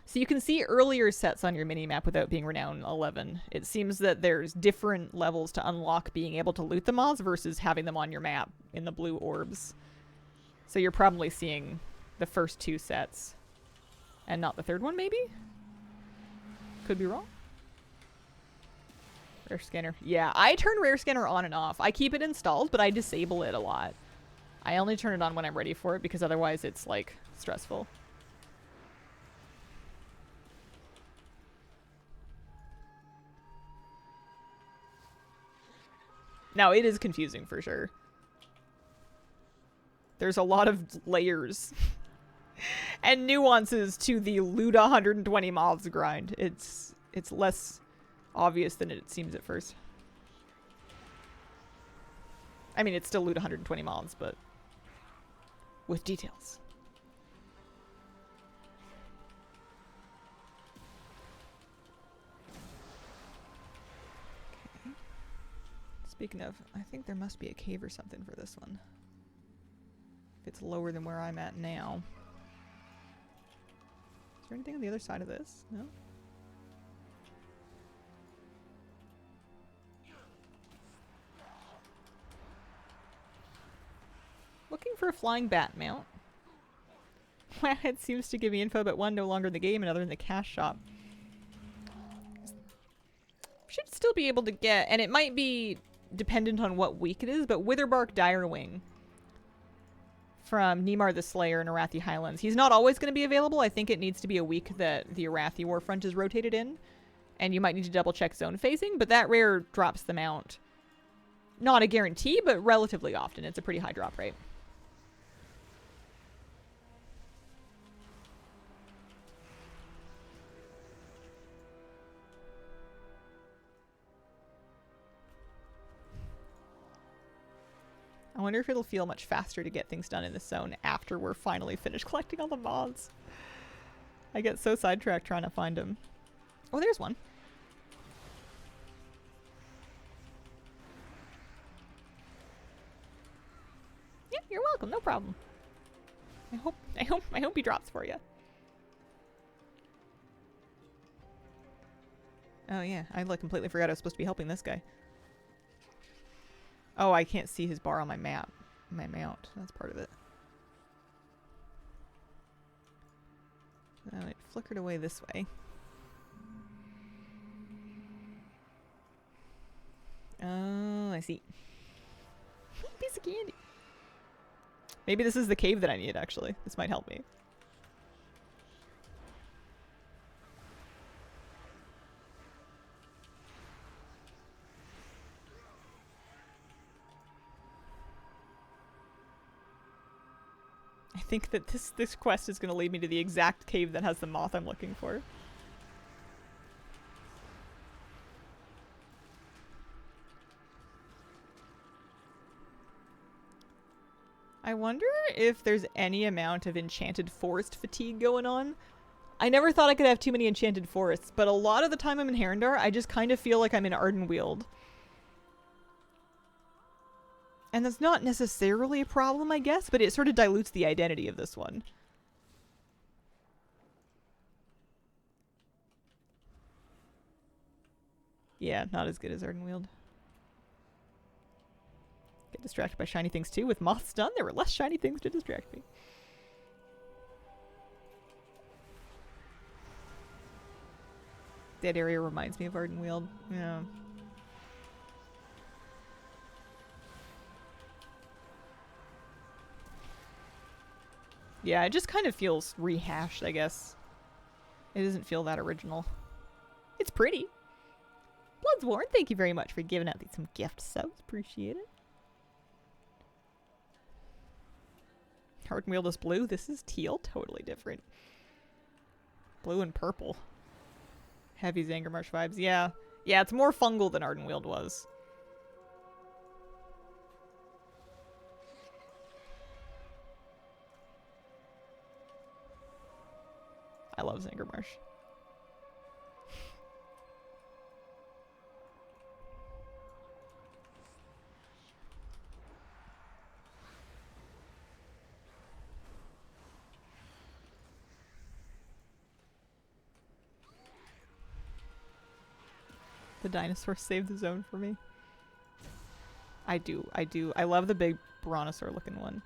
So you can see earlier sets on your minimap without being renown 11. It seems that there's different levels to unlock being able to loot the moths versus having them on your map in the blue orbs. So you're probably seeing the first 2 sets and not the third one, maybe? Could be wrong. Rare scanner. Yeah, I turn rare scanner on and off. I keep it installed, but I disable it a lot. I only turn it on when I'm ready for it because otherwise it's like stressful. Now, it is confusing for sure. There's a lot of layers and nuances to the loot 120 moths grind. It's less obvious than it seems at first. I mean, it's still loot 120 moths, but with details. Okay. Speaking of, I think there must be a cave or something for this one. If it's lower than where I'm at now. Is there anything on the other side of this? No? Looking for a flying bat mount. Wow, it seems to give me info about one no longer in the game, another in the cash shop. Should still be able to get, and it might be dependent on what week it is, but Witherbark Direwing from Nemar the Slayer in Arathi Highlands. He's not always going to be available. I think it needs to be a week that the Arathi Warfront is rotated in, and you might need to double check zone phasing, but that rare drops the mount. Not a guarantee, but relatively often. It's a pretty high drop rate. I wonder if it'll feel much faster to get things done in this zone after we're finally finished collecting all the moths. I get so sidetracked trying to find them. Oh, there's one. Yeah, you're welcome. No problem. I hope he drops for you. Oh yeah, I like completely forgot I was supposed to be helping this guy. Oh, I can't see his bar on my map. My mount. That's part of it. Oh, it flickered away this way. Oh, I see. Piece of candy. Maybe this is the cave that I need, actually. This might help me. I think that this quest is going to lead me to the exact cave that has the moth I'm looking for. I wonder if there's any amount of enchanted forest fatigue going on. I never thought I could have too many enchanted forests, but a lot of the time I'm in Harandar, I just kind of feel like I'm in Ardenweald. And that's not necessarily a problem, I guess, but it sort of dilutes the identity of this one. Yeah, not as good as Ardenweald. Get distracted by shiny things too. With moths done, there were less shiny things to distract me. That area reminds me of Ardenweald. Yeah. Yeah, it just kind of feels rehashed, I guess. It doesn't feel that original. It's pretty. Bloodsworn, thank you very much for giving out some gift subs. Appreciate it. Ardenweald is blue. This is teal. Totally different. Blue and purple. Heavy Zangarmarsh vibes. Yeah. Yeah, it's more fungal than Ardenweald was. I love Zangarmarsh. The dinosaur saved the zone for me. I do. I love the big brontosaur looking one.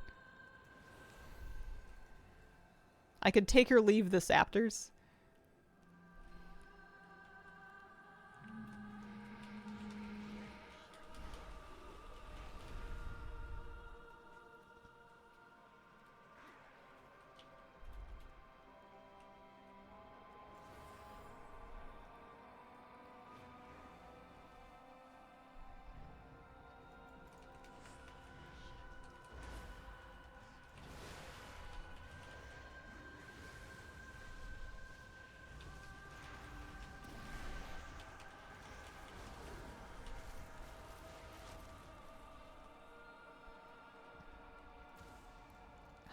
I could take or leave the Saptors.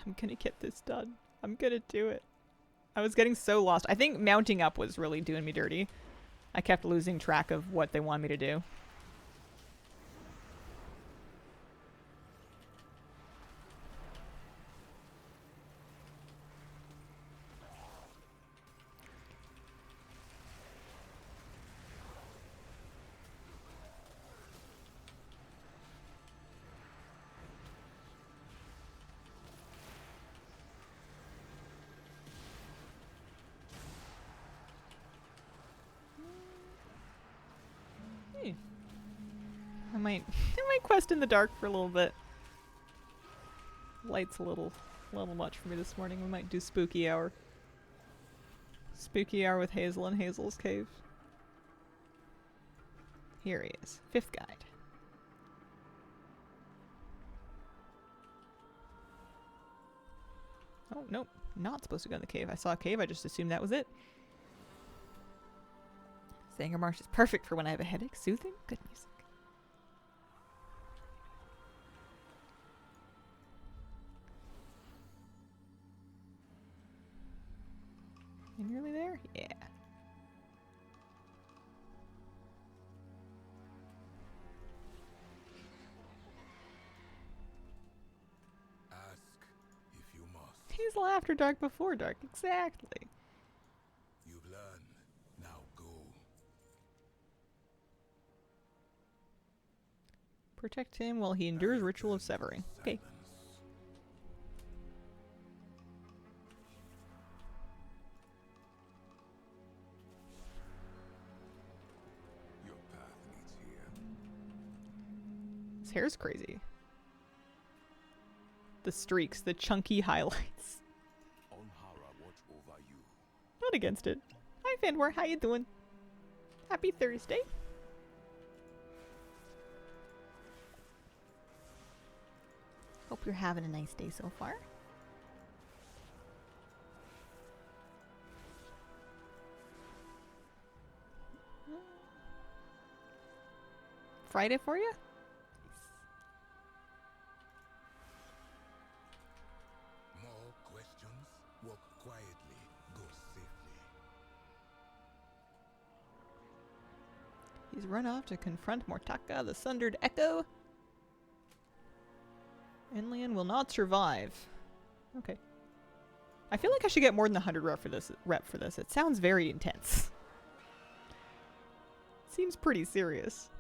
I'm gonna get this done. I'm gonna do it. I was getting so lost. I think mounting up was really doing me dirty. I kept losing track of what they want me to do. I might quest in the dark for a little bit. Light's a little much for me this morning. We might do spooky hour. Spooky hour with Hazel in Hazel's cave. Here he is. 5th guide. Oh, nope. Not supposed to go in the cave. I saw a cave. I just assumed that was it. Sanger Marsh is perfect for when I have a headache. Soothing. Good music. You nearly there? Yeah. Ask if you must. Hazel after dark, before dark. Exactly. You've learned. Now go. Protect him while he endures ritual of severing. Okay. Silence. Your path leads here. His hair's crazy. The streaks, the chunky highlights. Onhara watch over you. Not against it. Hi, Fandor. How you doing? Happy Thursday. Hope you're having a nice day so far. Friday for you? More questions? Walk quietly. Go safely. He's run off to confront Mortaka, the Sundered Echo. Enlian will not survive. Okay. I feel like I should get more than 100 rep for this. It sounds very intense. Seems pretty serious.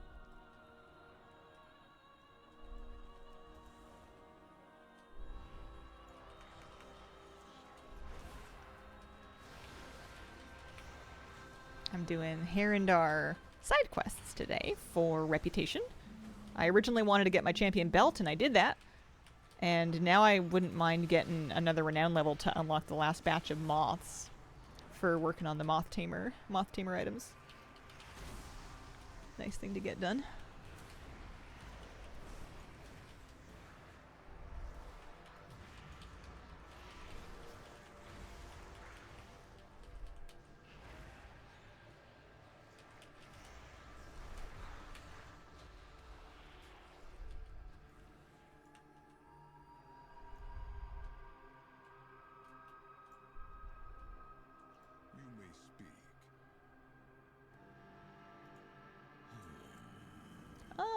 I'm doing Harandar side quests today for reputation. I originally wanted to get my champion belt, and I did that. And now I wouldn't mind getting another renown level to unlock the last batch of moths for working on the moth tamer items. Nice thing to get done. You may speak.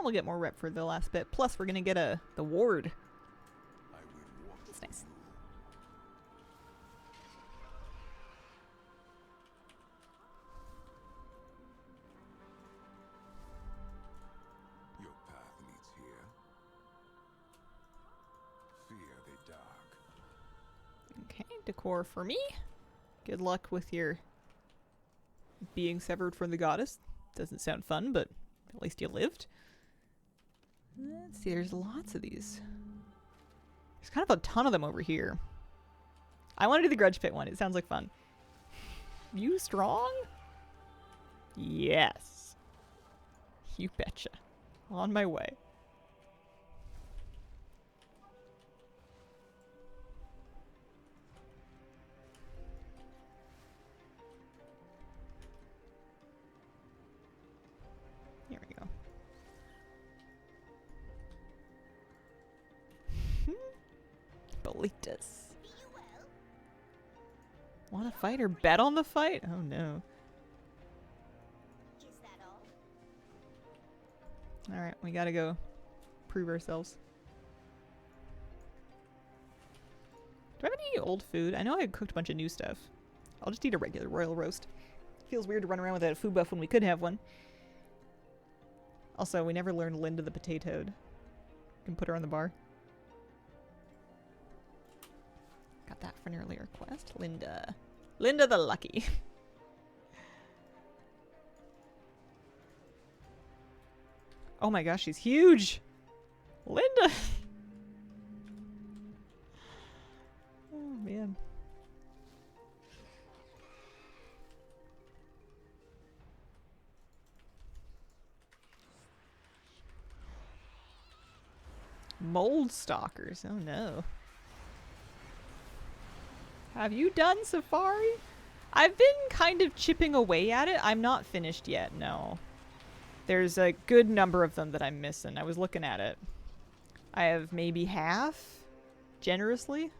We'll get more rep for the last bit. Plus, we're gonna get the ward. I will walk That's nice. Your path leads here. Fear the dark. Okay, decor for me. Good luck with your being severed from the goddess. Doesn't sound fun, but at least you lived. Let's see, there's lots of these. There's kind of a ton of them over here. I want to do the grudge pit one. It sounds like fun. You strong? Yes. You betcha. On my way. Here we go. Bolitas. Want to fight or bet on the fight? Oh no. Alright, we gotta go prove ourselves. Do I have any old food? I know I cooked a bunch of new stuff. I'll just eat a regular royal roast. Feels weird to run around without a food buff when we could have one. Also, we never learned Linda the potato. Can put her on the bar. Got that for an earlier quest. Linda. Linda the Lucky. Oh my gosh, she's huge! Linda! Oh man. Mold stalkers. Oh no. Have you done Safari? I've been kind of chipping away at it. I'm not finished yet, no. There's a good number of them that I'm missing. I was looking at it. I have maybe half, generously.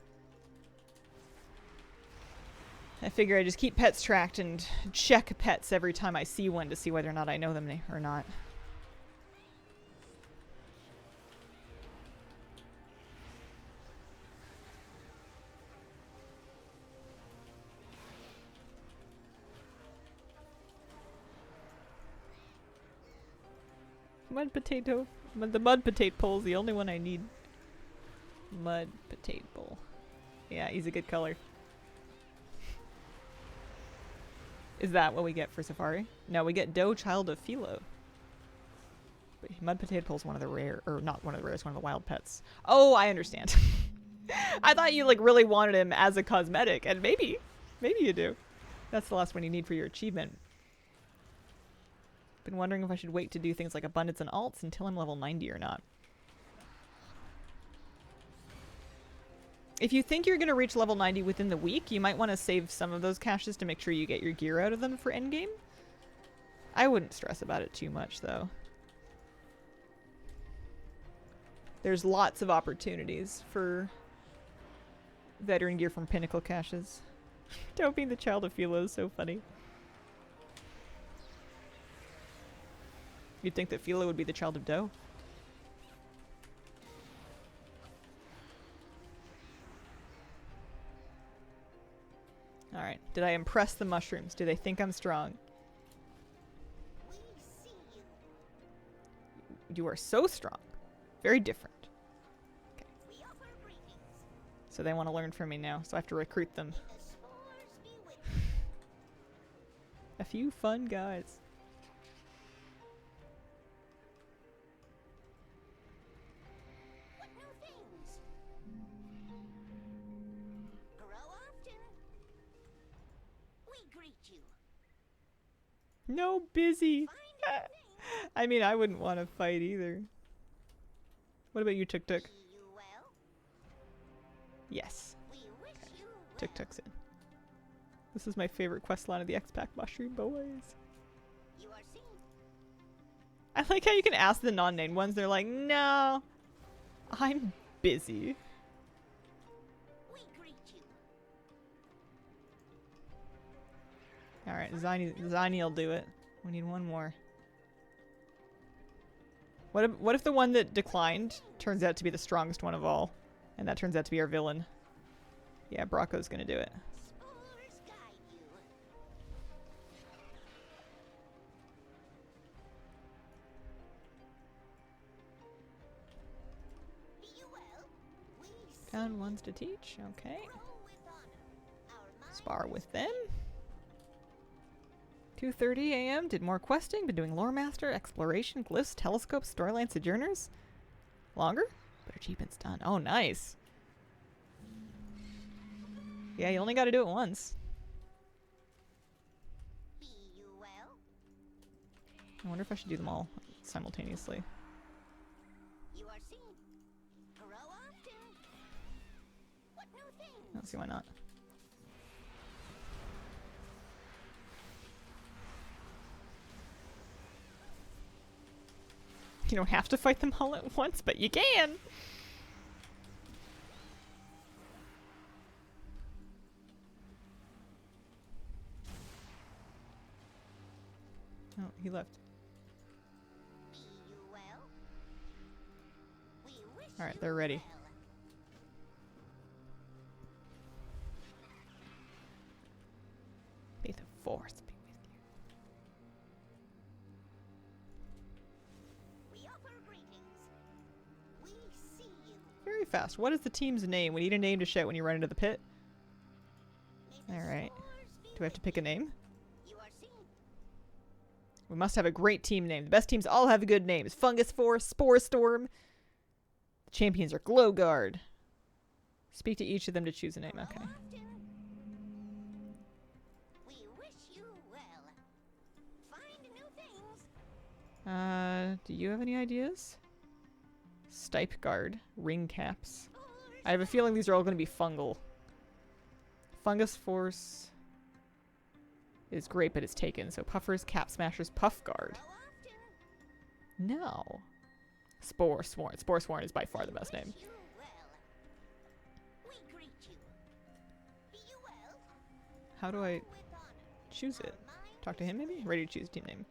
I figure I just keep pets tracked and check pets every time I see one to see whether or not I know them or not. Mud potato. The mud potato pole is the only one I need. Mud potato pole. Yeah, he's a good color. Is that what we get for Safari? No, we get Doe, Child of Philo. But mud potato pole is one of the rare, or not one of the rares, one of the wild pets. Oh, I understand. I thought you like really wanted him as a cosmetic, and maybe you do. That's the last one you need for your achievement. Been wondering if I should wait to do things like abundance and alts until I'm level 90 or not. If you think you're going to reach level 90 within the week, you might want to save some of those caches to make sure you get your gear out of them for endgame. I wouldn't stress about it too much, though. There's lots of opportunities for veteran gear from Pinnacle caches. Don't being the child of Philo is so funny. You'd think that Philo would be the child of Doe. Alright, did I impress the mushrooms? Do they think I'm strong? You are so strong. Very different. Okay. So they want to learn from me now, so I have to recruit them. A few fun guys. No, busy. I mean, I wouldn't want to fight either. What about you, Tuk Tuk? Yes. Okay. Tuk Tuk's in. This is my favorite quest line of the X-Pack Mushroom Boys. I like how you can ask the non-named ones. They're like, no, I'm busy. Alright, Ziny will do it. We need one more. What if the one that declined turns out to be the strongest one of all? And that turns out to be our villain. Yeah, Brocco's gonna do it. Found ones to teach, okay. Spar with them. 2:30 a.m. Did more questing. Been doing Lore Master, Exploration, Glyphs, Telescopes, Storyline Sojourners. Longer? But achievements done. Oh, nice. Yeah, you only got to do it once. I wonder if I should do them all simultaneously. Let's see, why not? You don't have to fight them all at once, but you can! Oh, he left. Be you well? We wish All right, you they're ready. well. May the force be with you. We offer greetings. We see you. Very fast. What is the team's name? We need a name to shout when you run into the pit. May the All right. spores be Do I have to with pick a you. name? You are seen. We must have a great team name. The best teams all have good names. Fungus Force, Spore Storm. The champions are Glow Guard. Speak to each of them to choose a name. Hello, Okay. Often. We wish you well. Find new things. Do you have any ideas? Stipe Guard. Ring Caps. Spores I have a feeling these are all going to be fungal. Fungus Force is great, but it's taken. So Puffers, Cap Smashers, Puff Guard. Hello, Often. No. Spore Sworn. Spore Sworn is by far the best name. Wish you well. We greet you. Be you well. How do I With honor. choose it? Our mind Talk to is him maybe? clear. Ready to choose team name.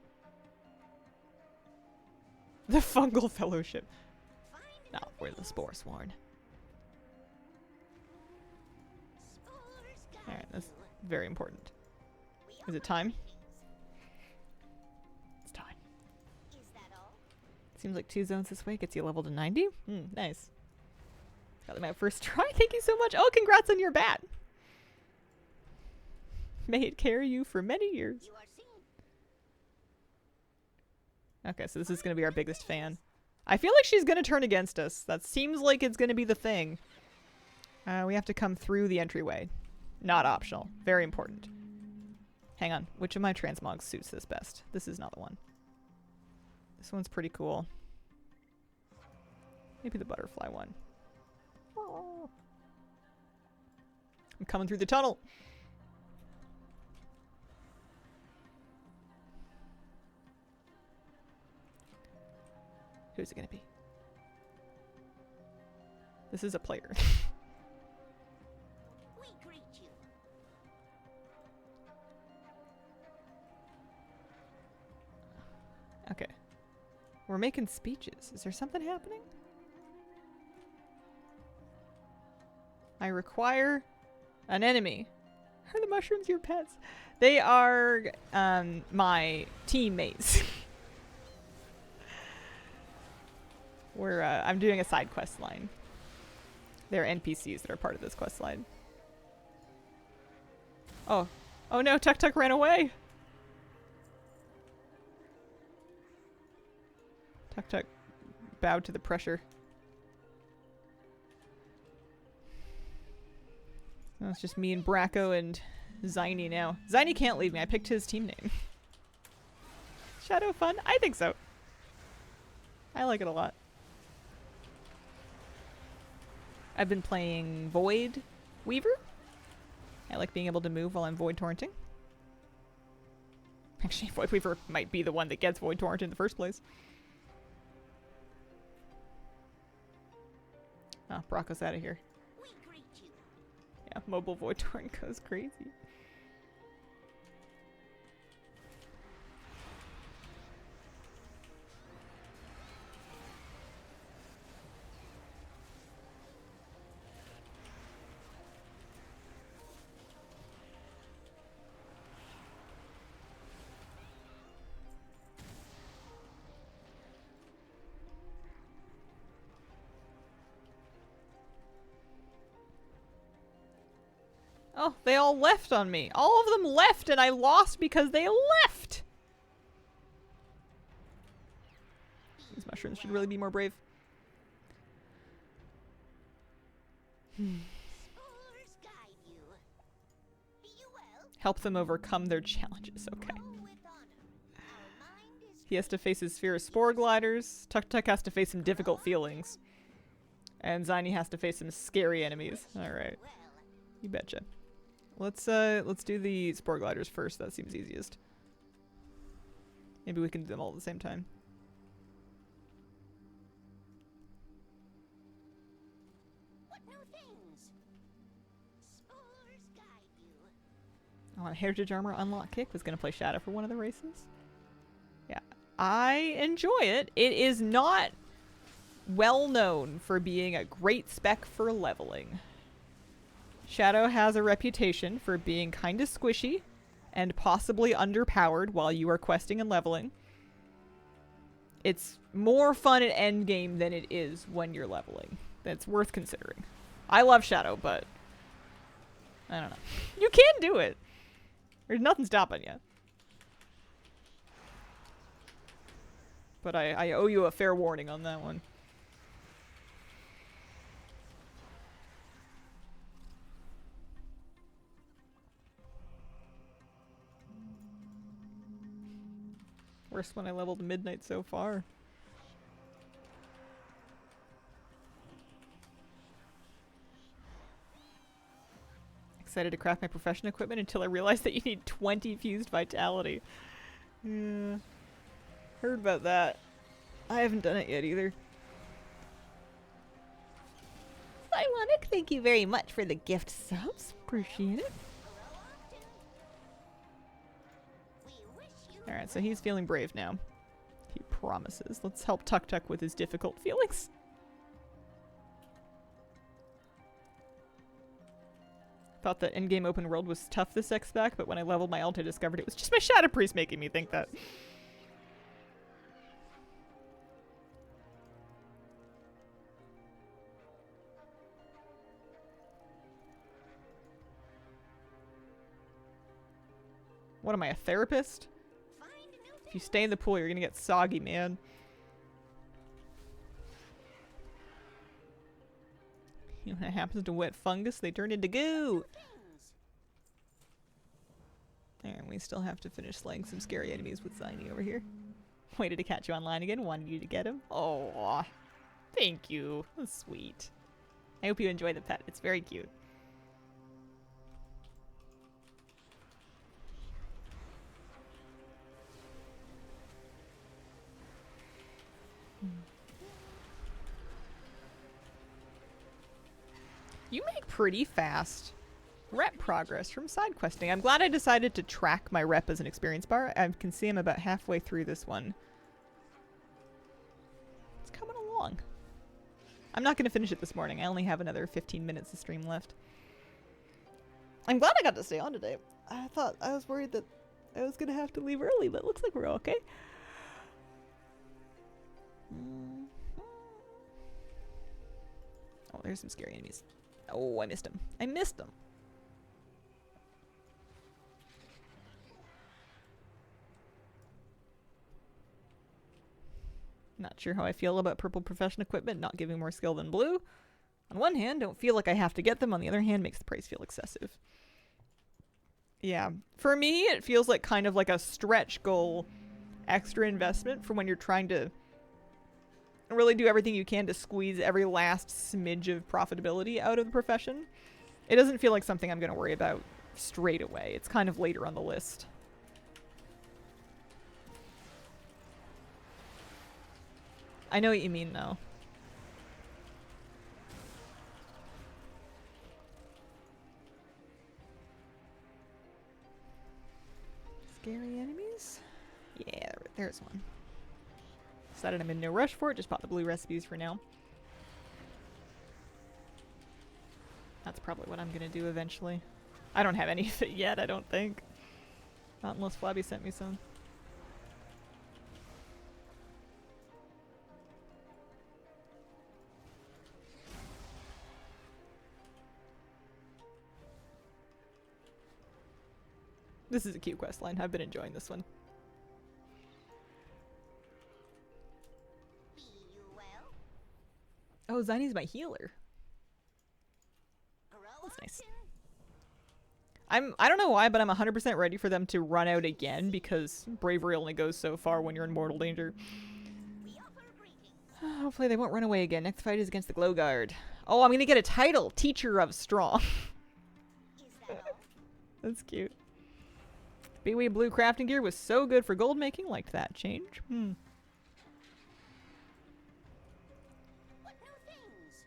The Fungal Fellowship. Find No, new we're the things. Spore Sworn. Spores guide Alright, that's you. very important. We Is it offer time? greetings. It's time. Is that all? Seems like 2 zones this way gets you level to 90. Nice. Got them out first try. Thank you so much. Oh, congrats on your bat. May it carry you for many years. You are seen. Okay, so this is going to be our biggest fan. I feel like she's going to turn against us. That seems like it's going to be the thing. We have to come through the entryway. Not optional. Very important. Hang on. Which of my transmogs suits this best? This is not the one. This one's pretty cool. Maybe the butterfly one. Oh. I'm coming through the tunnel. Who's it gonna be? This is a player. We greet you. Okay. We're making speeches. Is there something happening? I require an enemy. Are the mushrooms your pets? They are my teammates. I'm doing a side quest line. They're NPCs that are part of this quest line. Oh. Oh no, Tuk Tuk ran away. Tuk Tuk bowed to the pressure. Oh, it's just me and Bracco and Zynie now. Zynie can't leave me. I picked his team name. Shadow Fun? I think so. I like it a lot. I've been playing Void Weaver. I like being able to move while I'm Void Torrenting. Actually, Void Weaver might be the one that gets Void Torrent in the first place. Oh, Bracco's out of here. We greet you. Yeah, mobile Void Torrent goes crazy. Oh, they all left on me. All of them left and I lost because they left. These mushrooms should really be more brave. Spores guide you. Be you well. Help them overcome their challenges. Okay. Grow with honor. Our mind is He has to face his fear of spore gliders. Tuk Tuk has to face some difficult feelings. And Zynie has to face some scary enemies. Alright. well. You betcha. Let's do the spore gliders first. That seems easiest. Maybe we can do them all at the same time. What new things? Spores guide you. I want a heritage armor unlock kick. Was gonna play Shadow for one of the races. I enjoy it. It is not well known for being a great spec for leveling. Shadow has a reputation for being kind of squishy and possibly underpowered while you are questing and leveling. It's more fun at endgame than it is when you're leveling. That's worth considering. I love Shadow, but I don't know. You can do it. There's nothing stopping you. But I owe you a fair warning on that one. Worst one I leveled midnight so far. Excited to craft my profession equipment until I realized that you need 20 fused vitality. Yeah. Heard about that. I haven't done it yet either. Ironic, thank you very much for the gift subs. Appreciate it. Alright, so he's feeling brave now. He promises. Let's help Tuk Tuk with his difficult feelings. Thought that in-game open world was tough this X-Back, but when I leveled my ult I discovered it was just my Shadow Priest making me think that. What am I, a therapist? If you stay in the pool, you're gonna get soggy, man. You know what happens to wet fungus? They turn into goo! And we still have to finish slaying some scary enemies with Ziny over here. Waited to catch you online again, wanted you to get him. Oh, thank you. That's sweet. I hope you enjoy the pet. It's very cute. You make pretty fast rep progress from side questing. I'm glad I decided to track my rep as an experience bar. I can see I'm about halfway through this one. It's coming along. I'm not going to finish it this morning. I only have another 15 minutes of stream left. I'm glad I got to stay on today. I was worried that I was going to have to leave early, but it looks like we're okay. Oh, there's some scary enemies. Oh, I missed him. I missed him. Not sure how I feel about purple profession equipment not giving more skill than blue. On one hand, don't feel like I have to get them. On the other hand, makes the price feel excessive. Yeah. For me, it feels like kind of like a stretch goal extra investment for when you're trying to really do everything you can to squeeze every last smidge of profitability out of the profession. It doesn't feel like something I'm going to worry about straight away. It's kind of later on the list. I know what you mean, though. Scary enemies? Yeah, there's one. Decided I'm in no rush for it, just bought the blue recipes for now. That's probably what I'm gonna do eventually. I don't have any of it yet, I don't think. Not unless Flabby sent me some. This is a cute questline. I've been enjoying this one. Be you well? Oh, Ziny's my healer. Grow That's nice. often? I don't know why, but I'm 100% ready for them to run out again because bravery only goes so far when you're in mortal danger. We offer greetings. Hopefully they won't run away again. Next fight is against the Glow Guard. Oh, I'm gonna get a title! Teacher of Strong. Is that all? That's cute. BW Blue crafting gear was so good for gold making. Liked that change. What new things?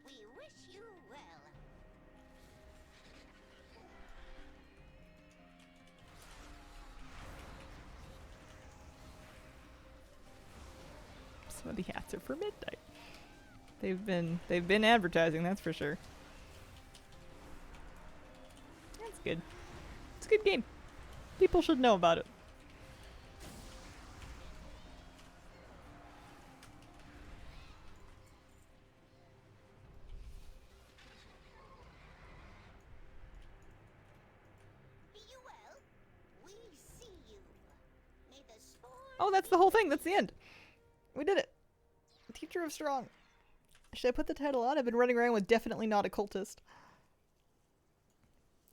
We wish you well. moths are for midnight. They've been advertising, that's for sure. That's good. It's a good game. People should know about it. Be you well? We see you. May the storm Oh, that's the whole thing. That's the end. We did it. Teacher of Strong. Should I put the title on? I've been running around with definitely not a cultist.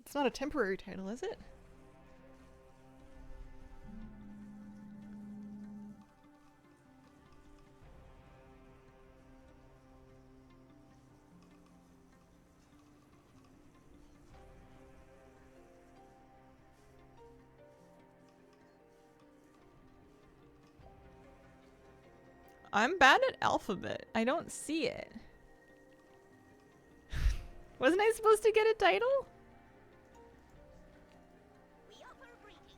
It's not a temporary title, is it? I'm bad at alphabet. I don't see it. Wasn't I supposed to get a title? we offer greetings.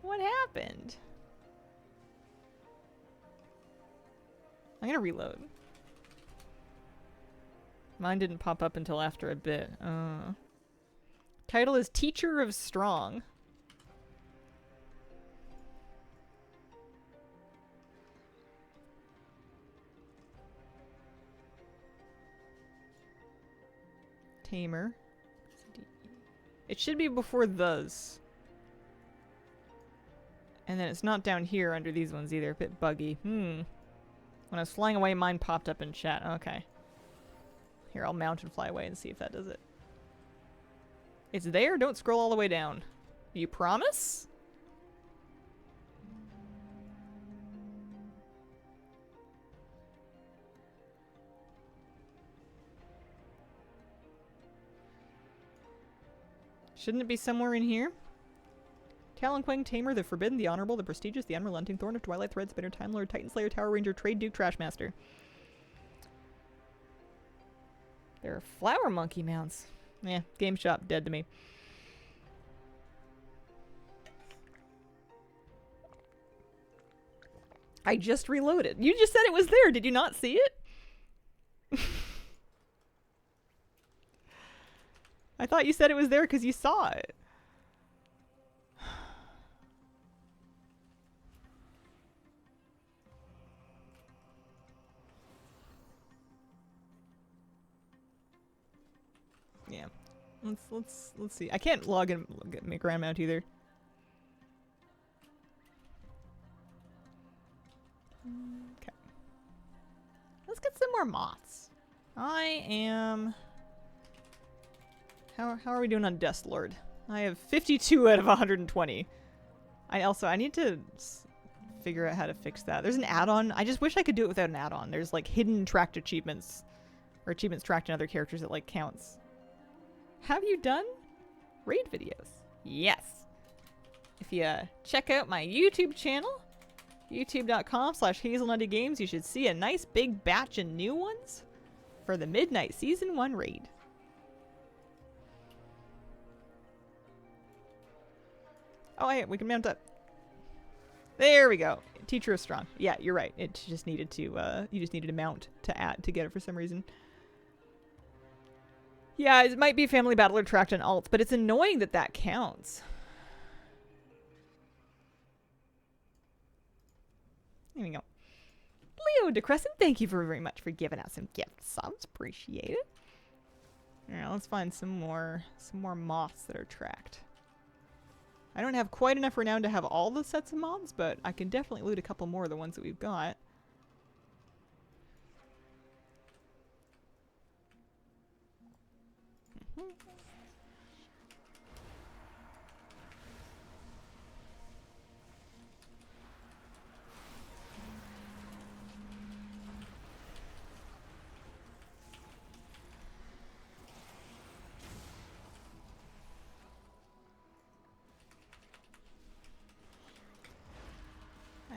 What happened? I'm gonna reload. Mine didn't pop up until after a bit. Title is Teacher of Strong. Tamer. It should be before those. And then it's not down here under these ones either. A bit buggy. When I was flying away, mine popped up in chat. Okay. Here, I'll mount and fly away and see if that does it. It's there? Don't scroll all the way down. You promise? Shouldn't it be somewhere in here? Talonquang, Tamer, the Forbidden, the Honorable, the Prestigious, the Unrelenting, Thorn of Twilight, Thread, Spinner, Time Lord, Titan Slayer, Tower Ranger, Trade Duke, Trashmaster. There are Flower Monkey mounts. Yeah, Game Shop, dead to me. I just reloaded. You just said it was there. Did you not see it? I thought you said it was there because you saw it. Yeah. Let's see. I can't log in make grand mount either. Okay. Let's get some more moths. I am How are we doing on Dust Lord? I have 52 out of 120. I need to figure out how to fix that. There's an add-on. I just wish I could do it without an add-on. There's like hidden tracked achievements or achievements tracked in other characters that like counts. Have you done raid videos? Yes. If you check out my YouTube channel, youtube.com/hazelnuttygames, you should see a nice big batch of new ones for the Midnight Season 1 raid. Oh, hey, we can mount up. There we go. Teacher of Strong. Yeah, you're right. It just needed to, you just needed a mount to add to get it for some reason. Yeah, it might be Family Battler tracked on alts, but it's annoying that that counts. There we go. Leo DeCrescent, thank you very much for giving out some gift subs. Appreciate it. Alright, let's find some more moths that are tracked. I don't have quite enough renown to have all the sets of moths, but I can definitely loot a couple more of the ones that we've got.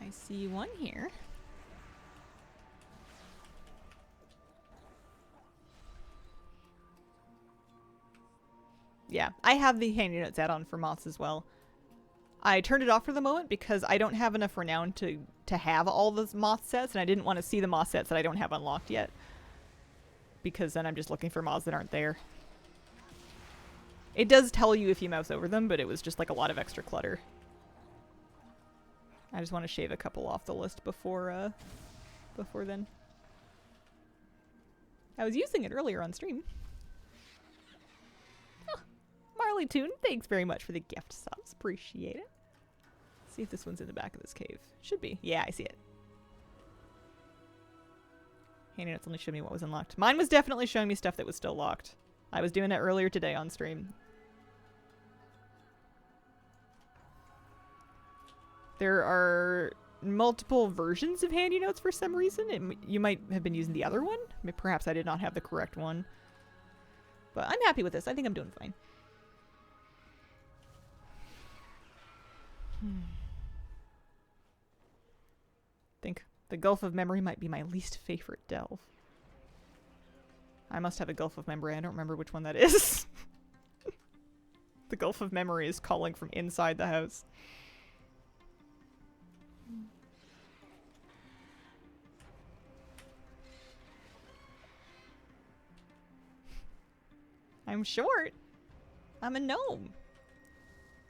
I see one here. Yeah, I have the handy notes add-on for moths as well. I turned it off for the moment because I don't have enough renown to have all the moth sets, and I didn't want to see the moth sets that I don't have unlocked yet. Because then I'm just looking for moths that aren't there. It does tell you if you mouse over them, but it was just like a lot of extra clutter. I just want to shave a couple off the list before then. I was using it earlier on stream. Oh, Marley Toon, thanks very much for the gift subs. Appreciate it. Let's see if this one's in the back of this cave. Should be. Yeah, I see it. Handy notes only showed me what was unlocked. Mine was definitely showing me stuff that was still locked. I was doing it earlier today on stream. There are multiple versions of handy notes for some reason. You might have been using the other one. Perhaps I did not have the correct one. But I'm happy with this. I think I'm doing fine. Think the Gulf of Memory might be my least favorite delve. I must have a Gulf of Memory. I don't remember which one that is. The Gulf of Memory is calling from inside the house. I'm short. I'm a gnome.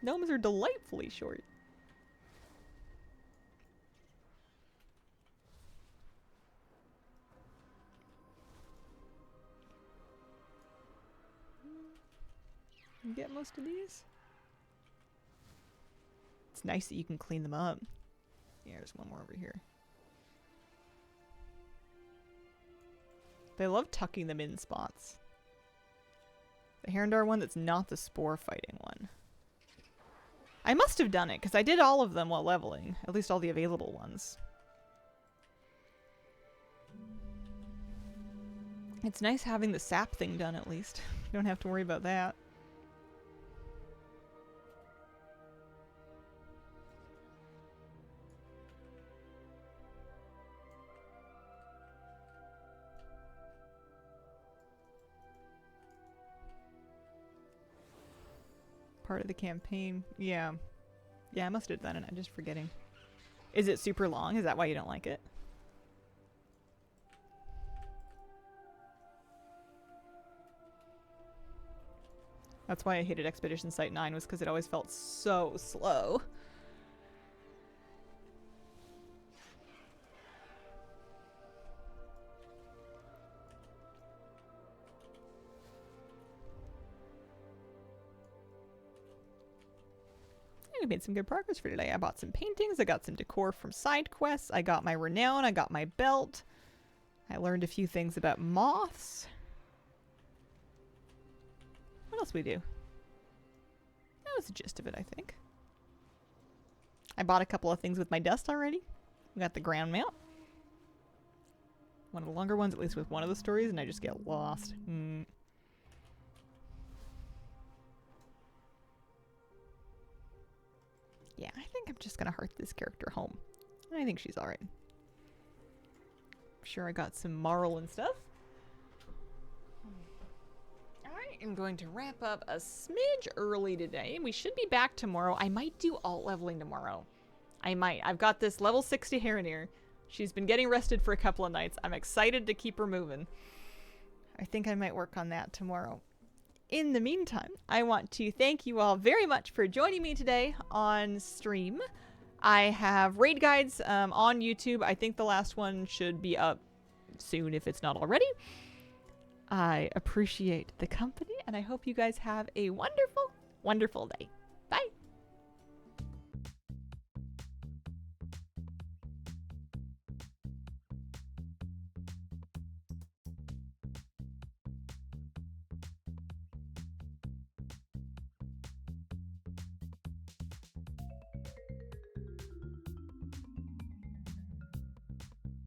Gnomes are delightfully short. You get most of these? It's nice that you can clean them up. Yeah, there's one more over here. They love tucking them in spots. The Harandar one that's not the spore fighting one. I must have done it, because I did all of them while leveling. At least all the available ones. It's nice having the sap thing done at least. You don't have to worry about that. Part of the campaign. Yeah. Yeah, I must have done it. I'm just forgetting. Is it super long? Is that why you don't like it? That's why I hated Expedition Site 9, was because it always felt so slow. We made some good progress for today. I bought some paintings. I got some decor from side quests. I got my renown. I got my belt. I learned a few things about moths. What else we do? That was the gist of it, I think. I bought a couple of things with my dust already. We got the ground mount. One of the longer ones, at least with one of the stories, and I just get lost. Yeah, I think I'm just gonna heart this character home. I think she's alright. I'm sure I got some moral and stuff. I am going to wrap up a smidge early today. We should be back tomorrow. I might do alt leveling tomorrow. I might. I've got this level 60 Harandar. She's been getting rested for a couple of nights. I'm excited to keep her moving. I think I might work on that tomorrow. In the meantime, I want to thank you all very much for joining me today on stream. I have raid guides on YouTube. I think the last one should be up soon if it's not already. I appreciate the company, and I hope you guys have a wonderful, wonderful day.